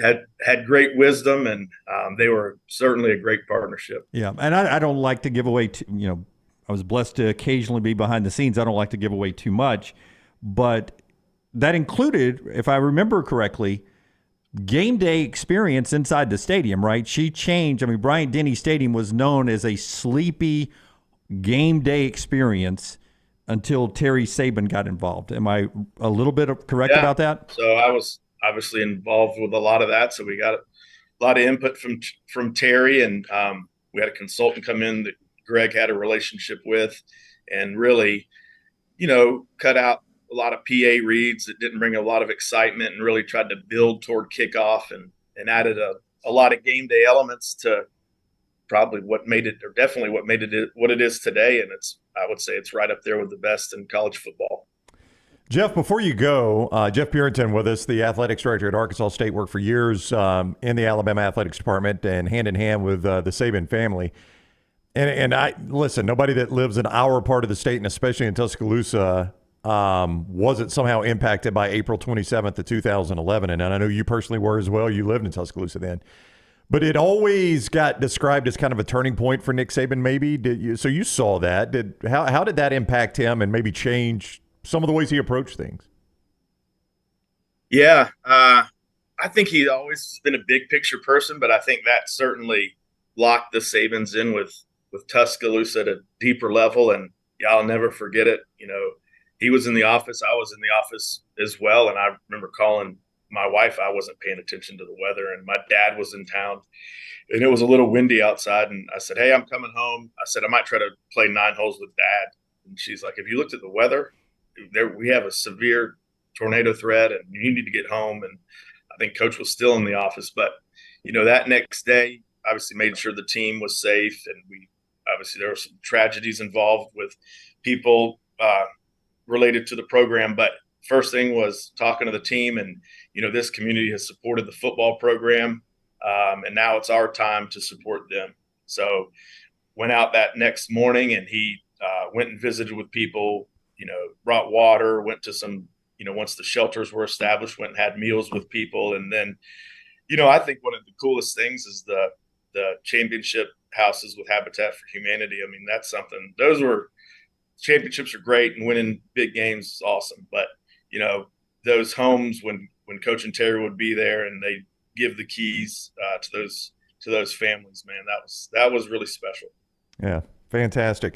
Q: had great wisdom, and they were certainly a great partnership.
D: Yeah. And I don't like to give away, I was blessed to occasionally be behind the scenes. I don't like to give away too much, but that included, if I remember correctly, game day experience inside the stadium, right? She changed. I mean, Bryant-Denny Stadium was known as a sleepy game day experience until Terry Saban got involved. Am I a little bit correct about that?
Q: So I was obviously involved with a lot of that. So we got a lot of input from Terry, and we had a consultant come in that Greg had a relationship with, and really, cut out a lot of PA reads that didn't bring a lot of excitement, and really tried to build toward kickoff and added a lot of game day elements to probably what made it, or definitely what made it what it is today. And I would say it's right up there with the best in college football.
C: Jeff, before you go, Jeff Purinton with us, the athletics director at Arkansas State, worked for years in the Alabama athletics department and hand in hand with the Saban family. And I listen, nobody that lives in our part of the state, and especially in Tuscaloosa, wasn't somehow impacted by April 27th of 2011. And I know you personally were as well. You lived in Tuscaloosa then. But it always got described as kind of a turning point for Nick Saban, maybe. So you saw that. How did that impact him and maybe change some of the ways he approached things?
Q: Yeah, I think he always been a big picture person, but I think that certainly locked the Sabans in with Tuscaloosa at a deeper level. And I'll never forget it. He was in the office. I was in the office as well. And I remember calling my wife. I wasn't paying attention to the weather, and my dad was in town, and it was a little windy outside. And I said, hey, I'm coming home. I said, I might try to play 9 holes with Dad. And she's like, have you looked at the weather? We have a severe tornado threat, and you need to get home. And I think Coach was still in the office, but that next day, obviously made sure the team was safe. And obviously there were some tragedies involved with people related to the program. But first thing was talking to the team, and, this community has supported the football program. And now it's our time to support them. So went out that next morning, and he went and visited with people, brought water, went to some, once the shelters were established, went and had meals with people. And then, I think one of the coolest things is the championship houses with Habitat for Humanity. I mean, that's something. Championships are great, and winning big games is awesome. But, those homes, when Coach and Terry would be there and they give the keys to those families, man, that was really special.
C: Yeah, fantastic.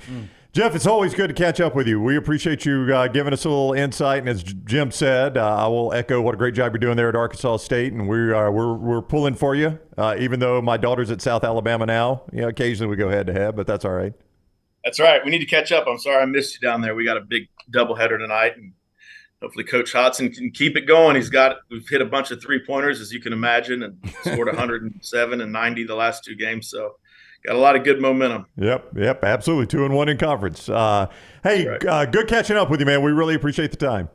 C: Jeff, it's always good to catch up with you. We appreciate you giving us a little insight. And as Jim said, I will echo what a great job you're doing there at Arkansas State. And we're pulling for you, even though my daughter's at South Alabama now. Occasionally we go head to head, but that's all right.
Q: That's all right. We need to catch up. I'm sorry I missed you down there. We got a big doubleheader tonight, and hopefully Coach Hodson can keep it going. We've hit a bunch of 3-pointers, as you can imagine, and scored 107 and 90 the last 2 games. So got a lot of good momentum.
C: Yep, absolutely. 2-1 in conference. Hey, right. Good catching up with you, man. We really appreciate the time.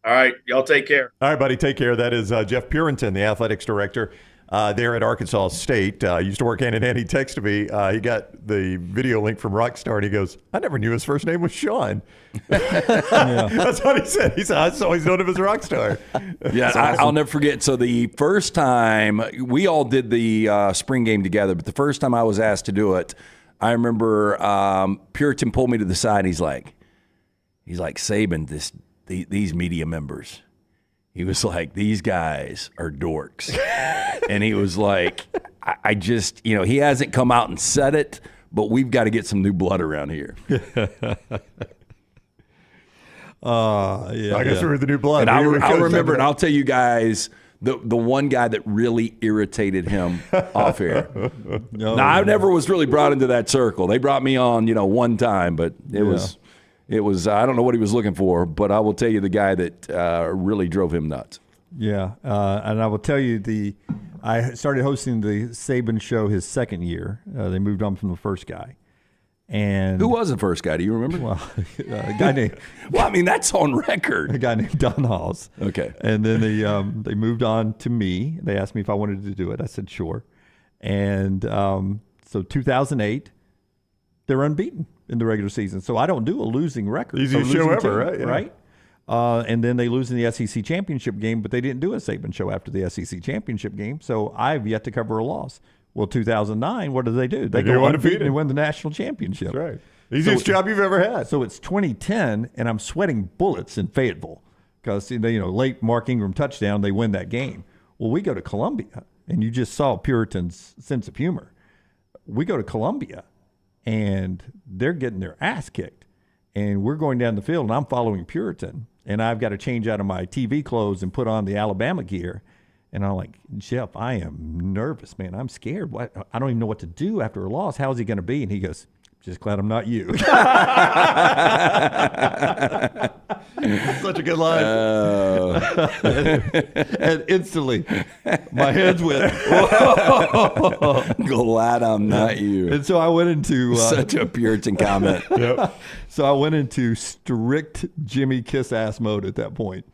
Q: All right, y'all take care.
C: All right, buddy, take care. That is Jeff Purinton, the athletics director there at Arkansas State. Used to work hand in hand. He texted me. He got the video link from Rockstar, and he goes, I never knew his first name was Sean. That's what he said. He said, I just always known him as Rockstar.
B: Yeah, awesome. I'll never forget. So the first time, we all did the spring game together, but the first time I was asked to do it, I remember Purinton pulled me to the side, and he's like, he's like, Saban, these media members. He was like, these guys are dorks. And he was like, I just, he hasn't come out and said it, but we've got to get some new blood around here.
C: I guess we're the new blood.
B: And I'll remember, and I'll tell you guys, the one guy that really irritated him off air. Now, I never was really brought into that circle. They brought me on, one time, but it was, I don't know what he was looking for, but I will tell you the guy that really drove him nuts.
D: Yeah, and I will tell you I started hosting the Saban show his second year. They moved on from the first guy. And
B: who was the first guy? Do you remember?
D: Well, a guy named.
B: Well, I mean, that's on record.
D: A guy named Don Halls.
B: Okay.
D: And then they moved on to me. They asked me if I wanted to do it. I said sure. And so 2008, they're unbeaten in the regular season. So I don't do a losing record.
C: Easiest show ever, right? Yeah.
D: Right. And then they lose in the SEC championship game, but they didn't do a Saban show after the SEC championship game. So I've yet to cover a loss. Well, 2009, what do? They go undefeated and win the national championship.
C: That's right. Easiest job you've ever had.
D: So it's 2010, and I'm sweating bullets in Fayetteville because, late Mark Ingram touchdown, they win that game. Well, we go to Columbia, and you just saw Puritan's sense of humor. We go to Columbia, and they're getting their ass kicked. And we're going down the field, and I'm following Puritan, and I've got to change out of my TV clothes and put on the Alabama gear. And I'm like, Jeff, I am nervous, man. I'm scared. I don't even know what to do after a loss. How is he going to be? And he goes, just glad I'm not you.
C: Such a good line.
D: And instantly, my heads went,
B: glad I'm not you.
D: And so I went into...
B: Such a Puritan comment.
C: Yep.
D: So I went into strict Jimmy kiss-ass mode at that point.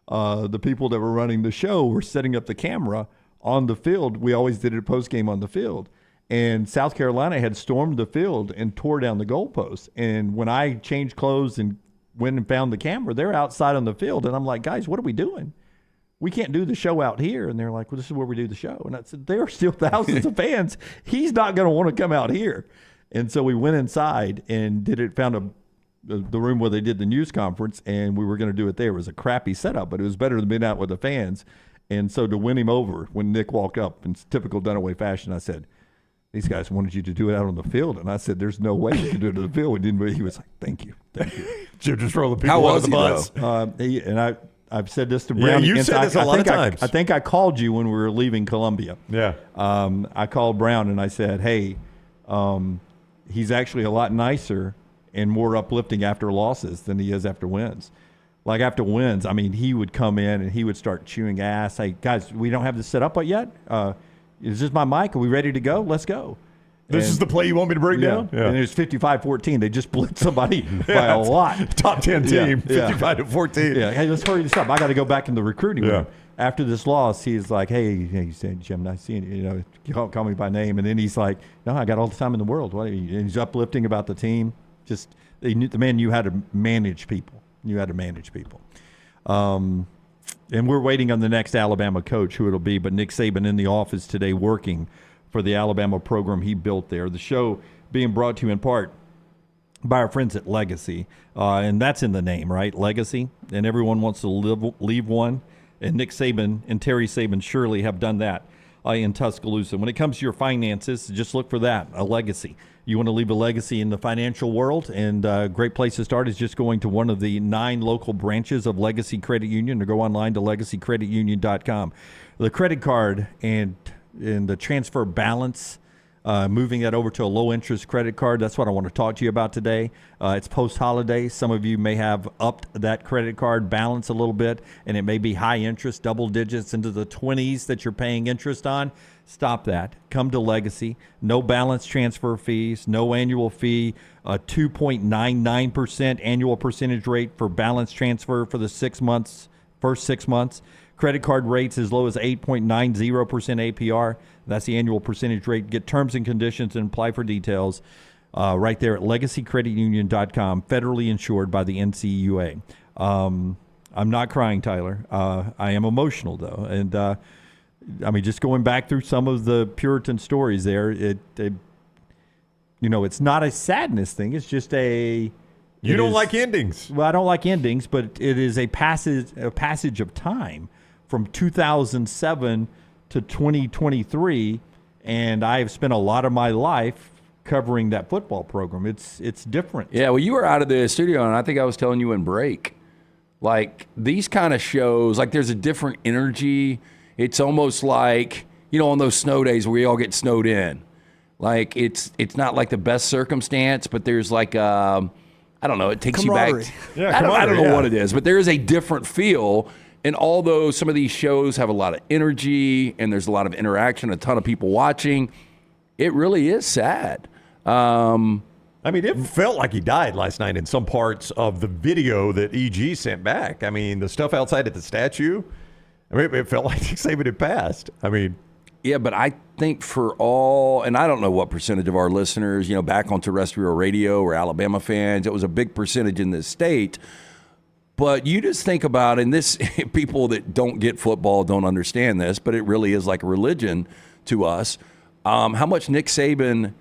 D: The people that were running the show were setting up the camera on the field. We always did it post-game on the field. And South Carolina had stormed the field and tore down the goalposts. And when I changed clothes and went and found the camera, they're outside on the field. And I'm like, guys, what are we doing? We can't do the show out here. And they're like, well, this is where we do the show. And I said, there are still thousands of fans. He's not going to want to come out here. And so we went inside and found the room where they did the news conference, and we were going to do it there. It was a crappy setup, but it was better than being out with the fans. And so to win him over, when Nick walked up in typical Dunaway fashion, I said, these guys wanted you to do it out on the field. And I said, there's no way you can do it on the field. He was like, thank you.
C: Jim just rolling people out of the bus.
D: I've said this to Brown.
C: Yeah, you said this a lot of times.
D: I think I called you when we were leaving Columbia.
C: Yeah.
D: I called Brown and I said, hey, he's actually a lot nicer and more uplifting after losses than he is after wins. Like after wins, I mean, he would come in and he would start chewing ass. Hey, guys, we don't have this set up yet. Is this my mic? Are we ready to go? Let's go.
C: This is the play you want me to break down?
D: Yeah. And it was 55-14. They just blitzed somebody by a lot.
C: Top 10 team, 55-14.
D: Yeah. Hey, let's hurry this up. I got to go back in the recruiting room. After this loss, he's like, hey, he said, Jim, nice seeing you. Call me by name. And then he's like, no, I got all the time in the world. And he's uplifting about the team. Just the man knew how to manage people. And we're waiting on the next Alabama coach, who it'll be. But Nick Saban in the office today working for the Alabama program he built there. The show being brought to you in part by our friends at Legacy. And that's in the name, right? Legacy. And everyone wants to leave one. And Nick Saban and Terry Saban surely have done that in Tuscaloosa. When it comes to your finances, just look for that, a legacy. You want to leave a legacy in the financial world, and a great place to start is just going to one of the 9 local branches of Legacy Credit Union, or go online to legacycreditunion.com. The credit card and the transfer balance, moving that over to a low-interest credit card, that's what I want to talk to you about today. It's post-holiday. Some of you may have upped that credit card balance a little bit, and it may be high interest, double digits into the 20s that you're paying interest on. Stop that. Come to Legacy. No balance transfer fees, no annual fee, a 2.99% annual percentage rate for balance transfer for the first 6 months. Credit card rates as low as 8.90% APR. That's the annual percentage rate. Get terms and conditions and apply for details right there at legacycreditunion.com, federally insured by the NCUA. I'm not crying, Tyler. I am emotional, though. And, I mean, just going back through some of the Puritan stories there, it's not a sadness thing. It's just
C: You don't like endings.
D: Well, I don't like endings, but it is a passage of time from 2007 to 2023, and I have spent a lot of my life covering that football program. It's different.
B: Yeah, well, you were out of the studio, and I think I was telling you in break, like these kind of shows, like there's a different energy. It's almost like, on those snow days where we all get snowed in. Like it's not like the best circumstance, but there's like I don't know, it takes you back. I don't know what it is, but there is a different feel. And although some of these shows have a lot of energy and there's a lot of interaction, a ton of people watching, it really is sad.
C: It felt like he died last night in some parts of the video that EG sent back. The stuff outside at the statue, it felt like Nick Saban had passed.
B: Yeah, but I think for all, and I don't know what percentage of our listeners, back on terrestrial radio or Alabama fans, it was a big percentage in this state. But you just think about, and this, people that don't get football don't understand this, but it really is like a religion to us, how much Nick Saban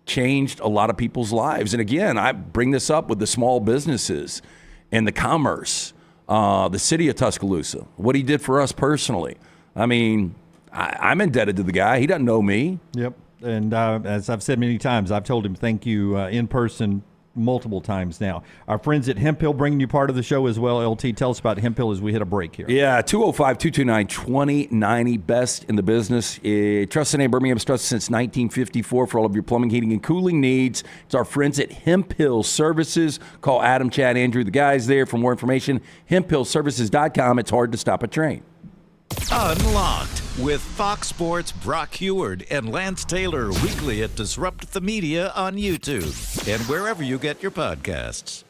B: changed a lot of people's lives. And again, I bring this up with the small businesses and the commerce, the city of Tuscaloosa, what he did for us personally. I'm indebted to the guy. He doesn't know me.
D: Yep. And as I've said many times, I've told him thank you in person multiple times now. Our friends at Hemp Hill bringing you part of the show as well. LT, tell us about Hemp Hill as we hit a break here.
B: Yeah, 205-229-2090, best in the business. Trusted name, Birmingham's trusted since 1954 for all of your plumbing, heating, and cooling needs. It's our friends at Hemp Hill Services. Call Adam, Chad, Andrew, the guys there for more information. HempHillServices.com. It's hard to stop a train.
E: Unlocked with Fox Sports' Brock Heward and Lance Taylor weekly at Disrupt the Media on YouTube and wherever you get your podcasts.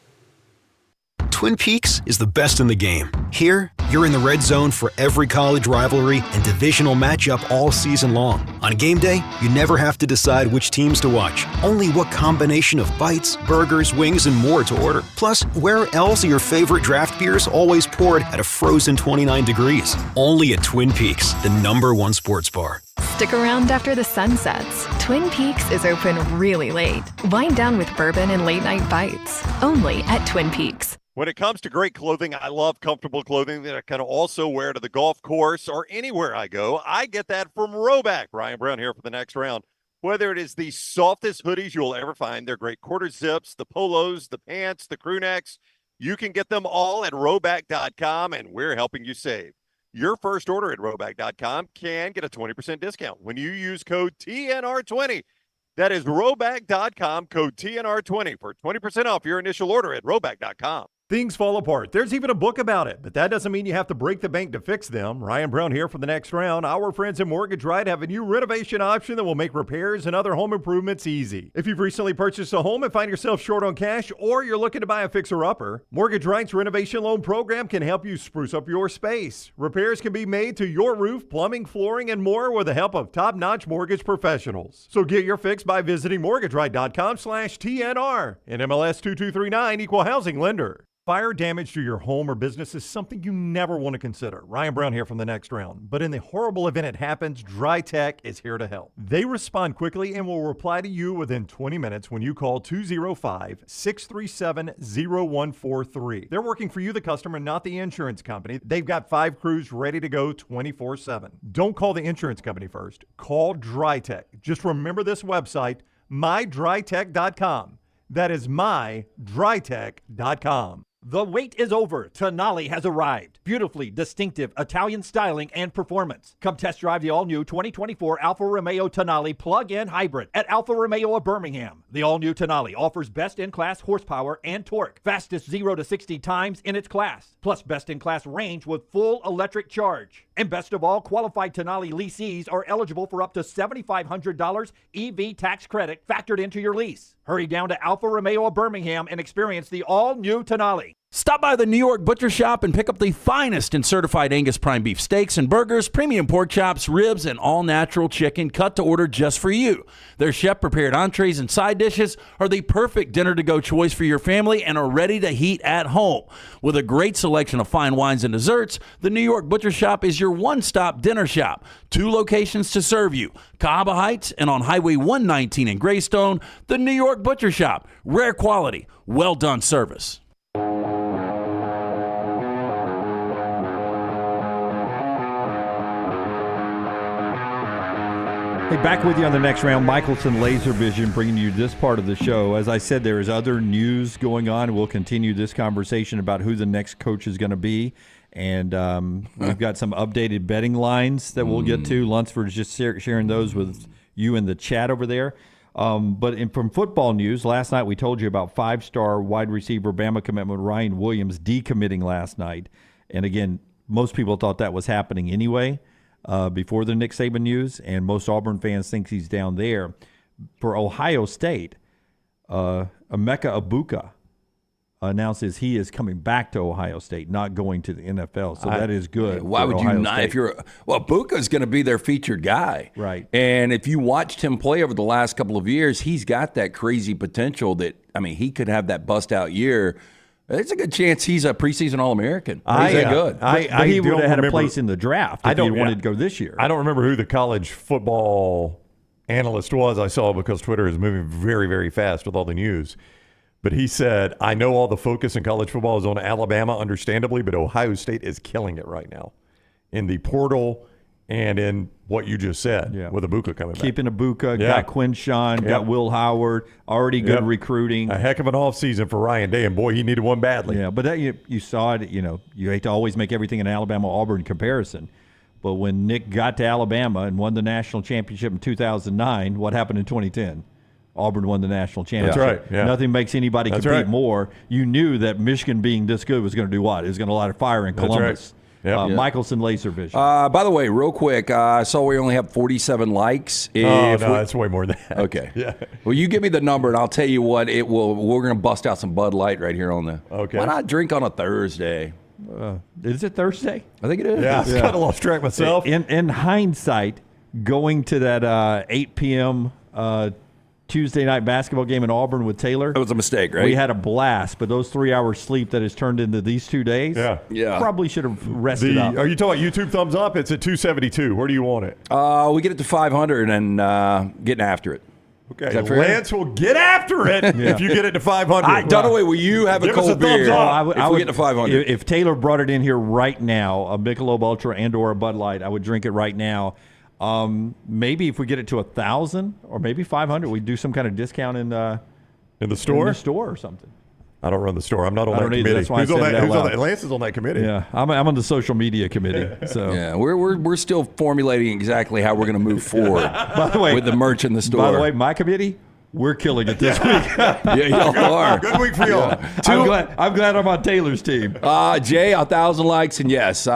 R: Twin Peaks is the best in the game. Here, you're in the red zone for every college rivalry and divisional matchup all season long. On game day, you never have to decide which teams to watch, only what combination of bites, burgers, wings, and more to order. Plus, where else are your favorite draft beers always poured at a frozen 29 degrees? Only at Twin Peaks, the #1 sports bar.
S: Stick around after the sun sets. Twin Peaks is open really late. Wind down with bourbon and late night bites. Only at Twin Peaks.
K: When it comes to great clothing, I love comfortable clothing that I can also wear to the golf course or anywhere I go. I get that from Roback. Ryan Brown here for the next round. Whether it is the softest hoodies you'll ever find, they're great quarter zips, the polos, the pants, the crew necks, you can get them all at Roback.com, and we're helping you save. Your first order at Roback.com can get a 20% discount when you use code TNR20. That is Roback.com, code TNR20 for 20% off your initial order at Roback.com. Things fall apart. There's even a book about it, but that doesn't mean you have to break the bank to fix them. Ryan Brown here for the next round. Our friends at Mortgage Right have a new renovation option that will make repairs and other home improvements easy. If you've recently purchased a home and find yourself short on cash, or you're looking to buy a fixer-upper, Mortgage Right's renovation loan program can help you spruce up your space. Repairs can be made to your roof, plumbing, flooring, and more with the help of top-notch mortgage professionals. So get your fix by visiting mortgageright.com/TNR. And MLS 2239, Equal Housing Lender. Fire damage to your home or business is something you never want to consider. Ryan Brown here from the next round. But in the horrible event it happens, Dry Tech is here to help. They respond quickly and will reply to you within 20 minutes when you call 205-637-0143. They're working for you, the customer, not the insurance company. They've got 5 crews ready to go 24/7. Don't call the insurance company first. Call Dry Tech. Just remember this website, mydrytech.com. That is mydrytech.com.
M: The wait is over. Tonali has arrived. Beautifully distinctive Italian styling and performance. Come test drive the all-new 2024 Alfa Romeo Tonali plug-in hybrid at Alfa Romeo of Birmingham. The all-new Tonali offers best-in-class horsepower and torque, fastest 0 to 60 times in its class, plus best-in-class range with full electric charge. And best of all, qualified Tonali leasees are eligible for up to $7,500 EV tax credit factored into your lease. Hurry down to Alfa Romeo of Birmingham and experience the all-new Tonali.
H: Stop by the New York Butcher Shop and pick up the finest in certified Angus prime beef steaks and burgers, premium pork chops, ribs, and all-natural chicken cut to order just for you. Their chef-prepared entrees and side dishes are the perfect dinner-to-go choice for your family and are ready to heat at home. With a great selection of fine wines and desserts, the New York Butcher Shop is your one-stop dinner shop. 2 locations to serve you, Cahaba Heights and on Highway 119 in Greystone. The New York Butcher Shop. Rare quality, well-done service.
D: Hey, back with you on the next round. Michelson Laser Vision bringing you this part of the show. As I said, there is other news going on. We'll continue this conversation about who the next coach is going to be. And we've got some updated betting lines that we'll get to. Lunsford is just sharing those with you in the chat over there. But from football news, last night we told you about 5-star wide receiver Bama commitment Ryan Williams decommitting last night. And again, most people thought that was happening anyway. Before the Nick Saban news, and most Auburn fans think he's down there. For Ohio State, Emeka Egbuka announces he is coming back to Ohio State, not going to the NFL. So that is good.
B: Why would
D: Ohio
B: you not?
D: State.
B: If you're Egbuka's going to be their featured guy,
D: right?
B: And if you watched him play over the last couple of years, he's got that crazy potential that he could have that bust out year. There's a good chance he's a preseason All-American. He's that good.
D: But he would have had a place in the draft if he wanted to go this year.
C: I don't remember who the college football analyst was I saw because Twitter is moving very, very fast with all the news. But he said, I know all the focus in college football is on Alabama, understandably, but Ohio State is killing it right now in the portal and in what you just said with Egbuka coming back.
D: Keeping Egbuka, got Quinshawn, got Will Howard, already good recruiting.
C: A heck of an offseason for Ryan Day, and boy, he needed one badly.
D: Yeah, but that you saw it, you hate to always make everything an Alabama-Auburn comparison. But when Nick got to Alabama and won the national championship in 2009, what happened in 2010? Auburn won the national championship.
C: That's right. Yeah.
D: Nothing makes anybody compete more. You knew that Michigan being this good was going to do what? It was going to light a fire in Columbus. Michelson Laser Vision.
B: By the way, real quick, I saw we only have 47 likes.
C: That's way more than that.
B: Okay.
C: Yeah.
B: Well, you give me the number, and I'll tell you what it will. We're going to bust out some Bud Light right here on the.
C: Okay.
B: Why not drink on a Thursday?
D: Is it Thursday?
B: I think it is.
C: Yeah, I kind of lost track myself.
D: In hindsight, going to that 8 p.m. Tuesday night basketball game in Auburn with Taylor.
B: That was a mistake, right?
D: We had a blast, but those 3 hours sleep that has turned into these 2 days, probably should have rested up.
C: Are you talking YouTube thumbs up? It's at 272. Where do you want it?
B: We get it to 500 and getting after it.
C: Okay, Lance will get after it if you get it to 500.
B: Dunaway, will you have a cold beer if we get to 500?
D: If Taylor brought it in here right now, a Michelob Ultra and or a Bud Light, I would drink it right now. Maybe if we get it to 1,000 or maybe 500, we do some kind of discount in the
C: store?
D: In the store or something.
C: I don't run the store. I'm not on that committee.
D: That's why who's on
C: that? Lance is on that committee.
D: Yeah, I'm on the social media committee. So
B: yeah, we're still formulating exactly how we're going to move forward. By the way, with the merch in the store.
D: By the way, my committee, we're killing it this week.
B: Yeah, y'all are.
C: Good week for y'all.
D: I'm glad I'm on Taylor's team.
B: Jay, 1,000 likes, and yes,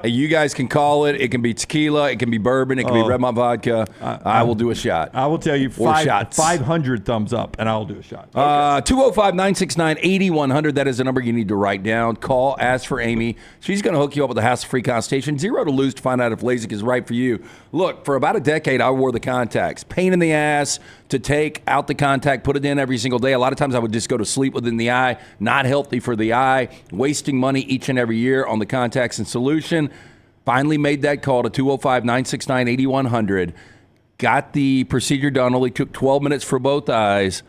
B: you guys can call it. It can be tequila, it can be bourbon, it can be Red Mont vodka. I will do a shot.
D: I will tell you 500 thumbs up, and I'll do a shot.
B: 205-969-8100. That is the number you need to write down. Call, ask for Amy. She's going to hook you up with a hassle-free consultation. 0 to lose to find out if LASIK is right for you. Look, for about a decade, I wore the contacts. Pain in the ass to take out the contact, put it in every single day. A lot of times I would just go to sleep within the eye. Not healthy for the eye. Wasting money each and every year on the contacts and solution. Finally made that call to 205-969-8100. Got the procedure done. Only took 12 minutes for both eyes.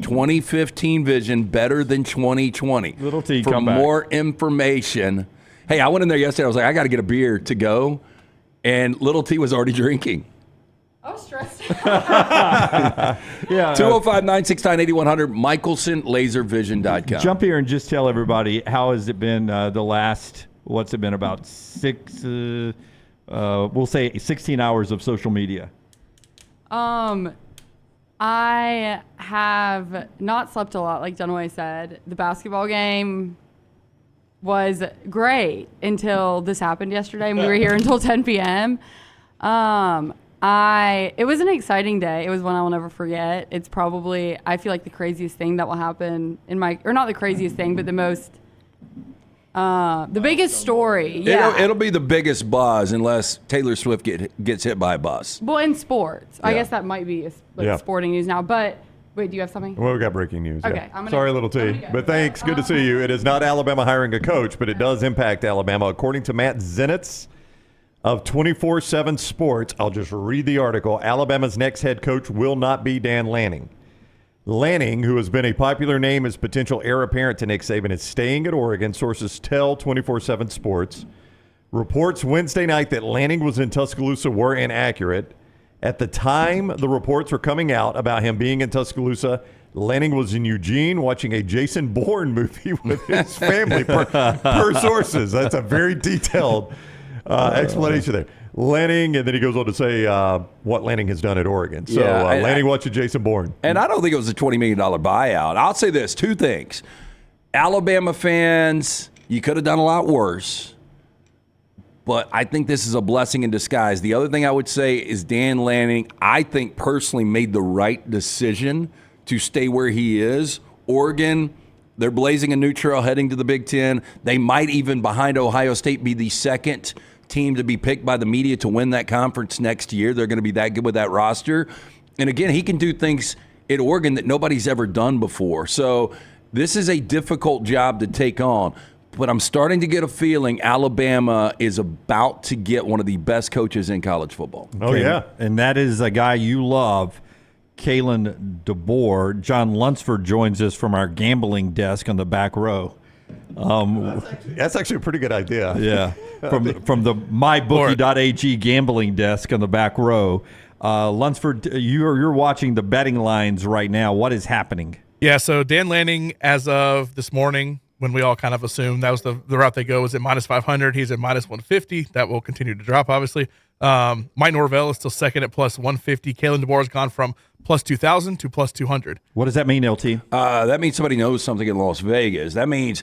B: 2015 vision better than 2020.
D: Little T,
B: for
D: come back.
B: more information. Hey, I went in there yesterday. I was like, I got to get a beer to go. And Little T was already drinking.
T: I was stressed.
B: 205-969-8100, MichelsonLaserVision.com.
D: Jump here and just tell everybody, how has it been the last, what's it been, about we'll say 16 hours of social media?
T: I have not slept a lot, like Dunaway said. The basketball game was great until this happened yesterday, and we were here until 10 p.m. It was an exciting day. It was one I will never forget. It's probably, I feel like, the craziest thing that will happen or not the craziest thing, but the biggest story. Yeah.
B: It'll be the biggest buzz unless Taylor Swift gets hit by a bus.
T: Well, in sports. I
B: Yeah.
T: guess that might be sporting news now. But wait, do you have something?
C: Well, we got breaking news.
T: Okay,
C: Yeah. Sorry, little T. But thanks. Good to see you. It is not Alabama hiring a coach, but it does impact Alabama. According to Matt Zenitz of 24/7 Sports, I'll just read the article. Alabama's next head coach will not be Dan Lanning. Lanning, who has been a popular name as potential heir apparent to Nick Saban, is staying at Oregon. Sources tell 24/7 Sports. Reports Wednesday night that Lanning was in Tuscaloosa were inaccurate. At the time the reports were coming out about him being in Tuscaloosa, Lanning was in Eugene watching a Jason Bourne movie with his family, per sources. That's a very detailed explanation there. Lanning, and then he goes on to say what Lanning has done at Oregon. So Lanning watching Jason Bourne.
B: And I don't think it was a $20 million buyout. I'll say this, two things. Alabama fans, you could have done a lot worse, but I think this is a blessing in disguise. The other thing I would say is Dan Lanning, I think personally made the right decision to stay where he is. Oregon, they're blazing a new trail heading to the Big Ten. They might even, behind Ohio State, be the second team to be picked by the media to win that conference next year. They're going to be that good with that roster. And again, he can do things at Oregon that nobody's ever done before. So this is a difficult job to take on. But I'm starting to get a feeling Alabama is about to get one of the best coaches in college football.
C: Oh, yeah.
D: And that is a guy you love, Kalen DeBoer. John Lunsford joins us from our gambling desk on the back row.
C: That's actually a pretty good idea.
D: Yeah, from the mybookie.ag gambling desk on the back row. Lunsford, you're watching the betting lines right now. What is happening?
F: Yeah, so Dan Lanning, as of this morning, when we all kind of assumed that was the route they go, was at minus 500. He's at minus 150. That will continue to drop, obviously. Mike Norvell is still second at plus 150. Kalen DeBoer has gone from plus 2,000 to plus 200.
D: What does that mean, LT?
B: That means somebody knows something in Las Vegas. That means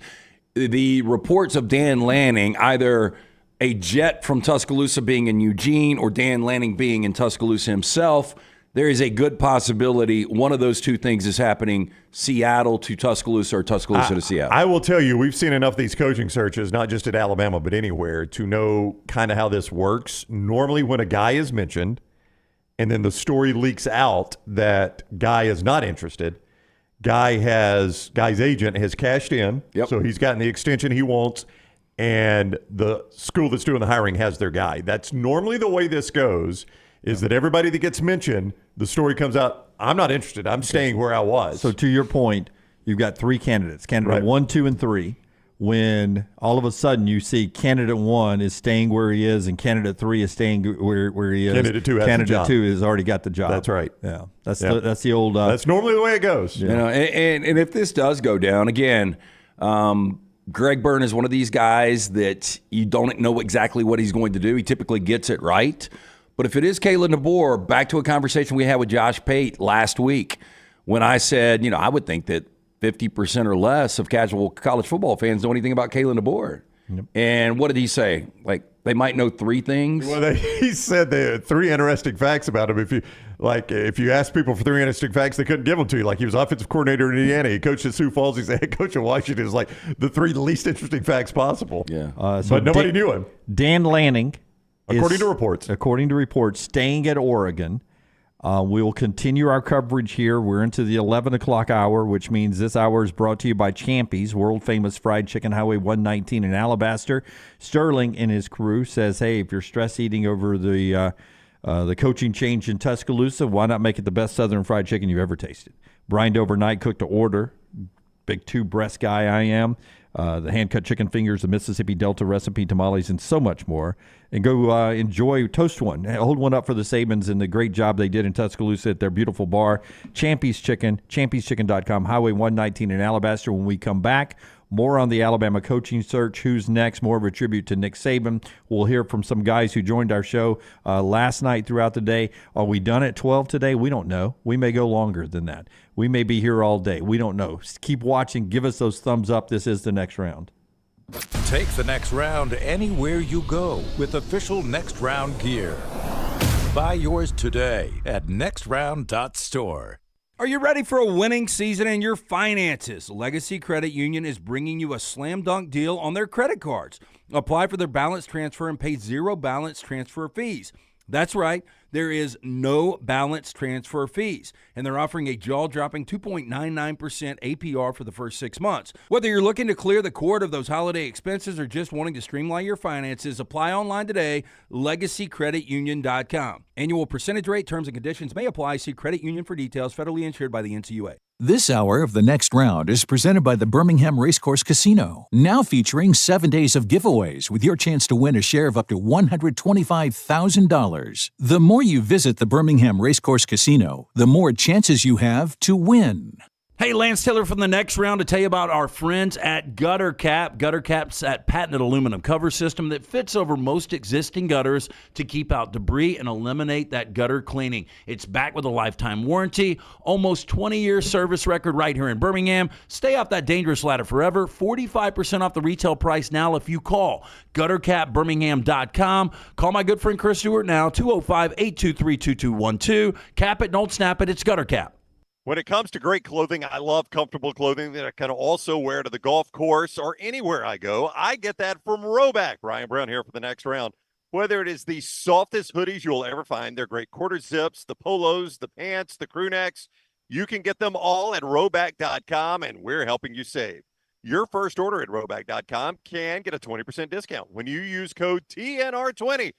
B: the reports of Dan Lanning, either a jet from Tuscaloosa being in Eugene or Dan Lanning being in Tuscaloosa himself, there is a good possibility one of those two things is happening, Seattle to Tuscaloosa or Tuscaloosa to Seattle.
C: I will tell you, we've seen enough of these coaching searches, not just at Alabama, but anywhere, to know kind of how this works. Normally when a guy is mentioned and then the story leaks out that guy is not interested, guy's agent has cashed in, so he's gotten the extension he wants, and the school that's doing the hiring has their guy. That's normally the way this goes, is that everybody that gets mentioned, the story comes out, I'm not interested. I'm staying where I was.
D: So to your point, you've got three candidates, candidate 1, 2, and 3. When all of a sudden you see candidate 1 is staying where he is and candidate 3 is staying where he is.
C: Candidate 2 has the job.
D: Candidate 2 has already got the job.
C: That's right.
D: Yeah, that's the old.
C: That's normally the way it goes.
B: You know, and if this does go down again, Greg Byrne is one of these guys that you don't know exactly what he's going to do. He typically gets it right. But if it is Kalen DeBoer, back to a conversation we had with Josh Pate last week when I said, you know, I would think that 50% or less of casual college football fans know anything about Kalen DeBoer. Yep. And what did he say? Like, they might know 3 things?
C: Well, he said there are 3 interesting facts about him. If you asked people for 3 interesting facts, they couldn't give them to you. Like, he was offensive coordinator in Indiana. He coached at Sioux Falls. He's the head coach of Washington. It's like the 3 least interesting facts possible.
B: Yeah.
C: But nobody knew him.
D: Dan Lanning,
C: According to reports,
D: staying at Oregon. We will continue our coverage here. We're into the 11 o'clock hour, which means this hour is brought to you by Champy's, world-famous fried chicken, Highway 119 in Alabaster. Sterling and his crew says, hey, if you're stress eating over the coaching change in Tuscaloosa, why not make it the best Southern fried chicken you've ever tasted? Brined overnight, cooked to order. Big 2-breast guy I am. The hand-cut chicken fingers, the Mississippi Delta recipe, tamales, and so much more. And go enjoy, toast one. Hold one up for the Sabans and the great job they did in Tuscaloosa at their beautiful bar. Champy's Chicken, champyschicken.com, Highway 119 in Alabaster. When we come back, more on the Alabama coaching search. Who's next? More of a tribute to Nick Saban. We'll hear from some guys who joined our show last night throughout the day. Are we done at 12 today? We don't know. We may go longer than that. We may be here all day. We don't know. Keep watching. Give us those thumbs up. This is the next round.
E: Take the next round anywhere you go with official Next Round gear. Buy yours today at nextround.store.
H: Are you ready for a winning season in your finances? Legacy Credit Union is bringing you a slam dunk deal on their credit cards. Apply for their balance transfer and pay zero balance transfer fees. That's right, there is no balance transfer fees, and they're offering a jaw-dropping 2.99% APR for the first 6 months. Whether you're looking to clear the cord of those holiday expenses or just wanting to streamline your finances, apply online today, legacycreditunion.com. Annual percentage rate, terms and conditions may apply. See credit union for details. Federally insured by the NCUA.
L: This hour of The Next Round is presented by the Birmingham Racecourse Casino, now featuring 7 days of giveaways with your chance to win a share of up to $125,000. The more you visit the Birmingham Racecourse Casino, the more chances you have to win.
H: Hey, Lance Taylor from The Next Round to tell you about our friends at Gutter Cap. Gutter Cap's that patented aluminum cover system that fits over most existing gutters to keep out debris and eliminate that gutter cleaning. It's backed with a lifetime warranty, almost 20-year service record right here in Birmingham. Stay off that dangerous ladder forever. 45% off the retail price now if you call guttercapbirmingham.com. Call my good friend Chris Stewart now, 205-823-2212. Cap it, don't snap it. It's Gutter Cap.
K: When it comes to great clothing, I love comfortable clothing that I can also wear to the golf course or anywhere I go. I get that from Roback. Ryan Brown here for The Next Round. Whether it is the softest hoodies you'll ever find, they're great quarter zips, the polos, the pants, the crew necks, you can get them all at Roback.com, and we're helping you save. Your first order at Roback.com can get a 20% discount when you use code TNR20.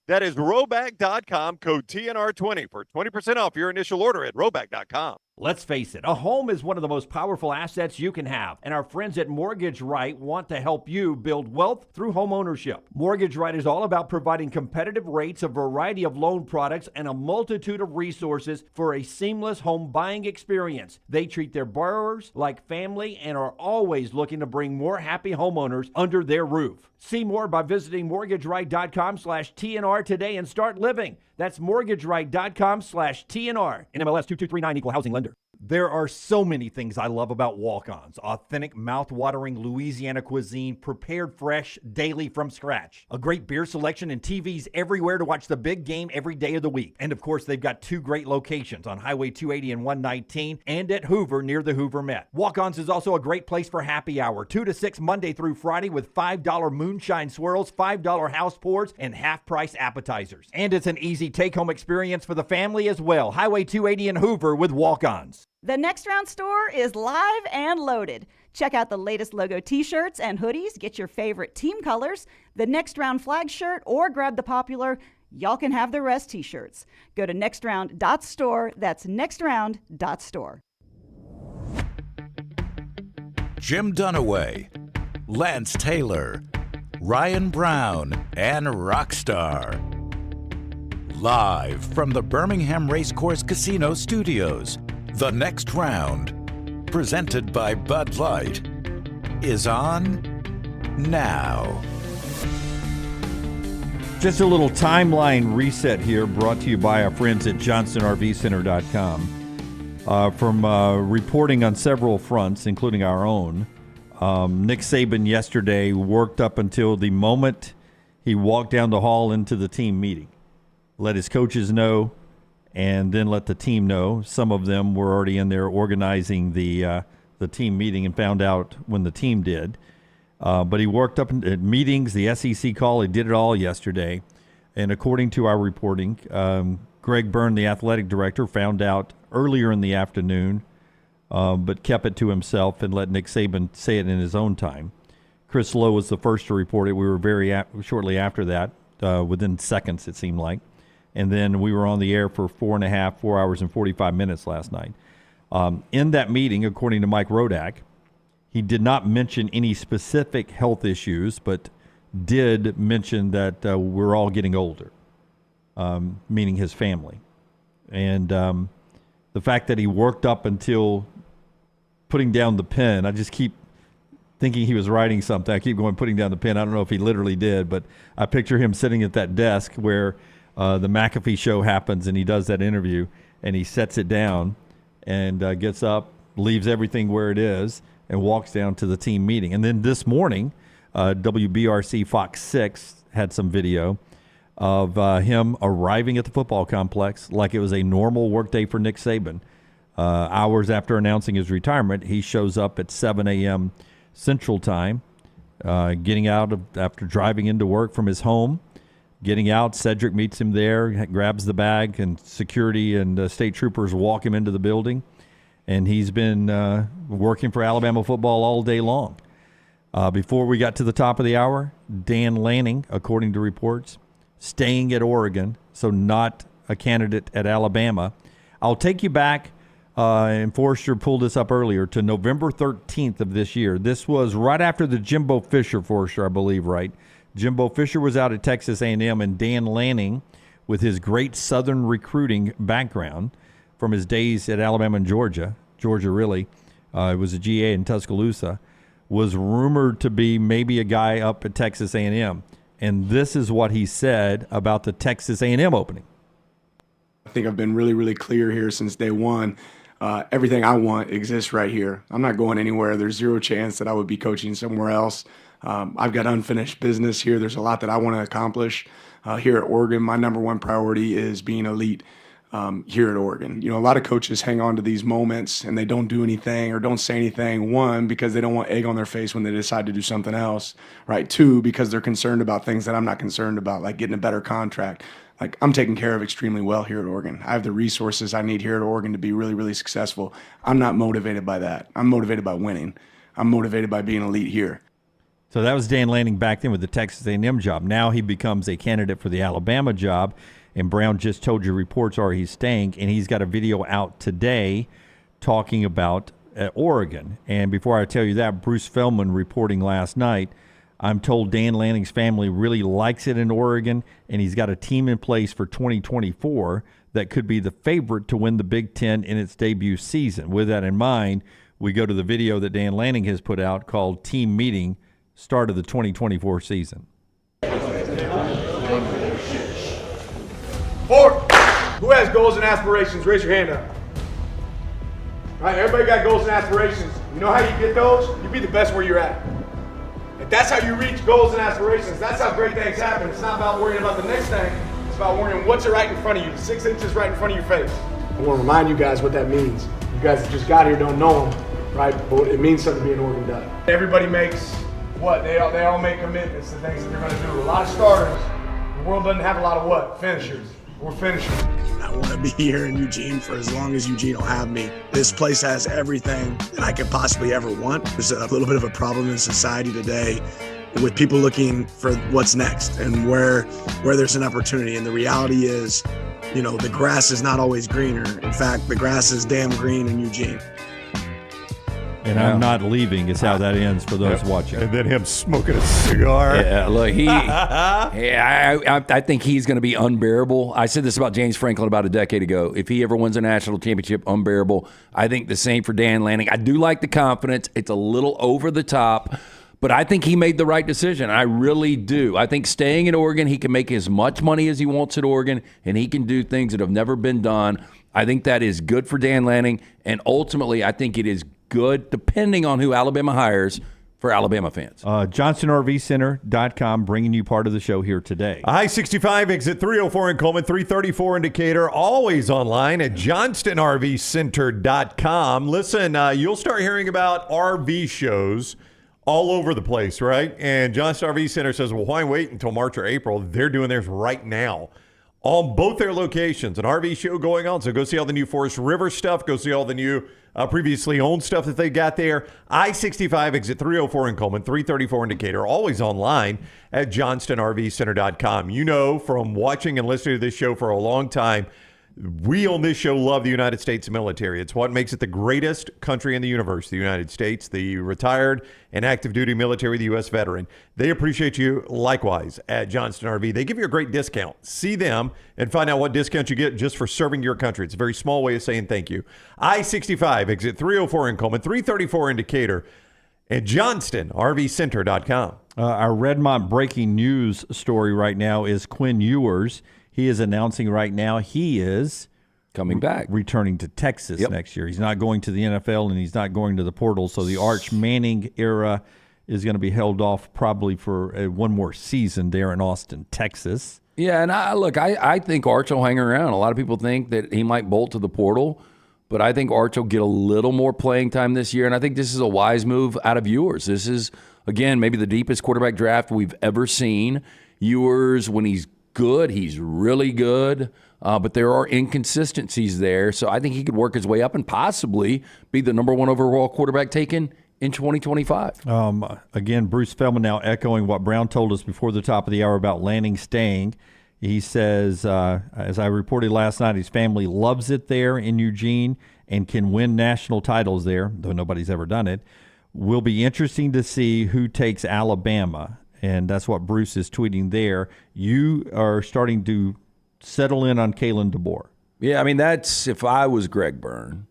K: That is Roback.com, code TNR20 for 20% off your initial order at Roback.com.
M: Let's face it, a home is one of the most powerful assets you can have, and our friends at Mortgage Right want to help you build wealth through home ownership. Mortgage Right is all about providing competitive rates, a variety of loan products, and a multitude of resources for a seamless home buying experience. They treat their borrowers like family and are always looking to bring more happy homeowners under their roof. See more by visiting mortgageright.com/TNR today and start living. That's mortgageright.com/TNR. NMLS 2239, equal housing lender. There are so many things I love about walk-ons. Authentic, mouth-watering Louisiana cuisine, prepared fresh, daily from scratch. A great beer selection and TVs everywhere to watch the big game every day of the week. And of course, they've got 2 great locations on Highway 280 and 119 and at Hoover near the Hoover Met. Walk-ons is also a great place for happy hour, 2 to 6 Monday through Friday with $5 moonshine swirls, $5 house pours, and half-price appetizers. And it's an easy take-home experience for the family as well. Highway 280 and Hoover with walk-ons.
I: The Next Round store is live and loaded. Check out the latest logo t-shirts and hoodies. Get your favorite team colors, the Next Round flag shirt, or grab the popular Y'all Can Have the Rest t-shirts. Go to nextround.store. That's nextround.store.
E: Jim Dunaway, Lance Taylor, Ryan Brown, and Rockstar. Live from the Birmingham Racecourse Casino Studios, The Next Round, presented by Bud Light, is on now.
D: Just a little timeline reset here, brought to you by our friends at JohnsonRVCenter.com. From reporting on several fronts, including our own, Nick Saban yesterday worked up until the moment he walked down the hall into the team meeting. Let his coaches know, and then let the team know. Some of them were already in there organizing the team meeting and found out when the team did. But he worked up at meetings, the SEC call. He did it all yesterday. And according to our reporting, Greg Byrne, the athletic director, found out earlier in the afternoon, but kept it to himself and let Nick Saban say it in his own time. Chris Lowe was the first to report it. We were very shortly after that, within seconds, it seemed like. And then we were on the air for 4 hours and 45 minutes last night. In that meeting, according to Mike Rodak, he did not mention any specific health issues, but did mention that we're all getting older, meaning his family. And the fact that he worked up until putting down the pen, I just keep thinking he was writing something. I keep going, putting down the pen. I don't know if he literally did, but I picture him sitting at that desk where the McAfee show happens and he does that interview, and he sets it down and gets up, leaves everything where it is, and walks down to the team meeting. And then this morning, WBRC Fox 6 had some video of him arriving at the football complex like it was a normal workday for Nick Saban. Hours after announcing his retirement, he shows up at 7 a.m. Central Time, getting out after driving into work from his home. Getting out, Cedric meets him there, grabs the bag, and security and state troopers walk him into the building. And he's been working for Alabama football all day long. Before we got to the top of the hour, Dan Lanning, according to reports, staying at Oregon, so not a candidate at Alabama. I'll take you back, and Forrester pulled this up earlier, to November 13th of this year. This was right after the Jimbo Fisher, Forrester, I believe, right? Jimbo Fisher was out at Texas A&M, and Dan Lanning, with his great Southern recruiting background from his days at Alabama and Georgia really, it was a GA in Tuscaloosa, was rumored to be maybe a guy up at Texas A&M. And this is what he said about the Texas A&M opening.
U: I think I've been really, really clear here since day one. Everything I want exists right here. I'm not going anywhere. There's zero chance that I would be coaching somewhere else. I've got unfinished business here. There's a lot that I want to accomplish here at Oregon. My number one priority is being elite here at Oregon. You know, a lot of coaches hang on to these moments and they don't do anything or don't say anything. One, because they don't want egg on their face when they decide to do something else, right? Two, because they're concerned about things that I'm not concerned about, like getting a better contract. Like, I'm taken care of extremely well here at Oregon. I have the resources I need here at Oregon to be really, really successful. I'm not motivated by that. I'm motivated by winning. I'm motivated by being elite here.
D: So that was Dan Lanning back then with the Texas A&M job. Now he becomes a candidate for the Alabama job, and Brown just told you reports are he's staying, and he's got a video out today talking about Oregon. And before I tell you that, Bruce Feldman reporting last night, I'm told Dan Lanning's family really likes it in Oregon, and he's got a team in place for 2024 that could be the favorite to win the Big Ten in its debut season. With that in mind, we go to the video that Dan Lanning has put out called Team Meeting, start of the 2024 season.
V: Forward. Who has goals and aspirations? Raise your hand up. All right, everybody got goals and aspirations. You know how you get those? You be the best where you're at. If that's how you reach goals and aspirations, that's how great things happen. It's not about worrying about the next thing. It's about worrying what's right in front of you, 6 inches right in front of your face. I want to remind you guys what that means. You guys that just got here don't know them, right? But it means something to be an Oregon Duck. Everybody makes what? They all make commitments to things that they're going to do. A lot of starters. The world doesn't have a lot of what? Finishers. We're finishers.
W: I want to be here in Eugene for as long as Eugene will have me. This place has everything that I could possibly ever want. There's a little bit of a problem in society today with people looking for what's next and where there's an opportunity. And the reality is, you know, the grass is not always greener. In fact, the grass is damn green in Eugene.
D: And I'm not leaving is how that ends for those watching.
C: And then him smoking a cigar.
B: Yeah, look, I think he's going to be unbearable. I said this about James Franklin about a decade ago. If he ever wins a national championship, unbearable. I think the same for Dan Lanning. I do like the confidence. It's a little over the top, but I think he made the right decision. I really do. I think staying in Oregon, he can make as much money as he wants at Oregon, and he can do things that have never been done. I think that is good for Dan Lanning, and ultimately I think it is good, depending on who Alabama hires, for Alabama fans.
D: JohnstonRVCenter.com bringing you part of the show here today.
C: I-65 exit 304 in Coleman, 334 in Decatur, always online at JohnstonRVCenter.com. Listen, you'll start hearing about RV shows all over the place, right? And Johnston RV Center says, well, why wait until March or April? They're doing theirs right now. On both their locations, an RV show going on. So go see all the new Forest River stuff. Go see all the new previously owned stuff that they got there. I-65 exit 304 in Coleman, 334 in Decatur. Always online at JohnstonRVCenter.com. You know from watching and listening to this show for a long time, we on this show love the United States military. It's what makes it the greatest country in the universe, the United States, the retired and active duty military, the U.S. veteran. They appreciate you likewise at Johnston RV. They give you a great discount. See them and find out what discount you get just for serving your country. It's a very small way of saying thank you. I-65, exit 304 in Coleman, 334 in Decatur, and JohnstonRVCenter.com.
D: Our Redmont breaking news story right now is Quinn Ewers. He is announcing right now he is
B: coming back,
D: returning to Texas next year. He's not going to the NFL and he's not going to the portal. So the Arch Manning era is going to be held off probably for one more season there in Austin, Texas.
B: Yeah, and I think Arch will hang around. A lot of people think that he might bolt to the portal, but I think Arch will get a little more playing time this year, and I think this is a wise move out of Ewers. This is, again, maybe the deepest quarterback draft we've ever seen. Ewers, when he's good, he's really good, but there are inconsistencies there, so I think he could work his way up and possibly be the number 1 overall quarterback taken in 2025.
D: Again, Bruce Feldman now echoing what Brown told us before the top of the hour about Lanning staying. He says, as I reported last night, his family loves it there in Eugene and can win national titles there, though nobody's ever done it. Will be interesting to see who takes Alabama, and that's what Bruce is tweeting there. You are starting to settle in on Kalen DeBoer.
B: Yeah, I mean, that's if I was Greg Byrne.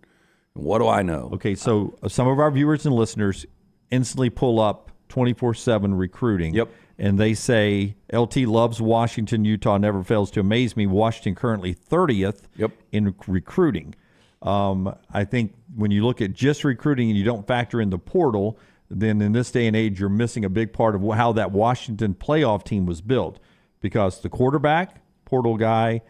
B: What do I know?
D: Okay, so some of our viewers and listeners instantly pull up 24/7 recruiting.
B: Yep.
D: And they say, LT loves Washington, Utah, never fails to amaze me. Washington currently 30th in recruiting. I think when you look at just recruiting and you don't factor in the portal, then in this day and age, you're missing a big part of how that Washington playoff team was built. Because the quarterback, portal guy,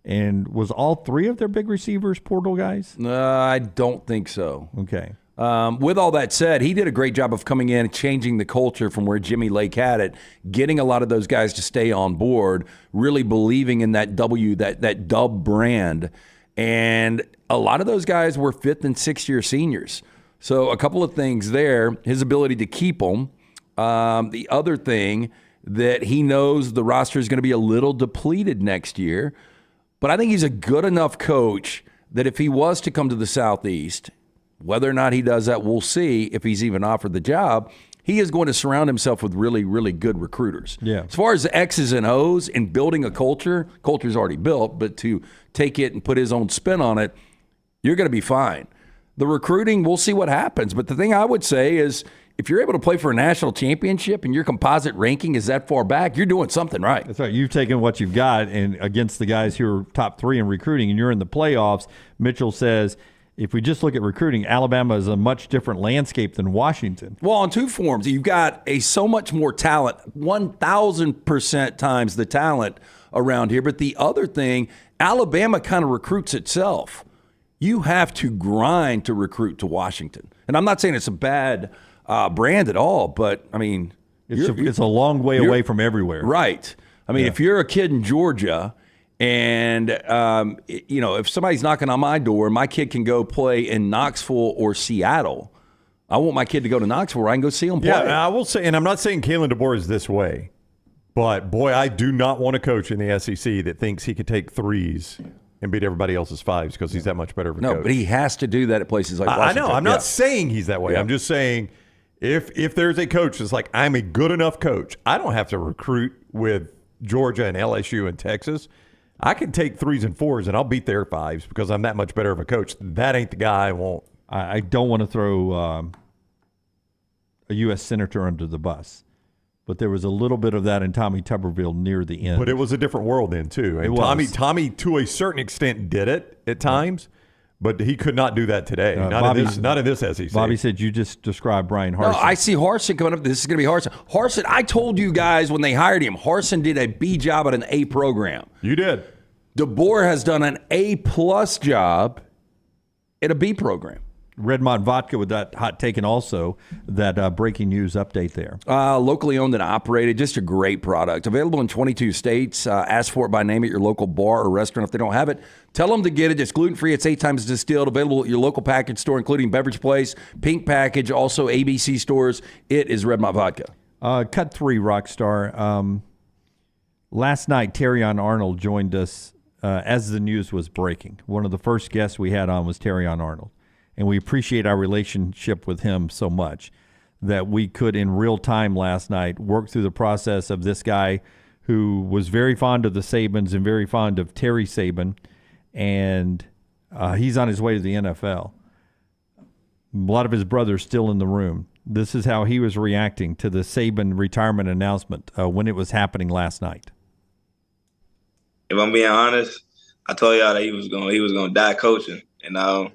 D: and was all 3 of their big receivers portal guys?
B: I don't think so.
D: Okay.
B: With all that said, he did a great job of coming in and changing the culture from where Jimmy Lake had it, getting a lot of those guys to stay on board, really believing in that that Dub brand. And a lot of those guys were 5th and 6th year seniors. So a couple of things there, his ability to keep them. The other thing that he knows the roster is going to be a little depleted next year. But I think he's a good enough coach that if he was to come to the Southeast, whether or not he does that, we'll see if he's even offered the job. He is going to surround himself with really, really good recruiters.
D: Yeah.
B: As far as the X's and O's and building a culture's already built, but to take it and put his own spin on it, you're going to be fine. The recruiting, we'll see what happens. But the thing I would say is if you're able to play for a national championship and your composite ranking is that far back, you're doing something right.
D: That's right. You've taken what you've got and against the guys who are top 3 in recruiting, and you're in the playoffs. Mitchell says, if we just look at recruiting, Alabama is a much different landscape than Washington.
B: Well, on 2 forms, you've got so much more talent, 1,000% times the talent around here. But the other thing, Alabama kind of recruits itself. You have to grind to recruit to Washington. And I'm not saying it's a bad brand at all, but, I mean,
D: it's a long way away from everywhere.
B: Right. I mean, if you're a kid in Georgia and, if somebody's knocking on my door, my kid can go play in Knoxville or Seattle. I want my kid to go to Knoxville where I can go see him play.
C: Yeah, I will say, and I'm not saying Kalen DeBoer is this way, but, boy, I do not want a coach in the SEC that thinks he could take 3s and beat everybody else's 5s because he's that much better of a coach.
B: No, but he has to do that at places like Washington.
C: I know. I'm not saying he's that way. I'm just saying if there's a coach that's like, I'm a good enough coach, I don't have to recruit with Georgia and LSU and Texas. I can take 3s and 4s, and I'll beat their 5s because I'm that much better of a coach. That ain't the guy I want.
D: I don't want to throw a U.S. senator under the bus, but there was a little bit of that in Tommy Tuberville near the end.
C: But it was a different world then, too. And Tommy, to a certain extent, did it at times, but he could not do that today. Not in this SEC.
D: Bobby said you just described Brian Harsin.
B: No, I see Harsin coming up. This is going to be Harsin. Harsin, I told you guys when they hired him, Harsin did a B job at an A program.
C: You did.
B: DeBoer has done an A+ job at a B program.
D: Redmont Vodka with that hot take and also that breaking news update there.
B: Locally owned and operated, just a great product. Available in 22 states. Ask for it by name at your local bar or restaurant if they don't have it. Tell them to get it. It's gluten-free. It's 8 times distilled. Available at your local package store, including Beverage Place, Pink Package, also ABC stores. It is Redmont Vodka.
D: Cut 3, Rockstar. Last night, Terrion Arnold joined us as the news was breaking. One of the first guests we had on was Terrion Arnold. And we appreciate our relationship with him so much that we could, in real time last night, work through the process of this guy who was very fond of the Sabans and very fond of Terry Saban, and he's on his way to the NFL. A lot of his brothers still in the room. This is how he was reacting to the Saban retirement announcement when it was happening last night.
A: If I'm being honest, I told y'all that he was going to die coaching, and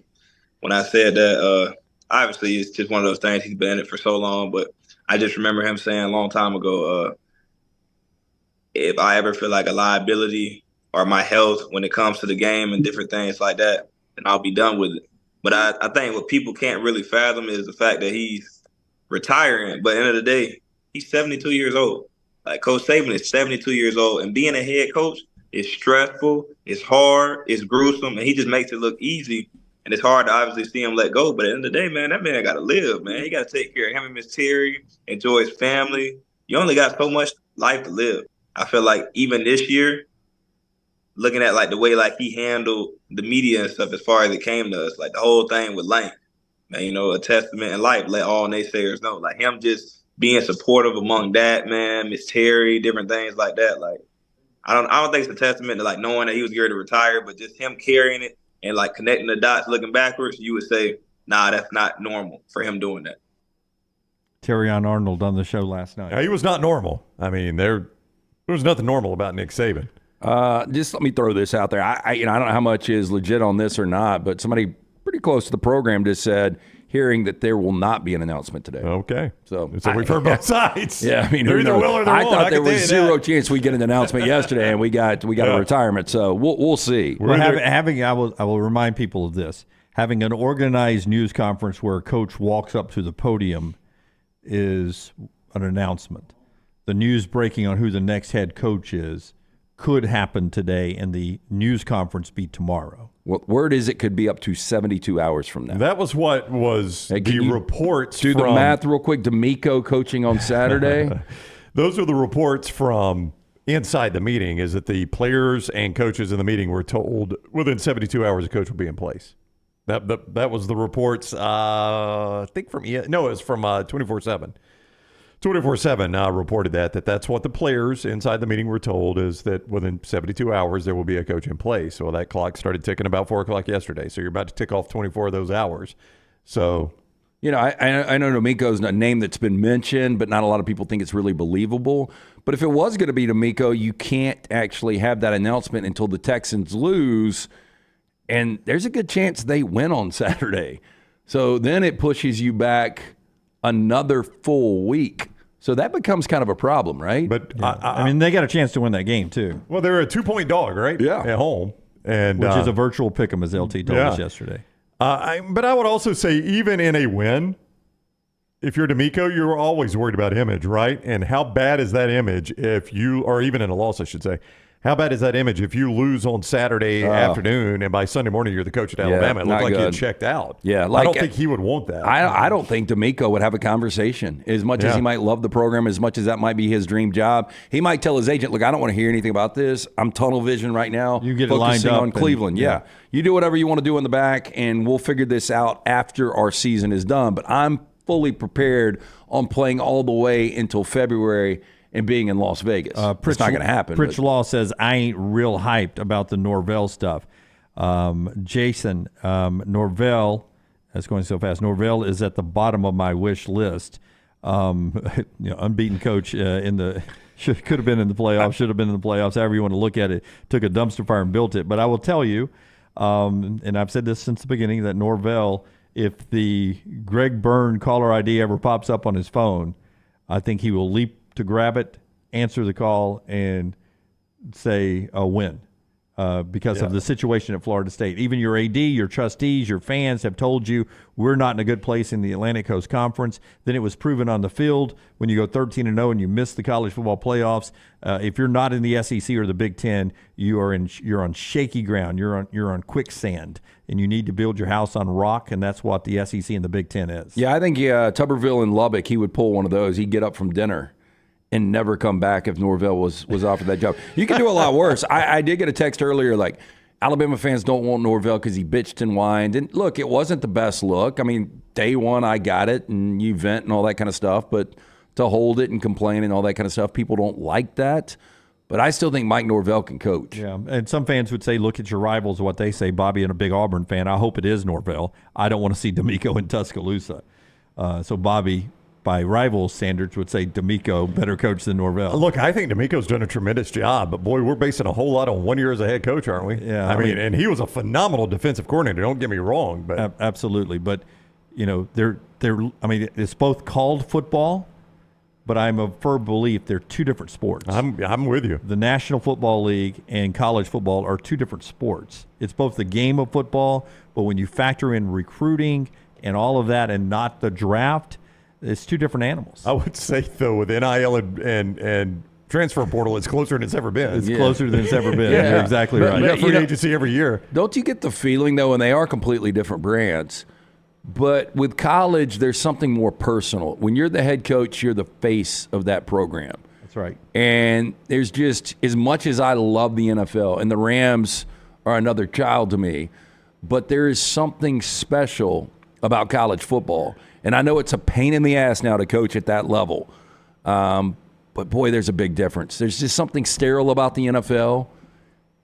A: when I said that, obviously it's just one of those things. He's been in it for so long, but I just remember him saying a long time ago, if I ever feel like a liability or my health when it comes to the game and different things like that, then I'll be done with it. But I think what people can't really fathom is the fact that he's retiring. But at the end of the day, he's 72 years old. Like Coach Saban is 72 years old, and being a head coach is stressful, it's hard, it's gruesome, and he just makes it look easy. And it's hard to obviously see him let go. But at the end of the day, man, that man got to live, man. He got to take care of him and Miss Terry, enjoy his family. You only got so much life to live. I feel like even this year, looking at like the way like he handled the media and stuff as far as it came to us, like the whole thing with Lanning, man, you know, a testament in life, let all naysayers know. Like him just being supportive among that, man, Miss Terry, different things like that. Like I don't think it's a testament to like knowing that he was geared to retire, but just him carrying it and like connecting the dots, looking backwards, you would say, nah, that's not normal for him doing that.
D: Terrion Arnold on the show last night.
C: Now, he was not normal. I mean, there was nothing normal about Nick Saban.
B: Just let me throw this out there. I don't know how much is legit on this or not, but somebody pretty close to the program just said, hearing that there will not be an announcement today.
C: Okay.
B: So
C: we've heard both sides.
B: Yeah, I mean,
C: there either will or there
B: I
C: won't.
B: thought there was zero
C: that.
B: chance we get an announcement yesterday, and we got a retirement. So we'll see.
D: Well, I will remind people of this. Having an organized news conference where a coach walks up to the podium is an announcement. The news breaking on who the next head coach is could happen today, and the news conference be tomorrow.
B: Well, word is it could be up to 72 hours from now.
C: That was what was the reports.
B: Do the math real quick. D'Amico coaching on Saturday.
C: Those are the reports from inside the meeting, is that the players and coaches in the meeting were told within 72 hours a coach will be in place. That was the reports, I think from it was from 24/7. 24/7 reported that's what the players inside the meeting were told, is that within 72 hours there will be a coach in place. So that clock started ticking about 4 o'clock yesterday. So you're about to tick off 24 of those hours. So,
B: you know, I know D'Amico's a name that's been mentioned, but not a lot of people think it's really believable. But if it was going to be D'Amico, you can't actually have that announcement until the Texans lose, and there's a good chance they win on Saturday. So then it pushes you back another full week. So that becomes kind of a problem, right?
C: But
D: yeah. I mean, they got a chance to win that game too.
C: Well, they're a 2-point dog, right?
B: Yeah,
C: at home, and
D: which is a virtual pick'em, as LT told us yesterday.
C: But I would also say, even in a win, if you're D'Amico, you're always worried about image, right? And how bad is that image if you, or even in a loss, I should say, how bad is that image if you lose on Saturday afternoon and by Sunday morning you're the coach at Alabama? It looked like you had checked out.
B: Yeah,
C: I don't think he would want that.
B: I don't think D'Amico would have a conversation. As much as he might love the program, as much as that might be his dream job, he might tell his agent, look, I don't want to hear anything about this. I'm tunnel vision right now.
D: You get it lined up
B: on Cleveland. You do whatever you want to do in the back, and we'll figure this out after our season is done. But I'm fully prepared on playing all the way until February and being in Las Vegas. It's not going to happen.
D: Pritch Law says, I ain't real hyped about the Norvell stuff. Jason, Norvell, that's going so fast. Norvell is at the bottom of my wish list. Unbeaten coach could have been in the playoffs, should have been in the playoffs, however you want to look at it. Took a dumpster fire and built it. But I will tell you, and I've said this since the beginning, that Norvell, if the Greg Byrne caller ID ever pops up on his phone, I think he will leap to grab it, answer the call, and say a win because of the situation at Florida State. Even your AD, your trustees, your fans have told you we're not in a good place in the Atlantic Coast Conference. Then it was proven on the field when you go 13-0 and you miss the college football playoffs. If you're not in the SEC or the Big Ten, you're on shaky ground. You're on quicksand, and you need to build your house on rock, and that's what the SEC and the Big Ten is.
B: Yeah, I think Tuberville and Lubbock, he would pull one of those. He'd get up from dinner and never come back if Norvell was offered that job. You can do a lot worse. I did get a text earlier like, Alabama fans don't want Norvell because he bitched and whined. And look, it wasn't the best look. I mean, day one, I got it, and you vent and all that kind of stuff. But to hold it and complain and all that kind of stuff, people don't like that. But I still think Mike Norvell can coach.
D: Yeah, and some fans would say, look at your rivals, what they say. Bobby, and a big Auburn fan, I hope it is Norvell. I don't want to see D'Amico in Tuscaloosa. So Bobby, by rival standards, would say D'Amico better coach than Norvell.
C: Look, I think D'Amico's done a tremendous job, but boy, we're basing a whole lot on 1 year as a head coach, aren't we?
D: Yeah,
C: I mean, and he was a phenomenal defensive coordinator. Don't get me wrong, but
D: absolutely. But you know, they're. I mean, it's both called football, but I'm a firm belief they're two different sports.
C: I'm with you.
D: The National Football League and college football are two different sports. It's both the game of football, but when you factor in recruiting and all of that and not the draft, it's two different animals.
C: I would say, though, with NIL and transfer portal, it's closer than it's ever been.
D: It's closer than it's ever been. You're exactly right.
C: You got free agency every year.
B: Don't you get the feeling, though, and they are completely different brands, but with college, there's something more personal. When you're the head coach, you're the face of that program.
D: That's right.
B: And there's just, as much as I love the NFL, and the Rams are another child to me, but there is something special about college football. And I know it's a pain in the ass now to coach at that level. But, boy, there's a big difference. There's just something sterile about the NFL,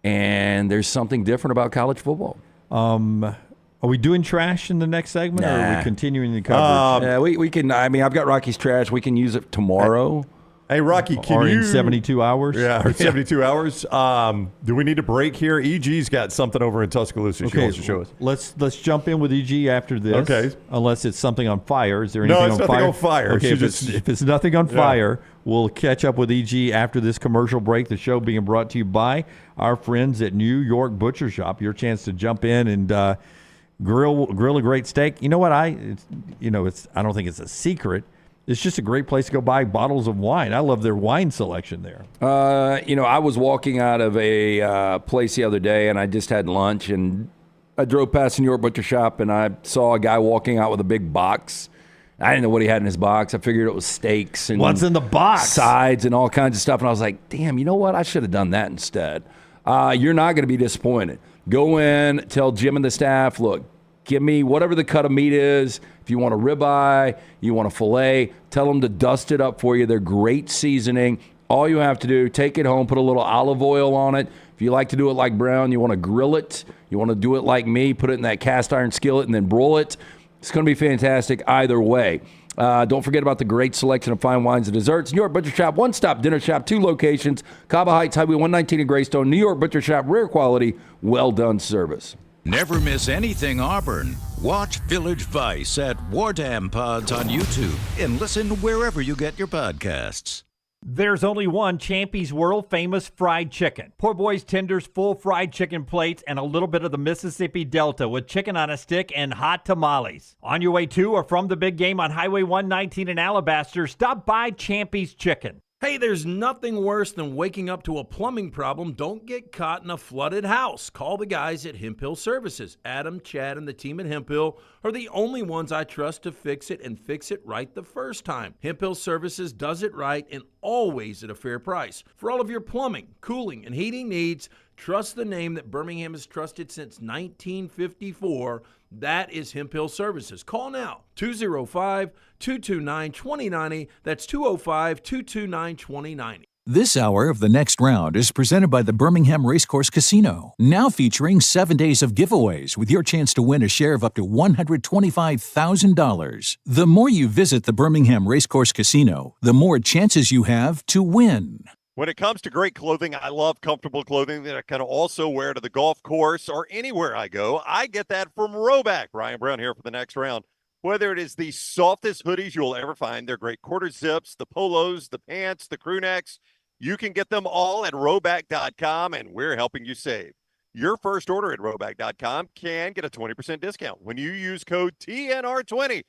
B: and there's something different about college football.
D: Are we doing trash in the next segment, or are we continuing the coverage?
B: Yeah, we can. I mean, I've got Rocky's trash. We can use it tomorrow.
C: Hey, Rocky, can you...
D: in 72 hours?
C: Yeah, or 72 hours. Do we need a break here? EG's got something over in Tuscaloosa she wants to show us.
D: Let's jump in with EG after this.
C: Okay.
D: Unless it's something on fire. Is there anything on fire?
C: No, it's nothing on fire.
D: Okay, if it's nothing on fire, we'll catch up with EG after this commercial break. The show being brought to you by our friends at New York Butcher Shop. Your chance to jump in and grill a great steak. You know what? I don't think it's a secret. It's just a great place to go buy bottles of wine. I love their wine selection there.
B: I was walking out of a place the other day, and I just had lunch, and I drove past the New York Butcher Shop, and I saw a guy walking out with a big box. I didn't know what he had in his box. I figured it was steaks and
D: what's in the box,
B: sides, and all kinds of stuff. And I was like, damn, you know what? I should have done that instead. You're not going to be disappointed. Go in, tell Jim and the staff, look, give me whatever the cut of meat is. If you want a ribeye, you want a filet, tell them to dust it up for you. They're great seasoning. All you have to do, take it home, put a little olive oil on it. If you like to do it like Brown, you want to grill it. You want to do it like me, put it in that cast iron skillet and then broil it. It's going to be fantastic either way. Don't forget about the great selection of fine wines and desserts. New York Butcher Shop, one-stop dinner shop, 2 locations, Cabo Heights, Highway 119 in Greystone. New York Butcher Shop, rare quality, well-done service.
E: Never miss anything Auburn. Watch Village Vice at Wardam Pods on YouTube and listen wherever you get your podcasts.
M: There's only one Champy's world famous fried chicken. Poor boy's tenders, full fried chicken plates, and a little bit of the Mississippi Delta with chicken on a stick and hot tamales. On your way to or from the big game on Highway 119 in Alabaster, stop by Champy's Chicken.
H: Hey, there's nothing worse than waking up to a plumbing problem. Don't get caught in a flooded house. Call the guys at Hemp Hill Services. Adam, Chad, and the team at Hemp Hill are the only ones I trust to fix it and fix it right the first time. Hemp Hill Services does it right and always at a fair price. For all of your plumbing, cooling, and heating needs, trust the name that Birmingham has trusted since 1954. That is Hemp Hill Services. Call now, 205-229-2090. That's 205-229-2090.
L: This hour of The Next Round is presented by the Birmingham Racecourse Casino, now featuring 7 days of giveaways with your chance to win a share of up to $125,000. The more you visit the Birmingham Racecourse Casino, the more chances you have to win.
C: When it comes to great clothing, I love comfortable clothing that I can also wear to the golf course or anywhere I go. I get that from Roback. Ryan Brown here for The Next Round. Whether it is the softest hoodies you'll ever find, they're great quarter zips, the polos, the pants, the crew necks, you can get them all at Roback.com, and we're helping you save. Your first order at Roback.com can get a 20% discount when you use code TNR20.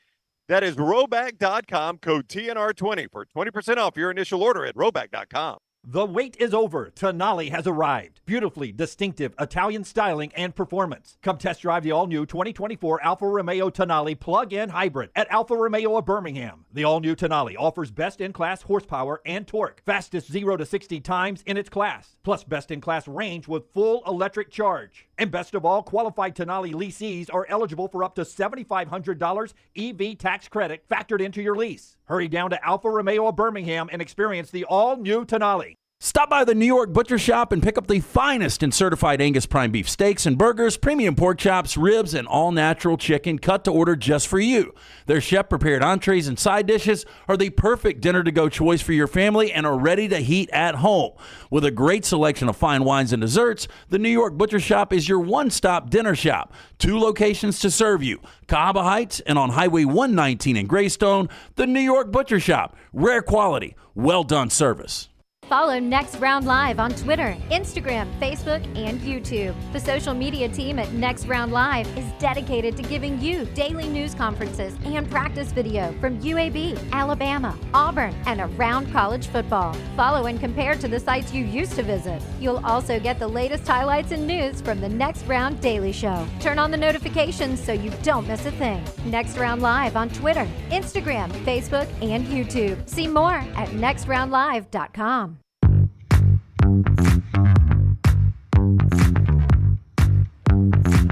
C: That is Roback.com, code TNR20 for 20% off your initial order at Roback.com.
M: The wait is over. Tonali has arrived. Beautifully distinctive Italian styling and performance. Come test drive the all-new 2024 Alfa Romeo Tonali plug-in hybrid at Alfa Romeo of Birmingham. The all-new Tonali offers best-in-class horsepower and torque, fastest 0 to 60 times in its class, plus best-in-class range with full electric charge. And best of all, qualified Tonali leasees are eligible for up to $7,500 EV tax credit factored into your lease. Hurry down to Alfa Romeo of Birmingham and experience the all-new Tonali.
H: Stop by the New York Butcher Shop and pick up the finest in certified Angus prime beef steaks and burgers, premium pork chops, ribs, and all-natural chicken cut to order just for you. Their chef-prepared entrees and side dishes are the perfect dinner-to-go choice for your family and are ready to heat at home. With a great selection of fine wines and desserts, the New York Butcher Shop is your one-stop dinner shop. 2 locations to serve you, Cahaba Heights and on Highway 119 in Greystone. The New York Butcher Shop. Rare quality, well-done service.
G: Follow Next Round Live on Twitter, Instagram, Facebook, and YouTube. The social media team at Next Round Live is dedicated to giving you daily news conferences and practice video from UAB, Alabama, Auburn, and around college football. Follow and compare to the sites you used to visit. You'll also get the latest highlights and news from the Next Round Daily Show. Turn on the notifications so you don't miss a thing. Next Round Live on Twitter, Instagram, Facebook, and YouTube. See more at nextroundlive.com.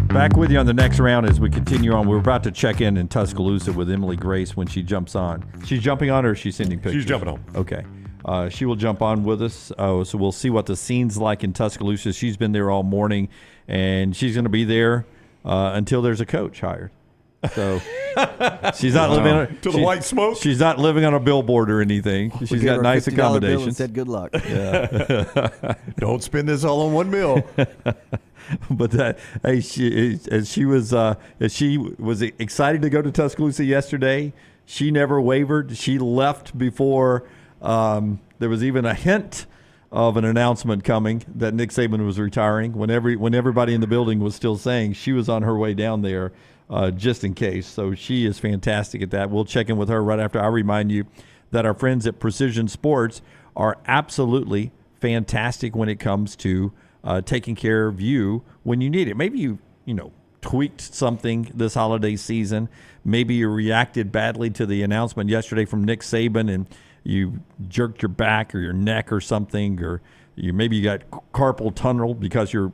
D: Back with you on the next round as we continue on. We're about to check in Tuscaloosa with Emily Grace when she jumps on. She's jumping on, or is she sending pictures?
C: She's jumping on.
D: Okay. She will jump on with us. So we'll see what the scene's like in Tuscaloosa. She's been there all morning, and she's going to be there until there's a coach hired. So she's not living on
C: to the white smoke.
D: She's not living on a billboard or anything. She's got nice accommodations.
J: And said good luck.
D: Yeah.
C: Don't spend this all on one meal.
D: But she was excited to go to Tuscaloosa yesterday. She never wavered. She left before there was even a hint of an announcement coming that Nick Saban was retiring. When everybody in the building was still saying she was on her way down there. Just in case. So she is fantastic at that. We'll check in with her right after. I remind you that our friends at Precision Sports are absolutely fantastic when it comes to taking care of you when you need it. Maybe you tweaked something this holiday season. Maybe you reacted badly to the announcement yesterday from Nick Saban and you jerked your back or your neck or something, or maybe you got carpal tunnel because you're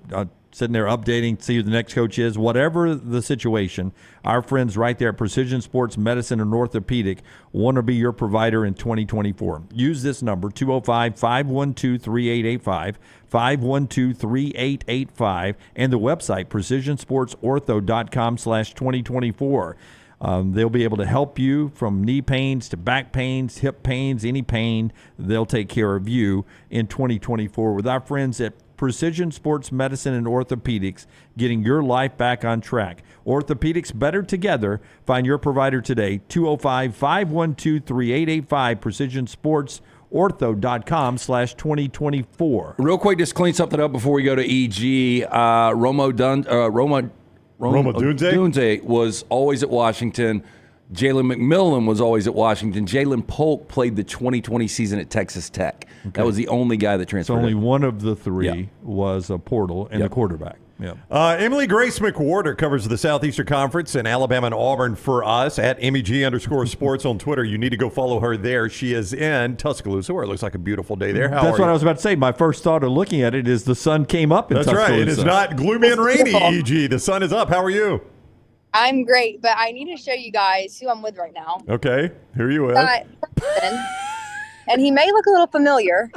D: sitting there updating, see who the next coach is. Whatever the situation, our friends right there at Precision Sports Medicine and Orthopedic want to be your provider in 2024. Use this number, 205-512-3885, 512-3885, and the website, precisionsportsortho.com/2024. They'll be able to help you from knee pains to back pains, hip pains, any pain. They'll take care of you in 2024 with our friends at Precision Sports Medicine and Orthopedics, getting your life back on track. Orthopedics better together. Find your provider today, 205-512-3885, precisionsportsortho.com/2024.
B: Real quick, just clean something up before we go to EG. Roma Dunze was always at Washington. Jalen McMillan was always at Washington. Jalen Polk played the 2020 season at Texas Tech. Okay. That was the only guy that transferred.
D: So only one of the three was a portal and a quarterback. Yeah.
C: Emily Grace McWhorter covers the Southeastern Conference in Alabama and Auburn for us at MEG_sports on Twitter. You need to go follow her there. She is in Tuscaloosa, where it looks like a beautiful day there.
D: That's what I was about to say. My first thought of looking at it is the sun came up in Tuscaloosa.
C: That's right. It is not gloomy and rainy, EG. The sun is up. How are you?
N: I'm great, but I need to show you guys who I'm with right now.
C: Okay. Who are you with?
N: And he may look a little familiar.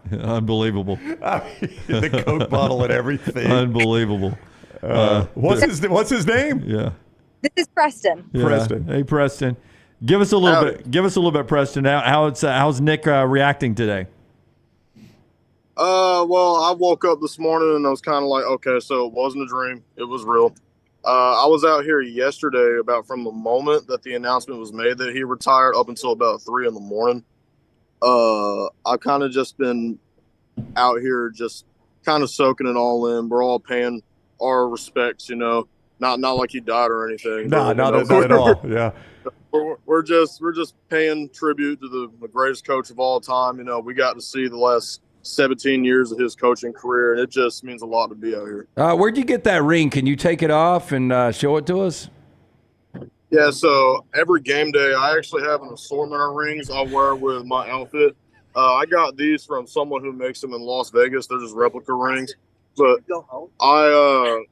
D: Unbelievable.
C: The Coke bottle and everything.
D: Unbelievable.
C: What's his name?
D: Yeah.
N: This is Preston.
D: Yeah.
C: Preston.
D: Hey, Preston. Give us a little bit. Give us a little bit, Preston. How's Nick reacting today?
X: Well, I woke up this morning and I was kind of like, okay, so it wasn't a dream. It was real. I was out here yesterday about from the moment that the announcement was made that he retired up until about 3 a.m. I've kind of just been out here just kind of soaking it all in. We're all paying our respects, not like he died or anything.
C: No, not at all. Yeah.
X: We're just paying tribute to the greatest coach of all time. We got to see the last 17 years of his coaching career, and it just means a lot to be out here.
B: Where'd you get that ring? Can you take it off and show it to us?
X: Yeah, so every game day, I actually have an assortment of rings I wear with my outfit. I got these from someone who makes them in Las Vegas. They're just replica rings. But I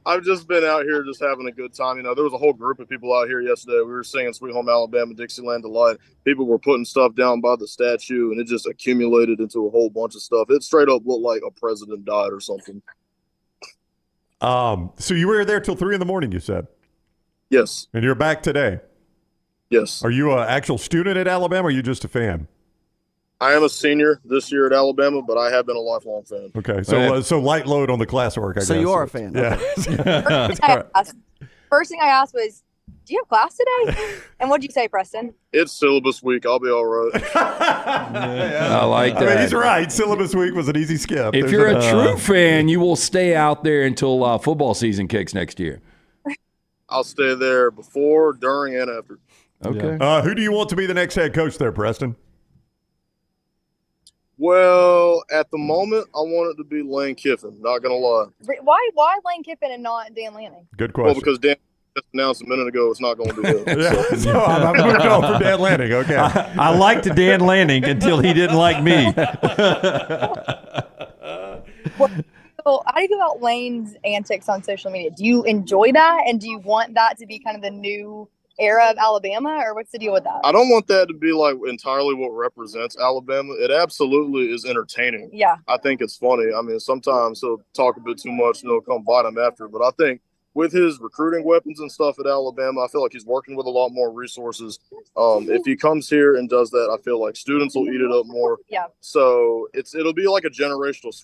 X: I've just been out here just having a good time. You know, there was a whole group of people out here yesterday. We were singing Sweet Home Alabama, Dixieland Delight. People were putting stuff down by the statue, and it just accumulated into a whole bunch of stuff. It straight up looked like a president died or something.
C: So you were there till 3 a.m, you said?
X: Yes.
C: And you're back today?
X: Yes.
C: Are you an actual student at Alabama, or are you just a fan?
X: I am a senior this year at Alabama, but I have been a lifelong fan.
C: Okay, so light load on the classwork, I guess.
J: So you are a fan.
C: Yeah.
N: First thing I asked was, do you have class today? And what'd you say, Preston?
X: It's syllabus week. I'll be all right.
B: I like that.
C: I mean, he's right. Syllabus week was an easy skip.
B: If you're a true fan, you will stay out there until football season kicks next year.
X: I'll stay there before, during, and after.
B: Okay.
C: Who do you want to be the next head coach there, Preston?
X: Well, at the moment, I want it to be Lane Kiffin. Not gonna lie.
N: Why Lane Kiffin and not Dan Lanning?
C: Good question.
X: Well, because Dan just announced a minute ago it's not going to be him.
C: So I'm moving on for Dan Lanning. Okay.
D: I liked Dan Lanning until he didn't like me.
N: So how do you feel about Lane's antics on social media? Do you enjoy that, and do you want that to be kind of the new era of Alabama, or what's the deal with that?
X: I don't want that to be like entirely what represents Alabama. It absolutely is entertaining.
N: Yeah.
X: I think it's funny. I mean, sometimes he'll talk a bit too much and it'll come bite him after. But I think with his recruiting weapons and stuff at Alabama, I feel like he's working with a lot more resources. If he comes here and does that, I feel like students will eat it up more.
N: Yeah.
X: So it'll be like a generational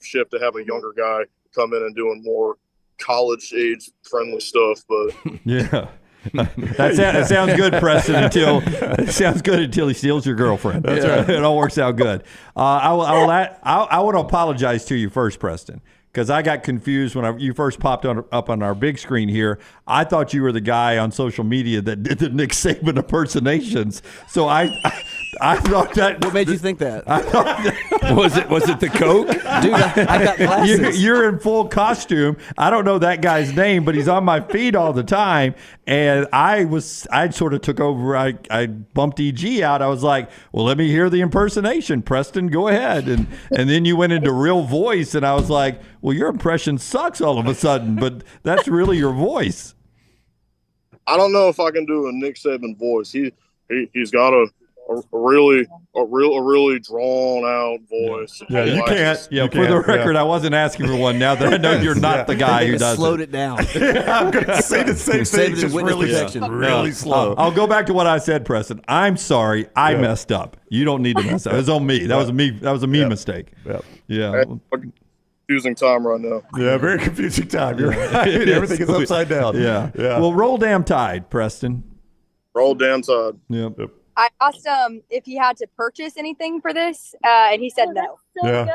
X: shift to have a younger guy come in and doing more college age friendly stuff. But
D: yeah. That sounds good, Preston. Until he steals your girlfriend. That's right. It all works out good. I want to apologize to you first, Preston, because I got confused when you first popped up on our big screen here. I thought you were the guy on social media that did the Nick Saban impersonations. So I thought that.
J: What made you think that?
B: Was it the Coke?
J: Dude, I got glasses.
D: You're in full costume. I don't know that guy's name, but he's on my feed all the time. And I sort of took over. I bumped EG out. I was like, well, let me hear the impersonation. Preston, go ahead. And then you went into real voice, and I was like, well, your impression sucks all of a sudden, but that's really your voice.
X: I don't know if I can do a Nick Saban voice. He's got a really drawn out voice.
C: Yeah, you can't.
D: Yeah, for the record, I wasn't asking for one. Now that I know you're not the guy who does
J: slowed it down.
C: I'm going to say the same thing. Just really slow.
D: I'll go back to what I said, Preston. I'm sorry. I messed up. You don't need to mess up. It was on me. That was a me mistake.
C: Yep.
D: Yeah.
X: Confusing time right now.
C: Yeah, very confusing time. You're right. Everything is upside down.
D: Yeah. Well, roll damn Tide, Preston.
X: Roll damn Tide.
D: Yep.
N: I asked him if he had to purchase anything for this, and he said no.
X: Good.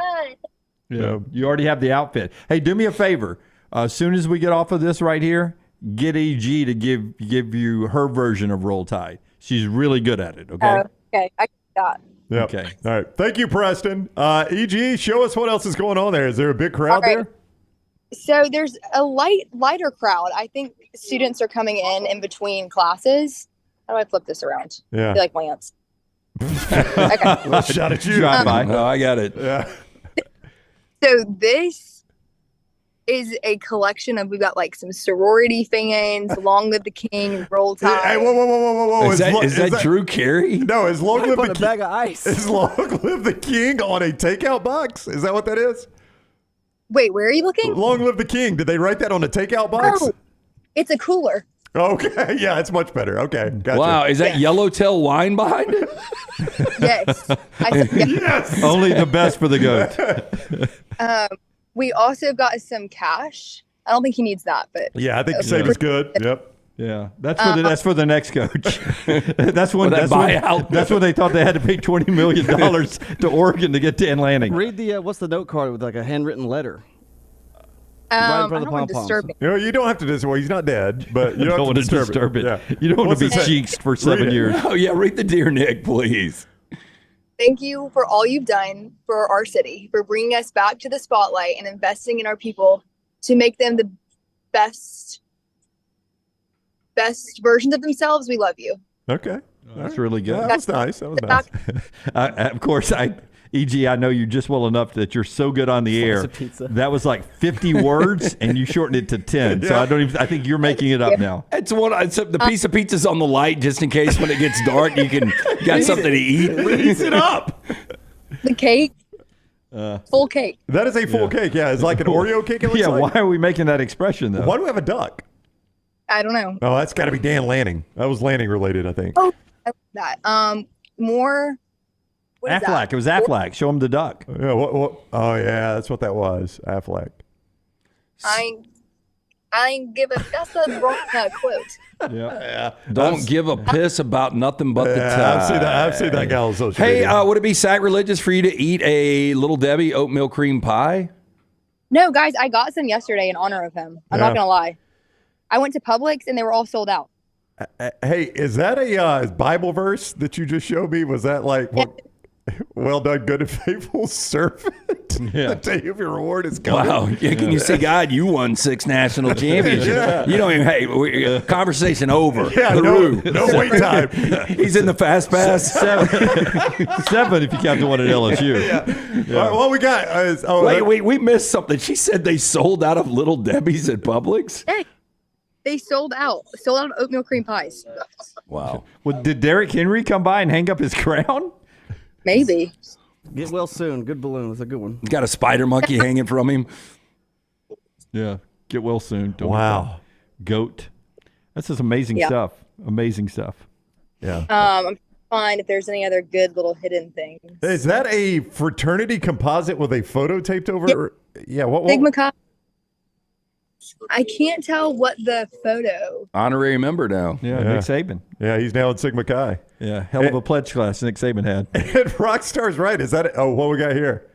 D: Yeah. You already have the outfit. Hey, do me a favor. As soon as we get off of this right here, get EG to give you her version of Roll Tide. She's really good at it. Okay.
N: Okay, I got that.
C: Yep.
D: Okay.
C: All right. Thank you, Preston. EG, show us what else is going on there. Is there a big crowd there?
N: So there's a lighter crowd. I think students are coming in between classes. How do I flip this around?
C: Yeah.
N: I feel like Lance.
C: Okay. Well, shot at you.
B: No, I got it.
C: Yeah.
N: So this is a collection of, we've got like some sorority fans, Long Live the King, Roll Tide.
C: Hey, whoa.
B: Is that Drew Carey?
C: No, is Long Live the King.
J: A bag of ice.
C: Is Long Live the King on a takeout box? Is that what that is?
N: Wait, where are you looking?
C: Long Live the King. Did they write that on a takeout box?
N: No, it's a cooler.
C: Okay. Yeah, it's much better. Okay. Gotcha.
B: Wow. Is that Yellowtail wine behind it?
N: Yes.
C: Yes.
D: Only the best for the goat.
N: We also got some cash. I don't think he needs that, but
C: yeah, I think Saban's good. Yep.
D: Yeah, that's for the next coach. That's when they thought they had to pay $20 million to Oregon to get Dan Lanning.
J: Read the what's the note card with like a handwritten letter.
N: I don't want to disturb him.
C: You don't have to disturb. Well, he's not dead, but you don't have to disturb it. Yeah.
D: You don't want to be cheeks for 7 years.
B: Oh yeah, read the Dear Nick, please.
N: Thank you for all you've done for our city, for bringing us back to the spotlight and investing in our people to make them the best versions of themselves. We love you.
C: Okay.
D: That's really good.
C: That was nice.
D: Of course, E.G., I know you just well enough that you're so good on the air. That was like 50 words, and you shortened it to 10. So I think you're making it up now.
B: It's the piece of pizza's on the light just in case when it gets dark you got something to eat.
C: Reese it up.
N: The cake. Full cake.
C: That is a full cake. Yeah, it's like an Oreo cake. It looks like.
D: Why are we making that expression though?
C: Why do we have a duck?
N: I don't know.
C: Oh, that's got to be Dan Lanning. That was Lanning related, I think.
N: Oh, I love that. More. What is
D: Aflac.
N: that?
D: It was Aflac. Show him the duck.
C: Yeah. What? Oh, yeah. That's what that was. Aflac.
N: I ain't give a. That's the wrong quote.
C: Yeah.
B: Don't give a piss about nothing but the time.
C: I've seen that guy on social
B: Hey,
C: media.
B: would it be sacrilegious for you to eat a Little Debbie oatmeal cream pie?
N: No, guys, I got some yesterday in honor of him. I'm not gonna lie. I went to Publix and they were all sold out.
C: Hey, is that a Bible verse that you just showed me? Was that like, well done, good and faithful servant? The day of your reward is coming.
B: Wow. Yeah, can you see, God, you won 6 national championships. You don't even, conversation over.
C: Yeah, no wait time.
B: He's in the fast pass.
D: 7 if you count the one at LSU.
C: Yeah. All right, what we got?
B: Wait, we missed something. She said they sold out of Little Debbie's at Publix.
N: Hey, they sold out of oatmeal cream pies.
B: Wow.
D: Well, did Derrick Henry come by and hang up his crown?
N: Maybe.
J: Get well soon. Good balloon. That's a good one.
B: Got a spider monkey hanging from him.
D: Yeah. Get well soon.
C: Wow.
D: Goat. That's just amazing stuff. Amazing stuff.
C: Yeah.
N: I'm trying if there's any other good little hidden things.
C: Is that a fraternity composite with a photo taped over? Yeah. What?
N: Sigma Chi. I can't tell what the photo.
B: Honorary member now.
D: Yeah, Nick Saban.
C: Yeah, he's now in Sigma Chi.
D: Yeah, hell of a pledge class Nick Saban had.
C: And Rockstar's right. Is that? Oh, what we got here?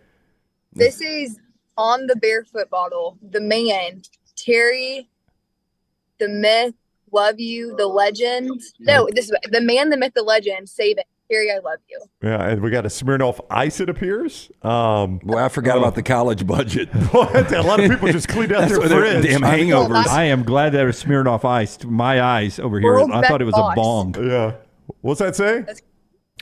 N: This is on the barefoot bottle. The man, Terry, the myth, love you, the legend. No, this is the man, the myth, the legend. Saban, Terry, I love you.
C: Yeah, and we got a Smirnoff Ice, it appears.
B: Well, I forgot about the college budget.
C: What? A lot of people just cleaned out their fridge.
B: Damn hangovers.
D: I am glad that was Smirnoff Ice. My eyes over here.
N: World's
D: I thought it was
N: best
D: a bong.
C: Yeah. What's that say?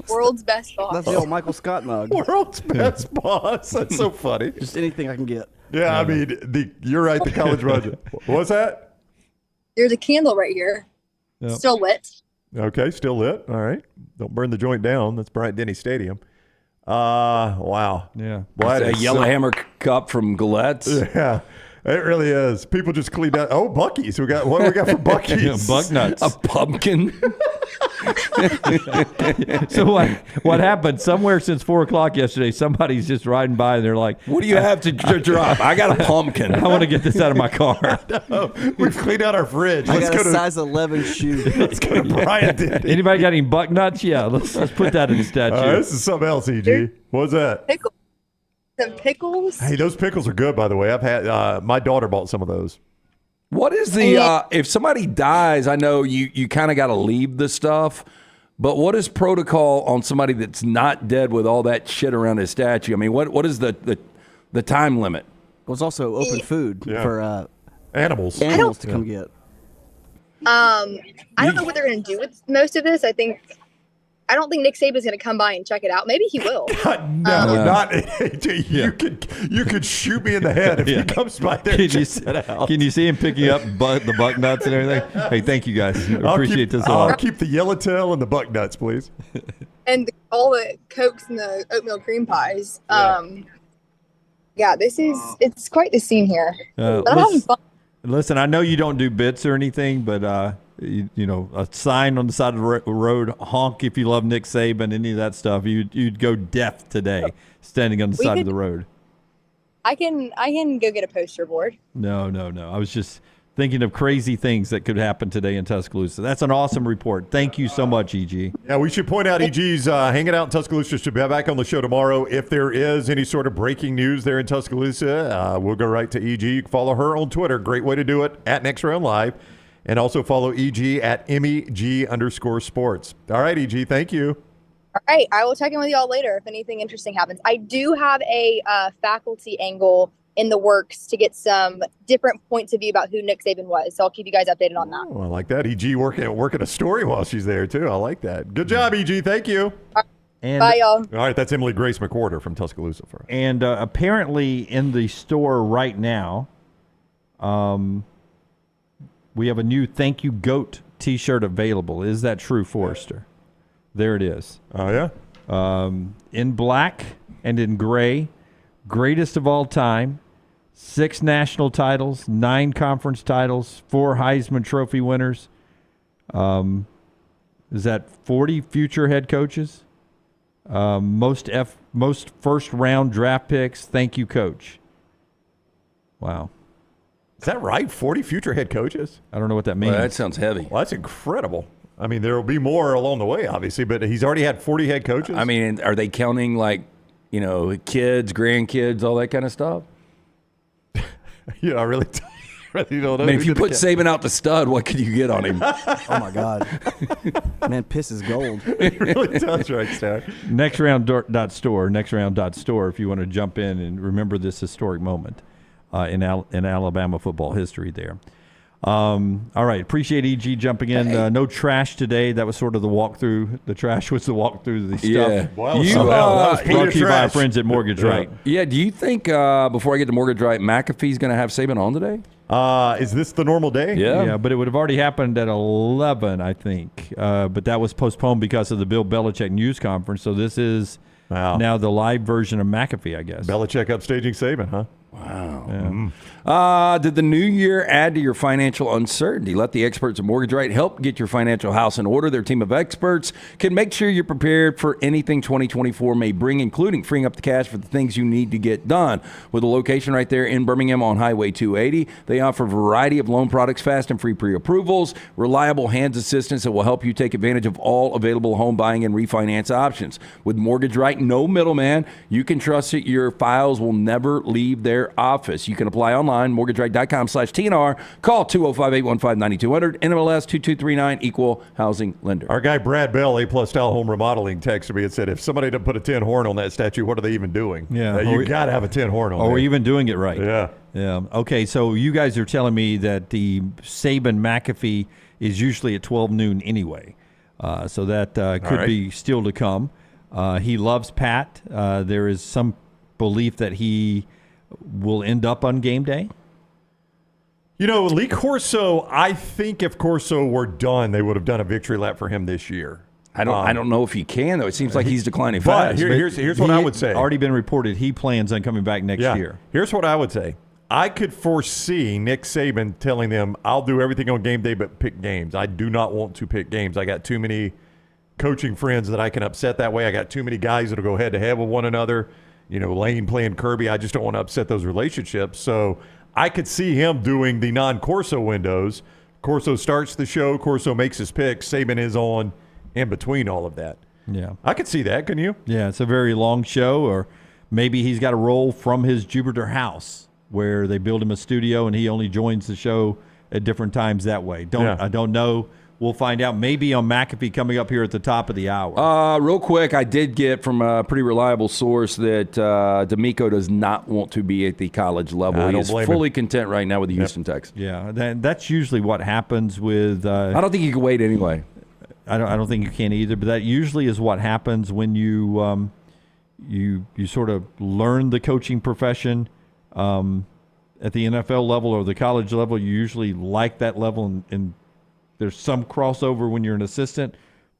N: World's best boss.
J: That's the old Michael Scott mug.
C: World's best boss. That's so funny.
J: Just anything I can get.
C: Yeah, I mean, you're right. The college budget. What's that?
N: There's a candle right here.
C: Yep.
N: Still lit.
C: Okay, still lit. All right. Don't burn the joint down. That's Bryant Denny Stadium. Wow.
D: Yeah.
C: Boy,
B: a Yellowhammer cup from Galette's.
C: Yeah. It really is. People just cleaned out. Oh, Buc-ee's. What do we got for Buc-ee's?
D: Bug nuts.
B: A pumpkin.
D: So what happened? Somewhere since 4 o'clock yesterday, somebody's just riding by and they're like,
B: "What do you have to drop? I got a pumpkin.
D: I want to get this out of my car."
C: We've cleaned out our fridge.
J: I got a size 11 shoe.
C: Let's go to Bryant Denny.
D: Anybody got any buck nuts? Yeah, let's put that in the statue.
C: This is something else, EG. What's that?
N: Pickles. Some pickles.
C: Hey, those pickles are good, by the way. I've had my daughter bought some of those.
B: What is the if somebody dies? I know you kind of got to leave the stuff, but what is protocol on somebody that's not dead with all that shit around his statue? I mean, what is the time limit?
J: Well, it's also open food for
C: animals
J: to come get.
N: I don't know what they're going to do with most of this. I don't think Nick Saban's going to come by and check it out. Maybe he will.
C: Not you could shoot me in the head if he comes by there.
D: Can you see him picking up the buck nuts and everything? Hey, thank you guys. Appreciate this a lot.
C: I'll keep the yellowtail and the buck nuts, please.
N: And all the Cokes and the oatmeal cream pies. It's quite the scene here. But I'm having fun.
D: Listen, I know you don't do bits or anything, but you know, a sign on the side of the road, honk if you love Nick Saban, any of that stuff. You'd go deaf today, standing on the side of the road.
N: I can go get a poster board.
D: No. I was just thinking of crazy things that could happen today in Tuscaloosa. That's an awesome report. Thank you so much, EG.
C: Yeah, we should point out EG's hanging out in Tuscaloosa. Should be back on the show tomorrow. If there is any sort of breaking news there in Tuscaloosa, we'll go right to EG. You can follow her on Twitter. Great way to do it, at Next Round Live. And also follow EG at MEG_sports. All right, EG, thank you.
N: All right, I will check in with y'all later if anything interesting happens. I do have a faculty angle in the works to get some different points of view about who Nick Saban was. So I'll keep you guys updated on that.
C: Oh, I like that. EG working a story while she's there, too. I like that. Good job, EG. Thank you.
D: And,
N: Bye, y'all.
C: All right, that's Emily Grace McWhorter from Tuscaloosa for us.
D: And apparently in the store right now, we have a new Thank You Goat T-shirt available. Is that true, Forrester? There it is.
C: Oh, yeah?
D: In black and in gray, greatest of all time, 6 national titles, 9 conference titles, 4 Heisman Trophy winners. Is that 40 future head coaches? Most first-round draft picks. Thank you, Coach. Wow.
C: Is that right? 40 future head coaches?
D: I don't know what that means.
B: Well, that sounds heavy.
C: Well, that's incredible. I mean, there will be more along the way, obviously, but he's already had 40 head coaches?
B: I mean, are they counting, like, kids, grandkids, all that kind of stuff?
C: Yeah, I really don't know.
B: I mean, if you put Saban out the stud, what could you get on him?
J: Oh, my God. Man, piss is gold.
C: It really does right there.
D: Nextround.store if you want to jump in and remember this historic moment in Alabama football history there. All right. Appreciate EG jumping in. No trash today. That was sort of the walkthrough. The trash was the walkthrough of the stuff.
B: Yeah.
C: Well,
B: You,
C: that was
D: brought to you by our friends at Mortgage Right.
B: Yeah, do you think, before I get to Mortgage Right, McAfee's going to have Saban on today?
C: Is this the normal day?
D: Yeah, but it would have already happened at 11, I think. But that was postponed because of the Bill Belichick news conference. So this is now the live version of McAfee, I guess.
C: Belichick upstaging Saban, huh?
B: Wow.
D: Yeah.
B: Did the new year add to your financial uncertainty? Let the experts at Mortgage Right help get your financial house in order. Their team of experts can make sure you're prepared for anything 2024 may bring, including freeing up the cash for the things you need to get done. With a location right there in Birmingham on Highway 280, they offer a variety of loan products, fast and free pre-approvals, reliable hands assistance that will help you take advantage of all available home buying and refinance options. With Mortgage Right, no middleman. You can trust that your files will never leave their office. You can apply online, mortgageright.com/TNR. Call 205-815-9200, NMLS 2239, Equal Housing Lender.
C: Our guy Brad Bell, A+ Style Home Remodeling, texted me and said, if somebody doesn't put a tin horn on that statue, what are they even doing?
D: Yeah.
C: You got to have a tin horn on
D: Or
C: there.
D: even doing it right.
C: Yeah.
D: Yeah. Okay, so you guys are telling me that the Saban McAfee is usually at 12 noon anyway. So that could be still to come. He loves Pat. There is some belief that he will end up on game day.
C: Lee Corso, I think if Corso were done, they would have done a victory lap for him this year.
B: I don't know if he can, though. It seems like he's declining
C: But
B: fast.
C: here's what I would say.
D: Already been reported he plans on coming back next year.
C: Here's what I would say. I could foresee Nick Saban telling them, I'll do everything on game day but pick games. I do not want to pick games. I got too many coaching friends that I can upset that way. I got too many guys that will go head-to-head with one another. Lane playing Kirby. I just don't want to upset those relationships. So I could see him doing the non-Corso windows. Corso starts the show. Corso makes his pick. Saban is on in between all of that.
D: Yeah.
C: I could see that, couldn't you?
D: Yeah, it's a very long show, or maybe he's got a role from his Jupiter house where they build him a studio and he only joins the show at different times that way. I don't know. We'll find out maybe on McAfee coming up here at the top of the hour.
B: Real quick, I did get from a pretty reliable source that D'Amico does not want to be at the college level. He is fully content right now with the Houston Texans.
D: Yeah, that's usually what happens with.
B: I don't think you can wait anyway.
D: I don't think you can either. But that usually is what happens when you you sort of learn the coaching profession at the NFL level or the college level. You usually like that level and there's some crossover when you're an assistant,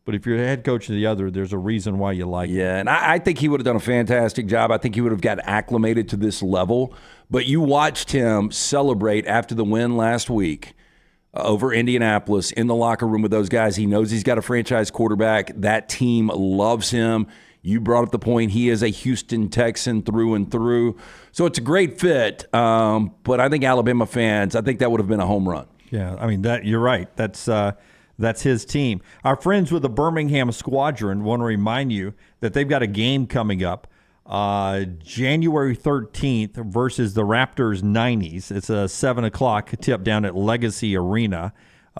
D: but if you're the head coach of the other, there's a reason why you like it.
B: Yeah, and I think he would have done a fantastic job. I think he would have got acclimated to this level. But you watched him celebrate after the win last week over Indianapolis in the locker room with those guys. He knows he's got a franchise quarterback. That team loves him. You brought up the point, he is a Houston Texan through and through. So it's a great fit. But I think Alabama fans, I think that would have been a home run.
D: Yeah, I mean, that you're right. That's his team. Our friends with the Birmingham Squadron want to remind you that they've got a game coming up January 13th versus the Raptors 90s. It's a 7 o'clock tip down at Legacy Arena.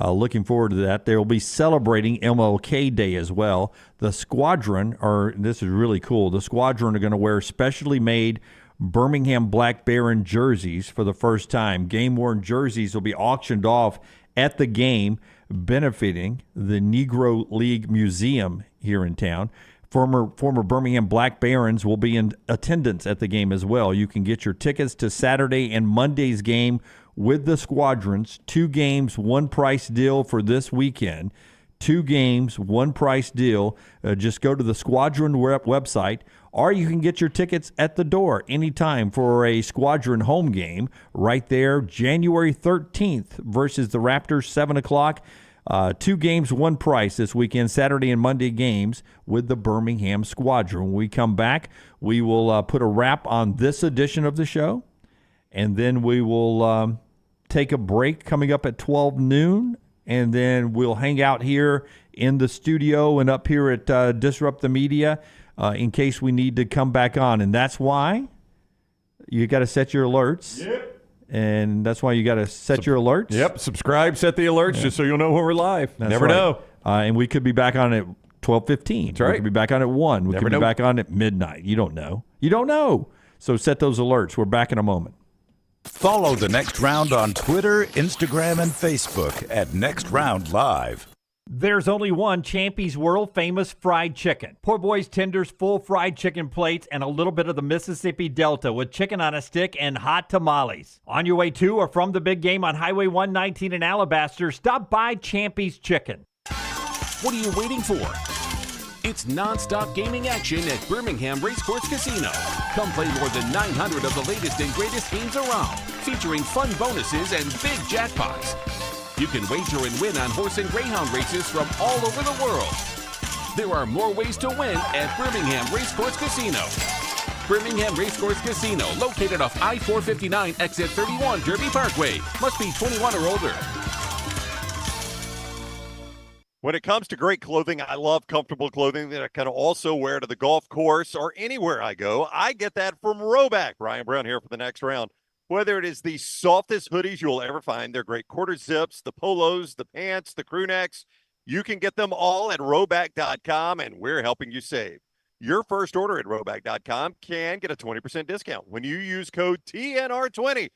D: Looking forward to that. They will be celebrating MLK Day as well. The Squadron, this is really cool, the Squadron are going to wear specially made Birmingham Black Baron jerseys for the first time. Game-worn jerseys will be auctioned off at the game, benefiting the Negro League Museum here in town. Former Birmingham Black Barons will be in attendance at the game as well. You can get your tickets to Saturday and Monday's game with the Squadrons. 2 games, 1 price deal for this weekend. 2 games, 1 price deal. Just go to the Squadron website, or you can get your tickets at the door anytime for a Squadron home game right there, January 13th versus the Raptors, 7 o'clock. 2 games, 1 price this weekend, Saturday and Monday games with the Birmingham Squadron. When we come back, we will put a wrap on this edition of the show, and then we will take a break coming up at 12 noon, and then we'll hang out here in the studio and up here at Disrupt the Media in case we need to come back on. And that's why you got to set your alerts.
C: Yep.
D: And that's why you got to set your alerts.
C: Yep. Subscribe, set the alerts, just so you'll know when we're live.
D: That's
C: Never
D: right.
C: know.
D: And we could be back on at 12:15.
C: That's right.
D: We could be back on at 1. We
C: Never
D: could
C: know.
D: be back on at midnight. You don't know. You don't know. So set those alerts. We're back in a moment.
E: Follow the Next Round on Twitter, Instagram, and Facebook at Next Round Live.
M: There's only one Champy's world famous fried chicken. Poor boy's tenders, full fried chicken plates, and a little bit of the Mississippi Delta with chicken on a stick and hot tamales. On your way to or from the big game on Highway 119 in Alabaster, stop by Champy's Chicken.
O: What are you waiting for? It's non-stop gaming action at Birmingham Racecourse Casino. Come play more than 900 of the latest and greatest games around, featuring fun bonuses and big jackpots. You can wager and win on horse and greyhound races from all over the world. There are more ways to win at Birmingham Racecourse Casino. Birmingham Racecourse Casino, located off I-459 exit 31 Derby Parkway. Must be 21 or older.
P: When it comes to great clothing, I love comfortable clothing that I can also wear to the golf course or anywhere I go. I get that from Roback. Ryan Brown here for the Next Round. Whether it is the softest hoodies you'll ever find, they're great quarter zips, the polos, the pants, the crew necks, you can get them all at Roback.com, and we're helping you save. Your first order at Roback.com can get a 20% discount when you use code TNR20.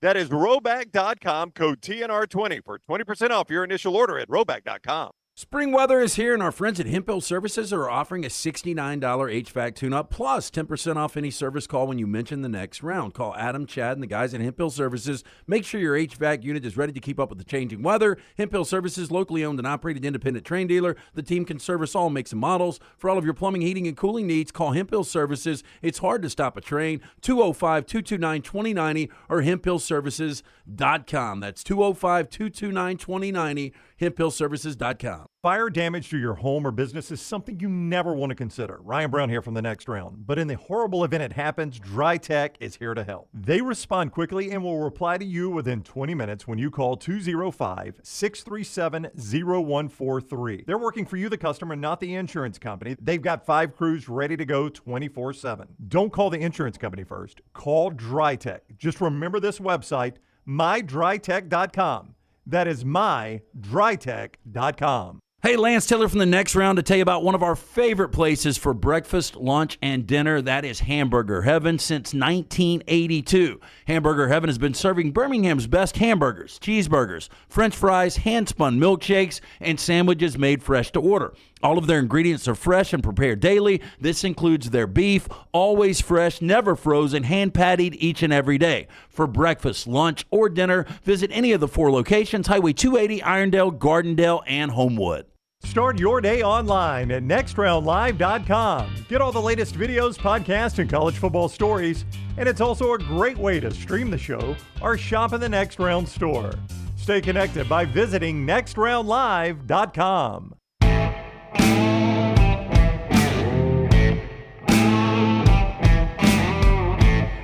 P: That is Roback.com, code TNR20 for 20% off your initial order at Roback.com.
H: Spring weather is here, and our friends at Hemp Hill Services are offering a $69 HVAC tune-up plus 10% off any service call when you mention the Next Round. Call Adam, Chad, and the guys at Hemp Hill Services. Make sure your HVAC unit is ready to keep up with the changing weather. Hemp Hill Services, locally owned and operated independent train dealer. The team can service all makes and models. For all of your plumbing, heating, and cooling needs, call Hemp Hill Services. It's hard to stop a train. 205-229-2090 or hemphillservices.com. That's 205-229-2090, hemphillservices.com.
K: Fire damage to your home or business is something you never want to consider. Ryan Brown here from the Next Round. But in the horrible event it happens, Dry Tech is here to help. They respond quickly and will reply to you within 20 minutes when you call 205-637-0143. They're working for you, the customer, not the insurance company. They've got 5 crews ready to go 24/7. Don't call the insurance company first. Call Dry Tech. Just remember this website, mydrytech.com. That is mydrytech.com.
H: Hey, Lance Taylor from the Next Round to tell you about one of our favorite places for breakfast, lunch, and dinner. That is Hamburger Heaven since 1982. Hamburger Heaven has been serving Birmingham's best hamburgers, cheeseburgers, French fries, hand-spun milkshakes, and sandwiches made fresh to order. All of their ingredients are fresh and prepared daily. This includes their beef, always fresh, never frozen, hand-pattied each and every day. For breakfast, lunch, or dinner, visit any of the 4 locations, Highway 280, Irondale, Gardendale, and Homewood.
K: Start your day online at nextroundlive.com. Get all the latest videos, podcasts, and college football stories. And it's also a great way to stream the show or shop in the Next Round store. Stay connected by visiting nextroundlive.com.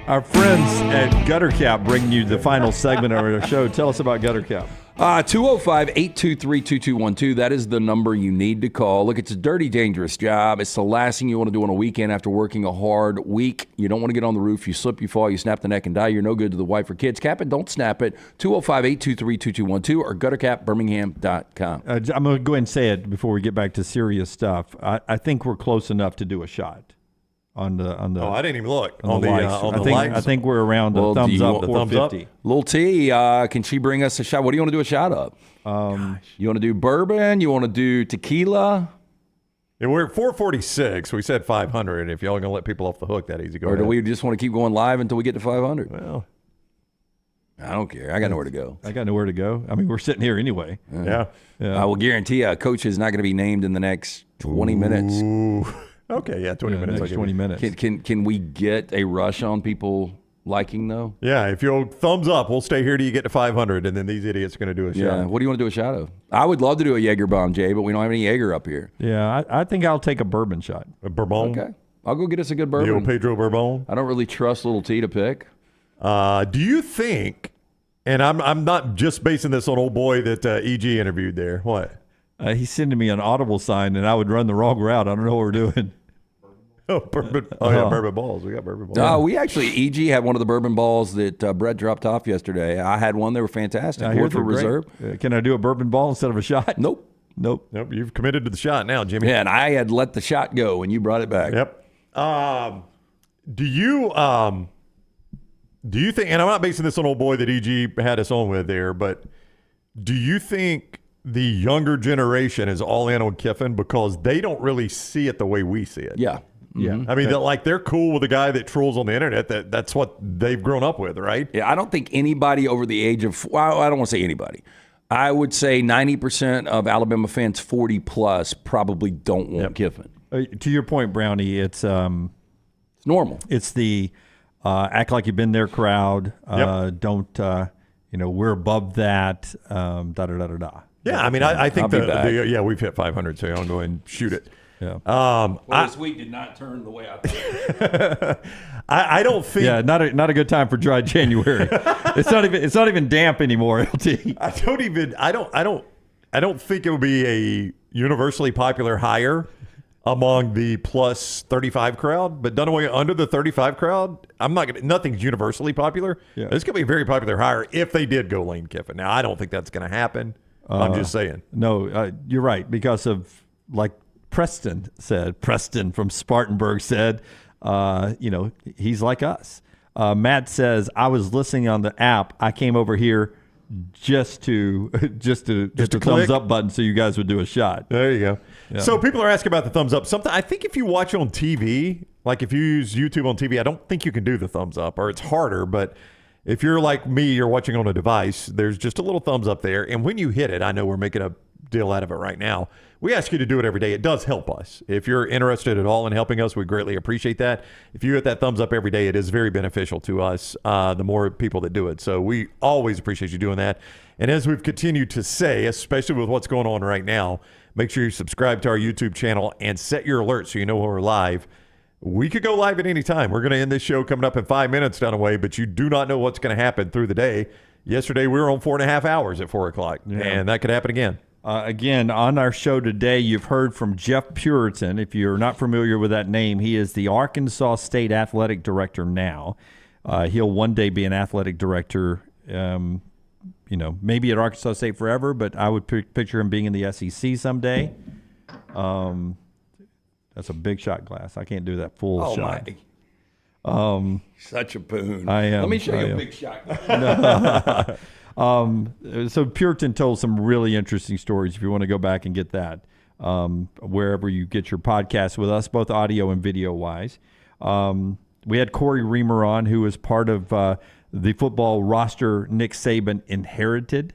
D: Our friends at Gutter Cap bring you the final segment of our show. Tell us about Gutter Cap.
B: 205-823-2212. That is the number you need to call. Look, it's a dirty, dangerous job. It's the last thing you want to do on a weekend after working a hard week. You don't want to get on the roof. You slip, you fall, you snap the neck and die. You're no good to the wife or kids. Cap it, don't snap it. 205-823-2212 or guttercapbirmingham.com.
D: I'm going to go ahead and say it before we get back to serious stuff. I think we're close enough to do a shot. On the
C: Oh, I didn't even look.
D: On the likes. I think we're around the thumbs up, 450.
B: Lil T, can she bring us a shot? What do you want to do a shot of? You want to do bourbon? You want to do tequila?
C: Yeah, we're at 446. We said 500. If y'all are going to let people off the hook that easy, go
B: Or do
C: ahead.
B: we just want to keep going live until we get to 500?
C: Well,
B: I don't care. I got nowhere to go.
D: I got nowhere to go. I mean, we're sitting here anyway.
C: Yeah.
B: I will guarantee you a coach is not going to be named in the next 20 minutes.
C: Ooh. Okay, yeah, 20 minutes.
D: Next 20 minutes.
B: Can we get a rush on people liking, though?
C: Yeah, if you'll thumbs up, we'll stay here till you get to 500, and then these idiots are going to do a shot.
B: Yeah. What do you want to do a shot of? I would love to do a Jaeger bomb, Jay, but we don't have any Jaeger up here.
D: Yeah, I think I'll take a bourbon shot.
C: A bourbon?
B: Okay. I'll go get us a good
C: The
B: bourbon.
C: old Pedro Bourbon?
B: I don't really trust Little T to pick.
C: Do you think, and I'm not just basing this on old boy that EG interviewed there. What?
D: He's sending me an Audible sign, and I would run the wrong route. I don't know what we're doing.
C: Oh, bourbon. Oh, yeah, bourbon balls. We got bourbon balls.
B: No, we actually, EG had one of the bourbon balls that Brett dropped off yesterday. I had one. They were fantastic.
D: I hear
B: Worth a
D: they're great.
B: reserve.
D: Can I do a bourbon ball instead of a shot?
B: Nope.
C: Nope. You've committed to the shot now, Jimmy.
B: Yeah, and I had let the shot go, and you brought it back.
C: Yep. Do you think, and I'm not basing this on old boy that EG had us on with there, but do you think the younger generation is all in on Kiffin because they don't really see it the way we see it?
B: Yeah.
C: Yeah. I mean, they're cool with a guy that trolls on the internet. That's what they've grown up with, right?
B: Yeah, I don't think anybody over the age of, well, I don't want to say anybody. I would say 90% of Alabama fans 40 plus probably don't want Kiffin.
D: To your point, Brownie, it's
B: normal.
D: It's the act like you've been there crowd. Don't, we're above that, da-da-da-da-da.
C: Yeah, I mean, I think we've hit 500, so I'll go ahead and shoot it.
D: Yeah.
B: This week did not turn the way I thought.
C: I don't think.
D: Yeah, not a good time for dry January. it's not even damp anymore. LT.
C: I don't think it would be a universally popular hire among the plus 35 crowd, but Dunaway under the 35 crowd, nothing's universally popular.
D: Yeah.
C: It's going to be a very popular hire if they did go Lane Kiffin. Now, I don't think that's going to happen. I'm just saying.
D: No, you're right, because of, like Preston from Spartanburg said, he's like us. Matt says, I was listening on the app. I came over here just to hit the thumbs up button so you guys would do a shot.
C: There you go.
D: Yeah.
C: So people are asking about the thumbs up. I think if you watch on TV, like if you use YouTube on TV, I don't think you can do the thumbs up, or it's harder. But if you're like me, you're watching on a device, there's just a little thumbs up there. And when you hit it, I know we're making a deal out of it right now. We ask you to do it every day. It does help us. If you're interested at all in helping us, we greatly appreciate that. If you hit that thumbs up every day, it is very beneficial to us, the more people that do it. So we always appreciate you doing that. And as we've continued to say, especially with what's going on right now, make sure you subscribe to our YouTube channel and set your alerts so you know when we're live. We could go live at any time. We're going to end this show coming up in 5 minutes down the way, but you do not know what's going to happen through the day. Yesterday, we were on 4.5 hours at 4 o'clock, and that could happen again.
D: Again, on our show today, you've heard from Jeff Purinton. If you're not familiar with that name, he is the Arkansas State Athletic Director now. He'll one day be an athletic director, maybe at Arkansas State forever, but I would picture him being in the SEC someday. That's a big shot glass. I can't do that full shot.
B: Such a boon.
D: I am.
B: Let me show you a big shot glass.
D: So Purinton told some really interesting stories. If you want to go back and get that, wherever you get your podcast with us, both audio and video wise. We had Cory Reamer on, who was part of the football roster Nick Saban inherited,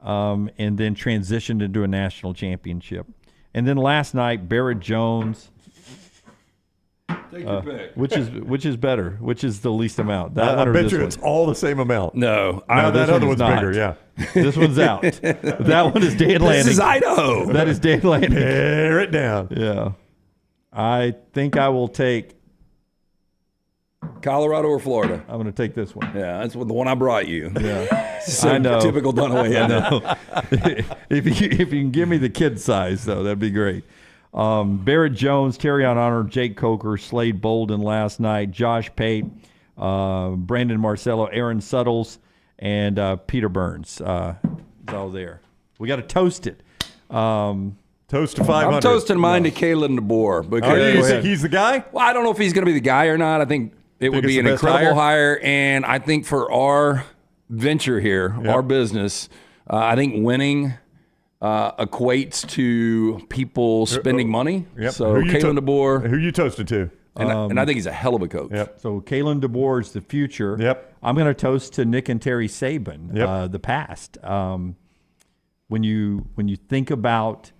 D: and then transitioned into a national championship. And then last night, Barrett Jones.
B: Take your pick.
D: Which is better? Which is the least amount?
C: I bet you it's all the same amount.
B: No.
C: That other one's bigger, yeah.
D: This one's out. That one is Dan Lanning.
B: This is Idaho.
D: That is Dan Lanning.
C: Tear it down.
D: Yeah. I think I will take
B: Colorado or Florida.
D: I'm going to take this one.
B: Yeah, that's the one I brought you.
D: Yeah.
B: So
D: I know.
B: Typical Dunaway.
D: I know. If you can give me the kid size, though, that'd be great. Barrett Jones, Terrion Arnold, Jake Coker, Slade Bolden last night, Josh Pate, Brandon Marcello, Aaron Suttles, and Peter Burns. It's all there. We got to toast it.
C: Toast to 500.
B: I'm toasting mine to Kalen DeBoer.
C: Because you think he's the guy?
B: Well, I don't know if he's going to be the guy or not. I think it would be an incredible hire. And I think for our venture here, our business, I think winning equates to people spending money.
C: Yep.
B: So Kalen DeBoer.
C: Who you toasted to?
B: And I think he's a hell of a coach.
C: Yep.
D: So Kalen DeBoer is the future.
C: Yep.
D: I'm going to toast to Nick and Terry Saban, the past. When you think about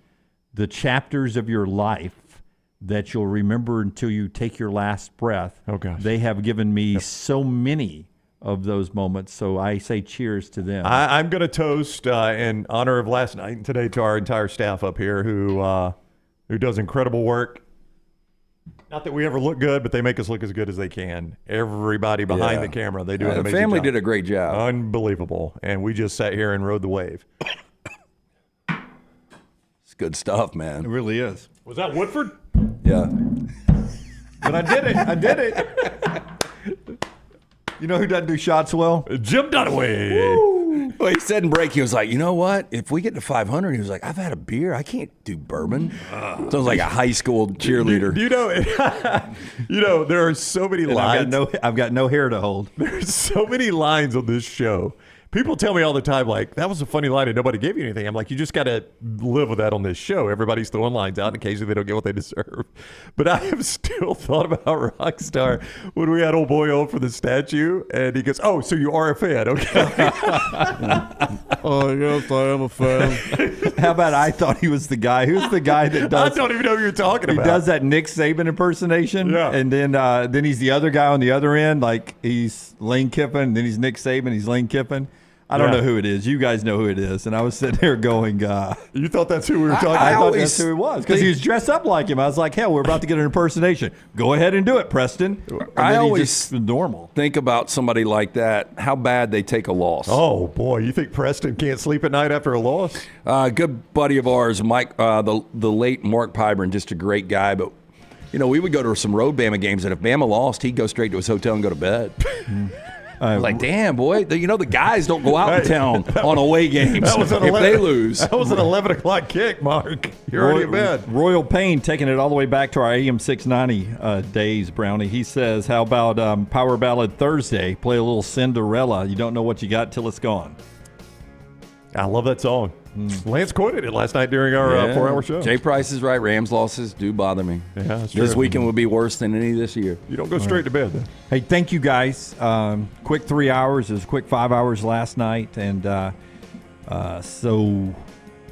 D: the chapters of your life that you'll remember until you take your last breath, they have given me so many of those moments. So I say cheers to them.
C: I'm going to toast in honor of last night and today to our entire staff up here who does incredible work. Not that we ever look good, but they make us look as good as they can. Everybody behind the camera, they do an amazing job.
B: The family did a great job.
C: Unbelievable. And we just sat here and rode the wave.
B: It's good stuff, man.
D: It really is.
C: Was that Woodford?
B: Yeah.
D: But I did it. You know who doesn't do shots well?
C: Jim Dunaway.
B: Well, he said in break, he was like, you know what? If we get to 500, he was like, I've had a beer. I can't do bourbon. Sounds like a high school cheerleader.
C: There are so many lines.
D: I've got no hair to hold.
C: There's so many lines on this show. People tell me all the time, like, that was a funny line and nobody gave you anything. I'm like, you just got to live with that on this show. Everybody's throwing lines out and occasionally they don't get what they deserve. But I have still thought about Rockstar when we had old boy on for the statue and he goes, oh, so you are a fan, okay?
Q: Oh, yes, I am a fan.
D: How about I thought he was the guy? Who's the guy that does?
C: I don't even know who you're talking about.
D: He does that Nick Saban impersonation.
C: Yeah.
D: And then he's the other guy on the other end. Like he's Lane Kiffin. Then he's Nick Saban. He's Lane Kiffin. I don't know who it is. You guys know who it is. And I was sitting there going,
C: you thought that's who we were talking about?
D: I thought that's who he was because he was dressed up like him. I was like, hell, we're about to get an impersonation. Go ahead and do it, Preston. And
B: I always
D: just normal.
B: think about somebody like that, how bad they take a loss.
C: Oh, boy. You think Preston can't sleep at night after a loss?
B: Good buddy of ours, Mike, the late Mark Pybron, just a great guy. But, we would go to some road Bama games, and if Bama lost, he'd go straight to his hotel and go to bed. Like, damn, boy. The guys don't go out in town on away games if they lose.
C: That was an 11 o'clock kick, Mark. You're already in bed.
D: Royal Payne taking it all the way back to our AM 690 days, Brownie. He says, how about Power Ballad Thursday? Play a little Cinderella. You don't know what you got till it's gone.
C: I love that song. Lance quoted it last night during our 4-hour show.
B: Jay Price is right. Rams losses do bother me.
C: Yeah, that's true.
B: This weekend would be worse than any this year.
C: You don't go straight to bed, then.
D: Hey, thank you, guys. Quick 3 hours. It was quick 5 hours last night. And so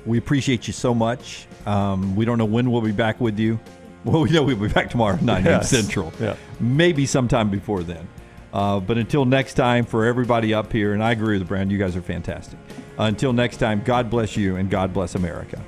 D: we appreciate you so much. We don't know when we'll be back with you. Well, we know we'll be back tomorrow at 9 a.m. Central.
C: Yeah.
D: Maybe sometime before then. But until next time, for everybody up here, and I agree with Brand, you guys are fantastic. Until next time, God bless you and God bless America.